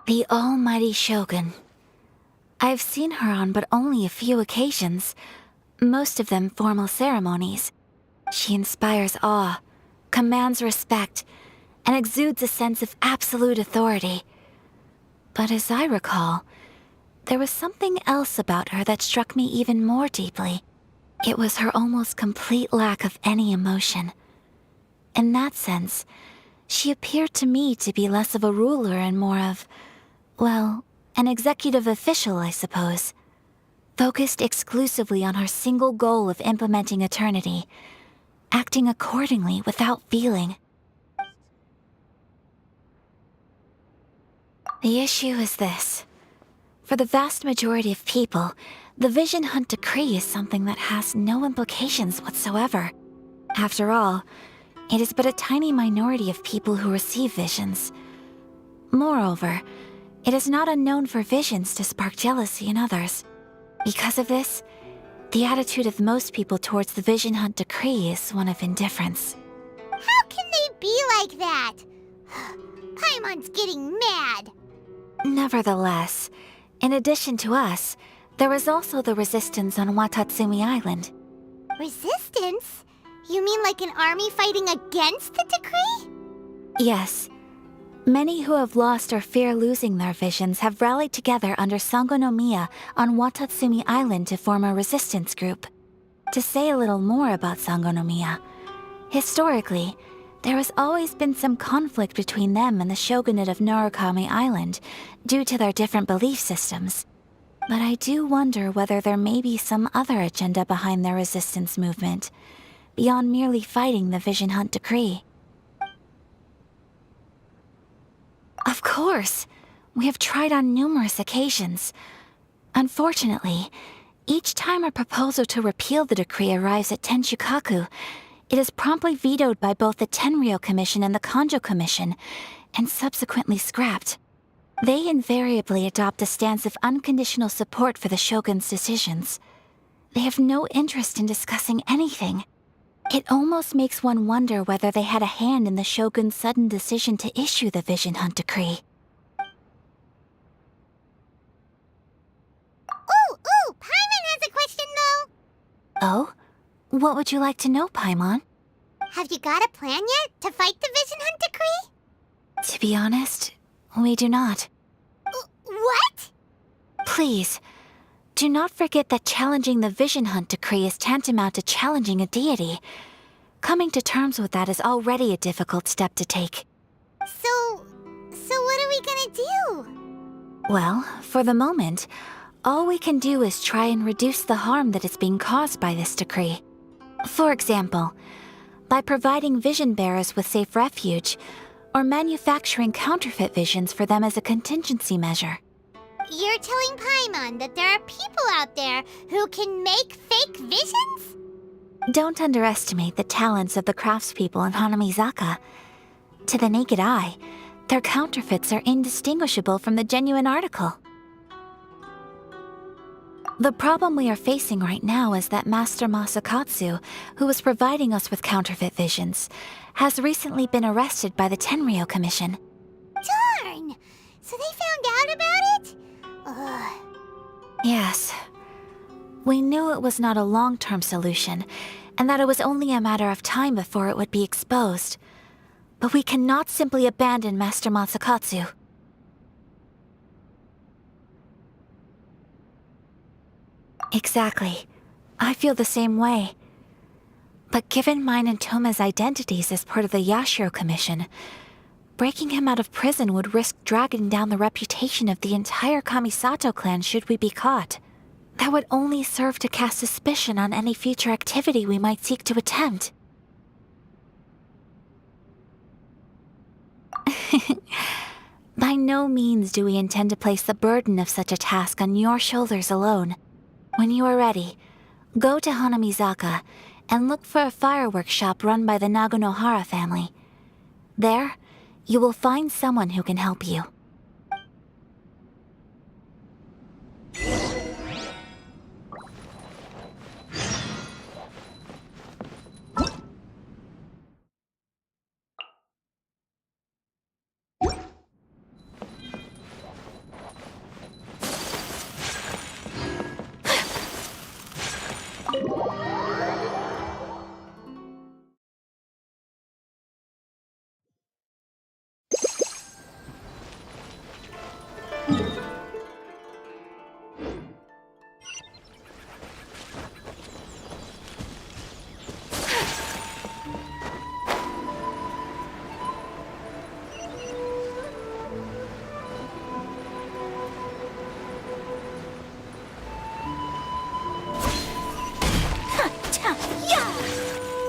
The almighty Shogun. I've seen her on but only a few occasions, most of them formal ceremonies. She inspires awe, commands respect, and exudes a sense of absolute authority. But as I recall, there was something else about her that struck me even more deeply. It was her almost complete lack of any emotion. In that sense, she appeared to me to be less of a ruler and more of, well, an executive official, I suppose. Focused exclusively on her single goal of implementing eternity, acting accordingly without feeling. The issue is this. For the vast majority of people, the Vision Hunt Decree is something that has no implications whatsoever. After all, it is but a tiny minority of people who receive visions. Moreover, it is not unknown for visions to spark jealousy in others. Because of this, the attitude of most people towards the Vision Hunt Decree is one of indifference. How can they be like that? Paimon's getting mad. Nevertheless, in addition to us, there is also the resistance on Watatsumi Island. Resistance? You mean like an army fighting against the decree? Yes. Many who have lost or fear losing their visions have rallied together under Sangonomiya on Watatsumi Island to form a resistance group. To say a little more about Sangonomiya, historically, there has always been some conflict between them and the shogunate of Narukami Island due to their different belief systems. But I do wonder whether there may be some other agenda behind their resistance movement, beyond merely fighting the Vision Hunt Decree. Of course! We have tried on numerous occasions. Unfortunately, each time a proposal to repeal the decree arrives at Tenshukaku, it is promptly vetoed by both the Tenryou Commission and the Kanjo Commission, and subsequently scrapped. They invariably adopt a stance of unconditional support for the Shogun's decisions. They have no interest in discussing anything. It almost makes one wonder whether they had a hand in the Shogun's sudden decision to issue the Vision Hunt Decree. Ooh, Paimon has a question though. Oh? What would you like to know, Paimon? Have you got a plan yet to fight the Vision Hunt Decree? To be honest, we do not. What? Please, do not forget that challenging the Vision Hunt Decree is tantamount to challenging a deity. Coming to terms with that is already a difficult step to take. So what are we gonna do? Well, for the moment, all we can do is try and reduce the harm that is being caused by this decree. For example, by providing vision bearers with safe refuge, or manufacturing counterfeit visions for them as a contingency measure. You're telling Paimon that there are people out there who can make fake visions? Don't underestimate the talents of the craftspeople in Hanamizaka. To the naked eye, their counterfeits are indistinguishable from the genuine article. The problem we are facing right now is that Master Masakatsu, who was providing us with counterfeit visions, has recently been arrested by the Tenryou Commission. Darn! So they found out about it? Ugh. Yes. We knew it was not a long-term solution, and that it was only a matter of time before it would be exposed. But we cannot simply abandon Master Masakatsu. Exactly. I feel the same way. But given mine and Toma's identities as part of the Yashiro Commission, breaking him out of prison would risk dragging down the reputation of the entire Kamisato clan should we be caught. That would only serve to cast suspicion on any future activity we might seek to attempt. By no means do we intend to place the burden of such a task on your shoulders alone. When you are ready, go to Hanamizaka and look for a fireworks shop run by the Naganohara family. There, you will find someone who can help you.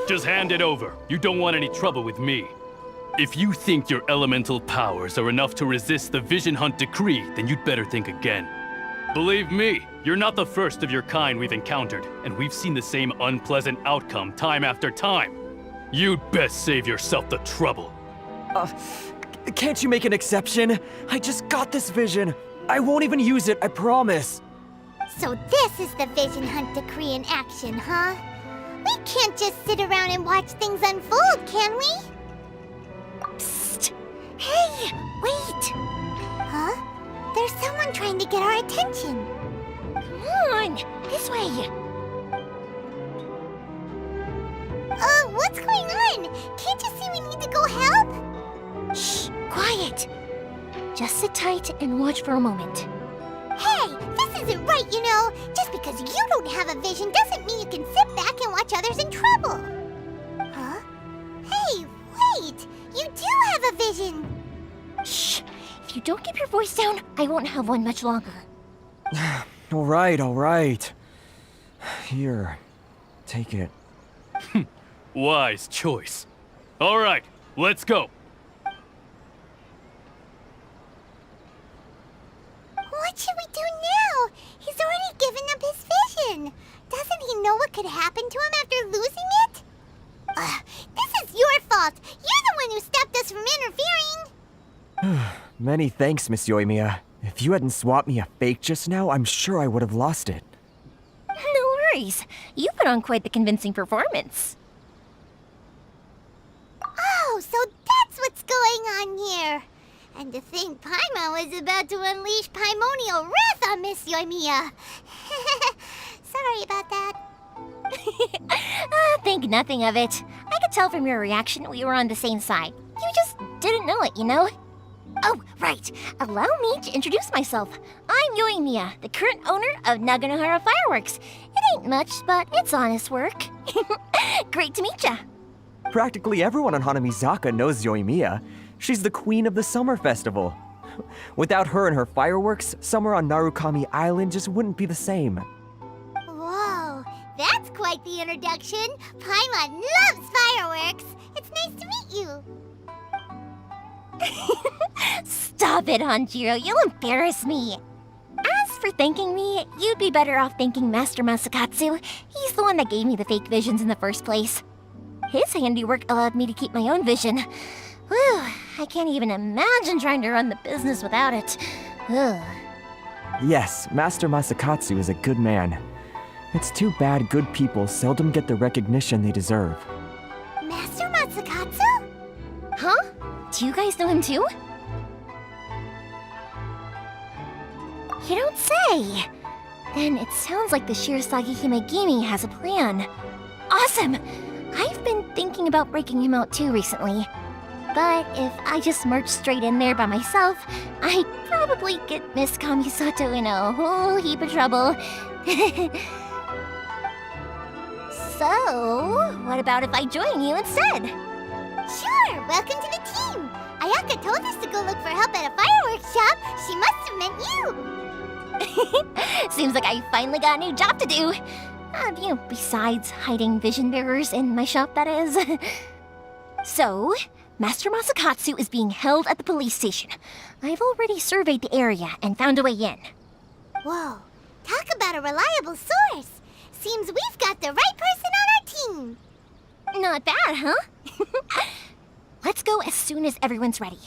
Just hand it over. You don't want any trouble with me. If you think your elemental powers are enough to resist the Vision Hunt decree, then you'd better think again. Believe me, you're not the first of your kind we've encountered, and we've seen the same unpleasant outcome time after time. You'd best save yourself the trouble. Can't you make an exception? I just got this vision. I won't even use it, I promise. So this is the Vision Hunt decree in action, huh? We can't just sit around and watch things unfold, can we? Psst! Hey, wait! Huh? There's someone trying to get our attention. Come on, this way. What's going on? Can't you see we need to go help? Shh, quiet. Just sit tight and watch for a moment. Hey, this isn't right, you know. Just because you don't have a vision doesn't mean you can sit back and watch others in trouble. Huh? Hey, wait! You do have a vision! Shh! If you don't keep your voice down, I won't have one much longer. All right. Here, take it. Wise choice. All right, let's go. What should we do now? He's already given up his vision. Doesn't he know what could happen to him after losing it? This is your fault. You're the one who stopped us from interfering. Many thanks, Miss Euthymia. If you hadn't swapped me a fake just now, I'm sure I would have lost it. No worries. You put on quite the convincing performance. Oh, so that's what's going on here. And to think Paimon was about to unleash Paimonial wrath on Miss Euthymia. Sorry about that. Think nothing of it. I could tell from your reaction we were on the same side. You just didn't know it, you know? Oh, right. Allow me to introduce myself. I'm Euthymia, the current owner of Naganohara Fireworks. It ain't much, but it's honest work. Great to meet ya. Practically everyone on Hanamizaka knows Euthymia. She's the queen of the summer festival. Without her and her fireworks, summer on Narukami Island just wouldn't be the same. Whoa, that's quite the introduction. Paimon loves fireworks. It's nice to meet you. Stop it, Hanjiro. You'll embarrass me. As for thanking me, you'd be better off thanking Master Masakatsu. He's the one that gave me the fake visions in the first place. His handiwork allowed me to keep my own vision. Whew, I can't even imagine trying to run the business without it. Ugh. Yes, Master Masakatsu is a good man. It's too bad good people seldom get the recognition they deserve. Master Masakatsu? Huh? Do you guys know him too? You don't say! Then it sounds like the Shirasagi Himegimi has a plan. Awesome! I've been thinking about breaking him out too recently. But if I just march straight in there by myself, I'd probably get Miss Kamisato in a whole heap of trouble. So, what about if I join you instead? Sure, welcome to the team. Ayaka told us to go look for help at a fireworks shop. She must have meant you. Seems like I finally got a new job to do. Besides hiding vision bearers in my shop, that is. So, Master Masakatsu is being held at the police station. I've already surveyed the area and found a way in. Whoa, talk about a reliable source. Seems we've got the right person on our team. Not bad, huh? Let's go as soon as everyone's ready.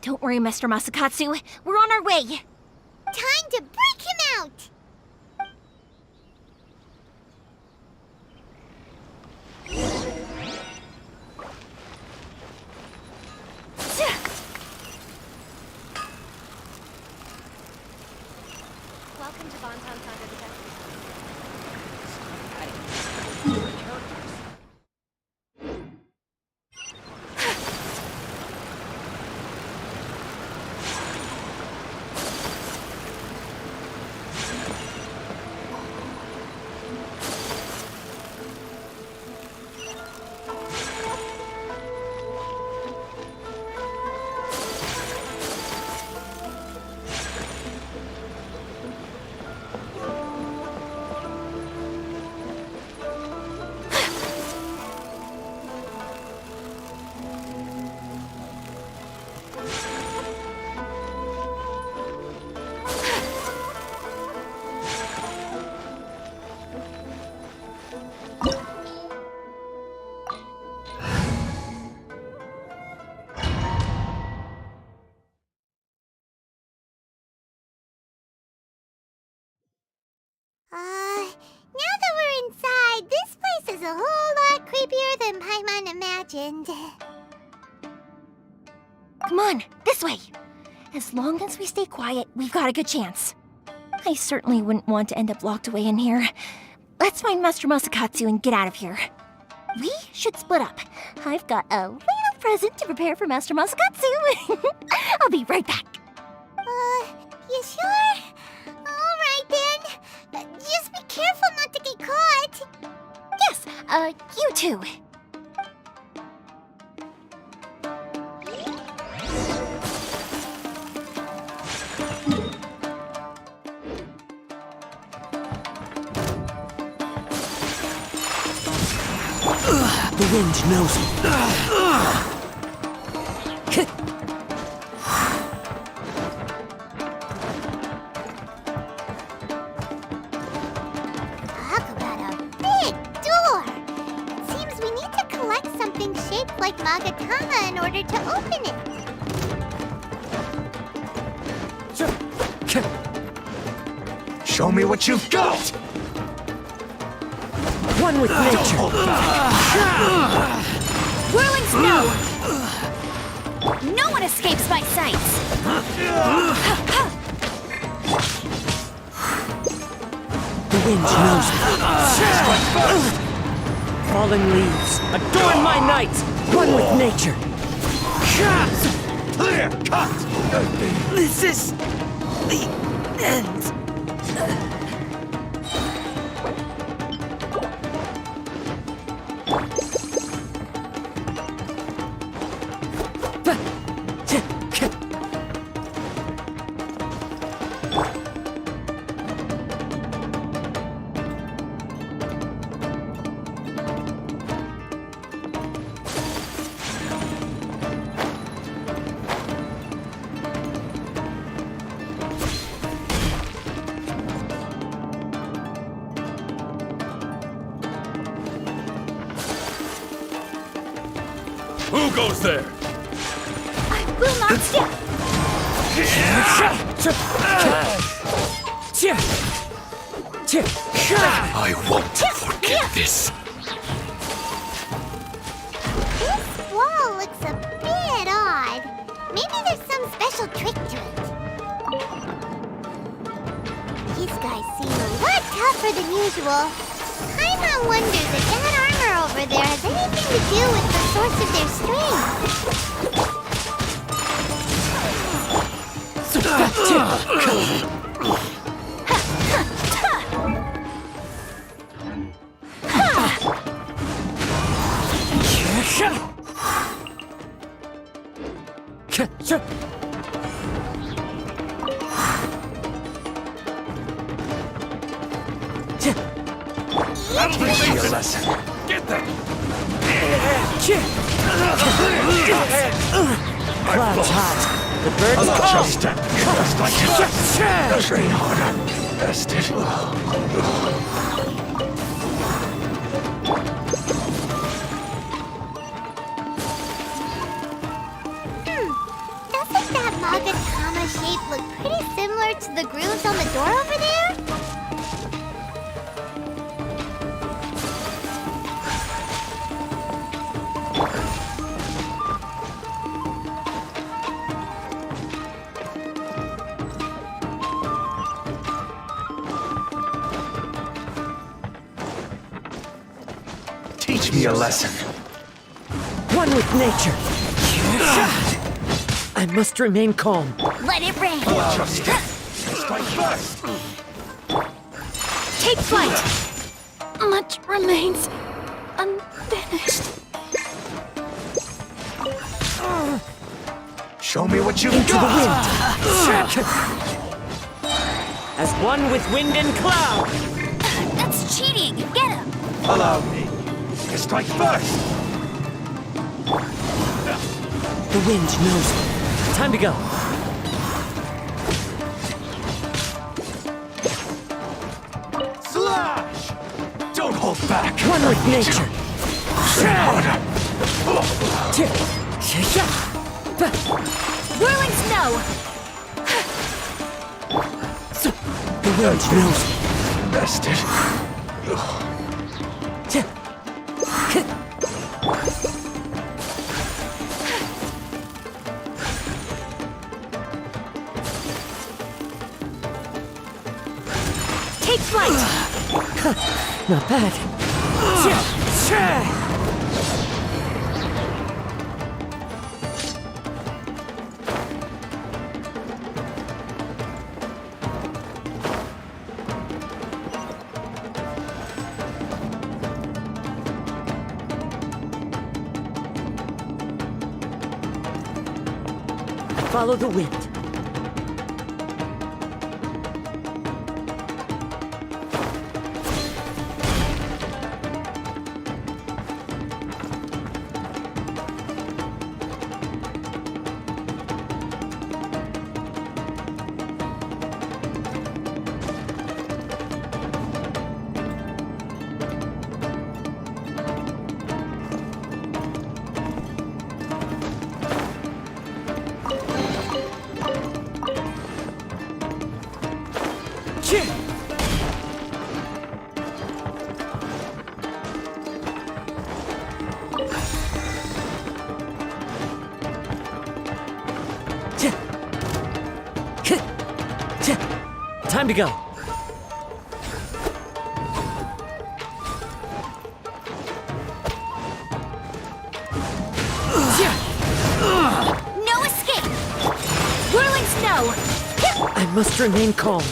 Don't worry, Mr. Masakatsu. We're on our way. Time to break him out! Welcome to Bonton Saga Detective. Now that we're inside, this place is a whole lot creepier than Paimon imagined. Come on, this way. As long as we stay quiet, we've got a good chance. I certainly wouldn't want to end up locked away in here. Let's find Master Masakatsu and get out of here. We should split up. I've got a little present to prepare for Master Masakatsu. I'll be right back. You sure? Alright then. Just be careful not to get caught. Yes, you too. The wind knows it. Talk about a big door. It seems we need to collect something shaped like Magatama in order to open it. Show me what you've got! One with nature. Whirling snow! No one escapes my sights! The wind knows it. Falling leaves, adorn my night. One with nature. Clear cut! This is the end. Who goes there? I will not step! I won't forget this. This wall looks a bit odd. Maybe there's some special trick to it. These guys seem a lot tougher than usual. Paimon wonders if that armor over there has anything to do with the source of their strength. That'll teach you a lesson. Get them! Cloud's hot. The bird's cold. Just like that. Train harder. Best it. Doesn't that Magatama shape look pretty similar to the grooves on the door over there? Teach me a lesson. One with nature. I must remain calm. Let it rain. Strike first. Take flight. Much remains unfinished. Show me what you've Into got. the wind. As one with wind and cloud. That's cheating. Get him. Allow me. Strike first. The wind knows me. Time to go. Slash! Don't hold back. One with nature. Whirling snow. The wind knows me. Best it. Take flight. Not bad. Follow the wind. Time to go. No escape. Whirling snow. I must remain calm.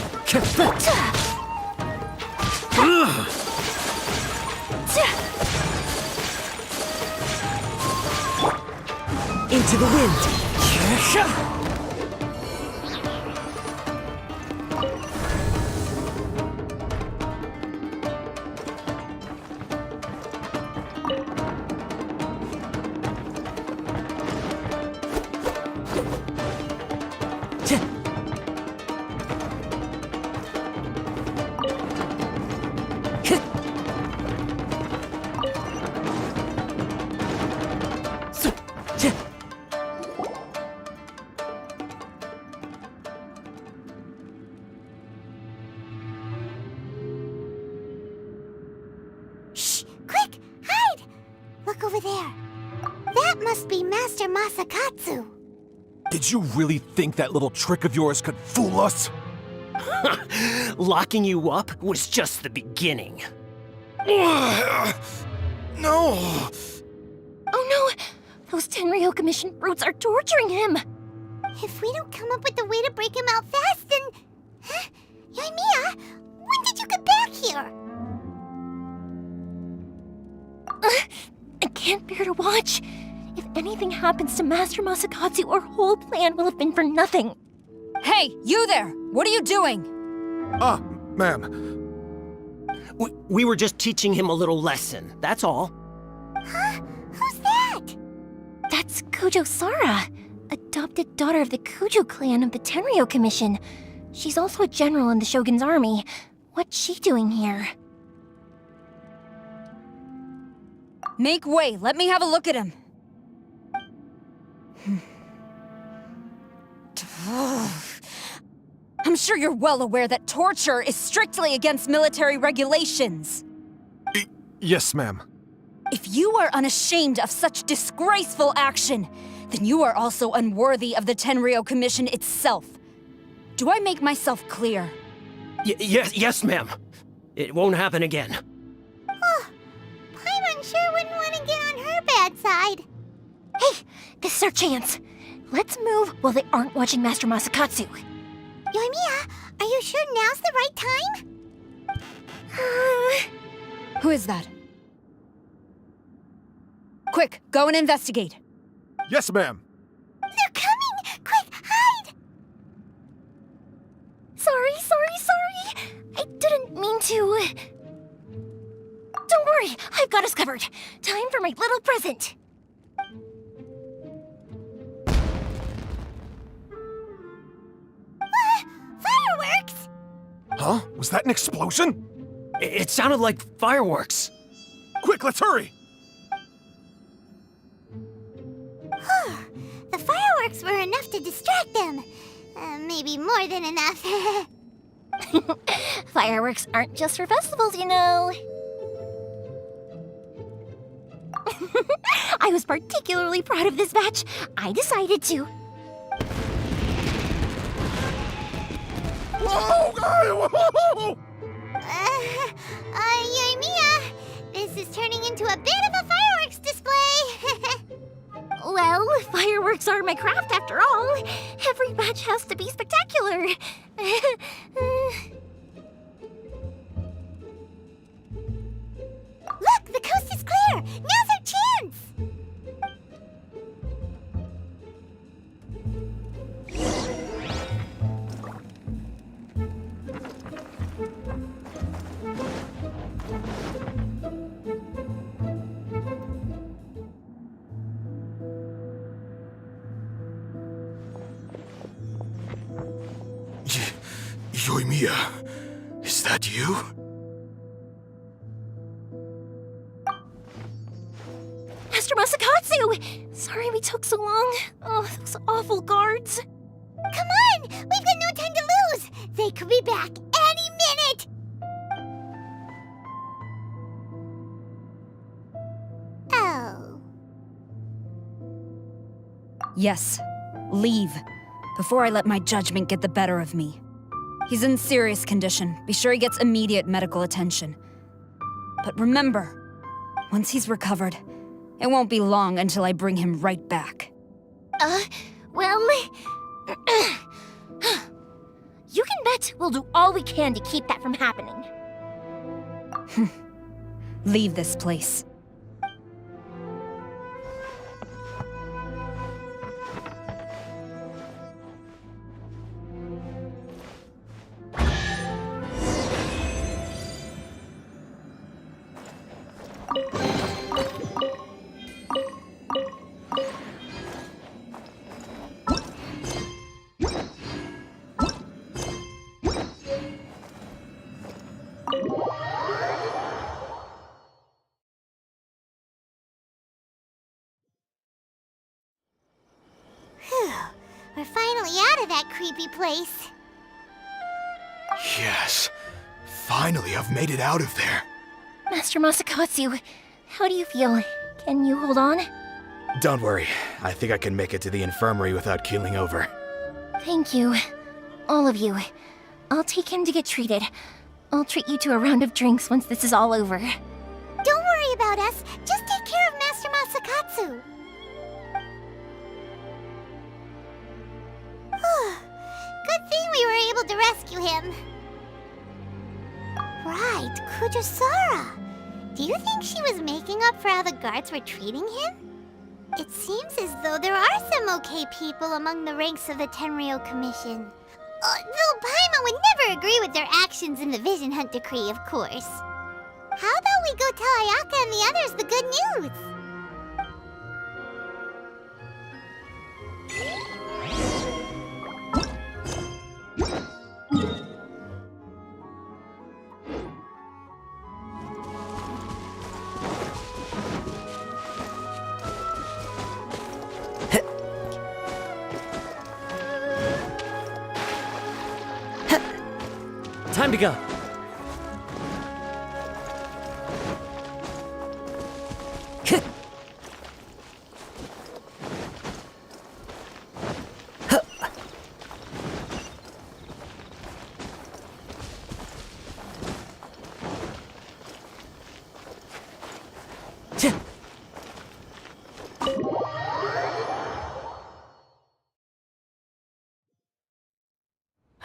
Into the wind. Shh! Quick! Hide! Look over there. That must be Master Masakatsu. Did you really think that little trick of yours could fool us? Locking you up was just the beginning. No! Oh no! Those Tenryou Commission brutes are torturing him! If we don't come up with a way to break him out fast, then... Huh? Euthymia, when did you get back here? I can't bear to watch. If anything happens to Master Masakatsu, our whole plan will have been for nothing. Hey, you there! What are you doing? Ah, ma'am. We were just teaching him a little lesson, that's all. Huh? Who's that? That's Kujo Sara, adopted daughter of the Kujo clan of the Tenryo Commission. She's also a general in the Shogun's army. What's she doing here? Make way, let me have a look at him. I'm sure you're well aware that torture is strictly against military regulations. Yes, ma'am. If you are unashamed of such disgraceful action, then you are also unworthy of the Tenryo Commission itself. Do I make myself clear? Yes, ma'am. It won't happen again. Oh, Paimon sure wouldn't want to get on her bad side. Hey, this is our chance. Let's move while they aren't watching Master Masakatsu. Yoimiya, are you sure now's the right time? Who is that? Quick, go and investigate. Yes, ma'am. They're coming! Quick, hide! Sorry. I didn't mean to. Don't worry, I've got us covered. Time for my little present. Fireworks! Huh? Was that an explosion? It sounded like fireworks. Quick, let's hurry! The fireworks were enough to distract them. Maybe more than enough. Fireworks aren't just for festivals, you know. I was particularly proud of this batch. I decided to. Whoa! Yoimiya, this is turning into a bit of a fireworks display. Well, fireworks are my craft after all. Every batch has to be spectacular. Look, the coast is clear. Now's our chance. Yoimiya, is that you? Master Masakatsu! Sorry we took so long. Oh, those awful guards. Come on! We've got no time to lose! They could be back any minute! Oh. Yes, leave. Before I let my judgment get the better of me. He's in serious condition. Be sure he gets immediate medical attention. But remember, once he's recovered, it won't be long until I bring him right back. Well... You can bet we'll do all we can to keep that from happening. Leave this place. We're finally out of that creepy place. Yes. Finally, I've made it out of there. Master Masakatsu, how do you feel? Can you hold on? Don't worry. I think I can make it to the infirmary without keeling over. Thank you. All of you. I'll take him to get treated. I'll treat you to a round of drinks once this is all over. Don't worry about us. Just take care of Master Masakatsu. Good thing we were able to rescue him. Right, Kujosara. Do you think she was making up for how the guards were treating him? It seems as though there are some okay people among the ranks of the Tenryo Commission. Though Paimon would never agree with their actions in the Vision Hunt Decree, of course. How about we go tell Ayaka and the others the good news? Time to go.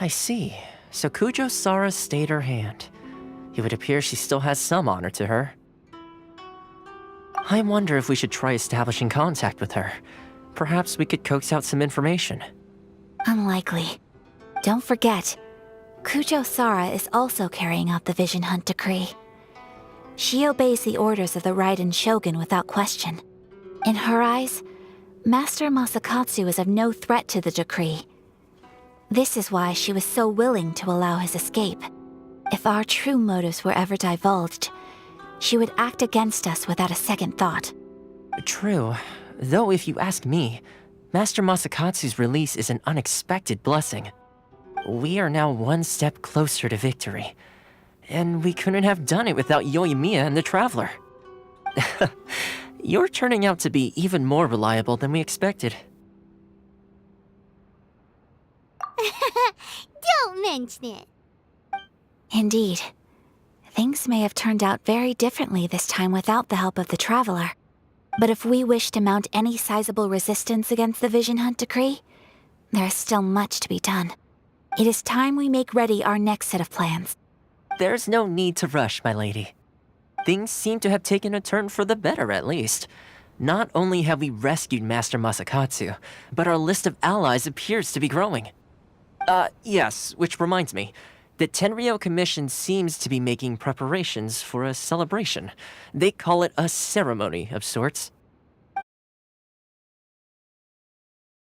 I see. So Kujo Sara stayed her hand. It would appear she still has some honor to her. I wonder if we should try establishing contact with her. Perhaps we could coax out some information. Unlikely. Don't forget, Kujo Sara is also carrying out the Vision Hunt decree. She obeys the orders of the Raiden Shogun without question. In her eyes, Master Masakatsu is of no threat to the decree. This is why she was so willing to allow his escape. If our true motives were ever divulged, she would act against us without a second thought. True. Though if you ask me, Master Masakatsu's release is an unexpected blessing. We are now one step closer to victory. And we couldn't have done it without Euthymia and the Traveler. You're turning out to be even more reliable than we expected. Don't mention it. Indeed. Things may have turned out very differently this time without the help of the Traveler. But if we wish to mount any sizable resistance against the Vision Hunt decree, there is still much to be done. It is time we make ready our next set of plans. There's no need to rush, my lady. Things seem to have taken a turn for the better, at least. Not only have we rescued Master Masakatsu, but our list of allies appears to be growing. Yes, which reminds me. The Tenryou Commission seems to be making preparations for a celebration. They call it a ceremony of sorts.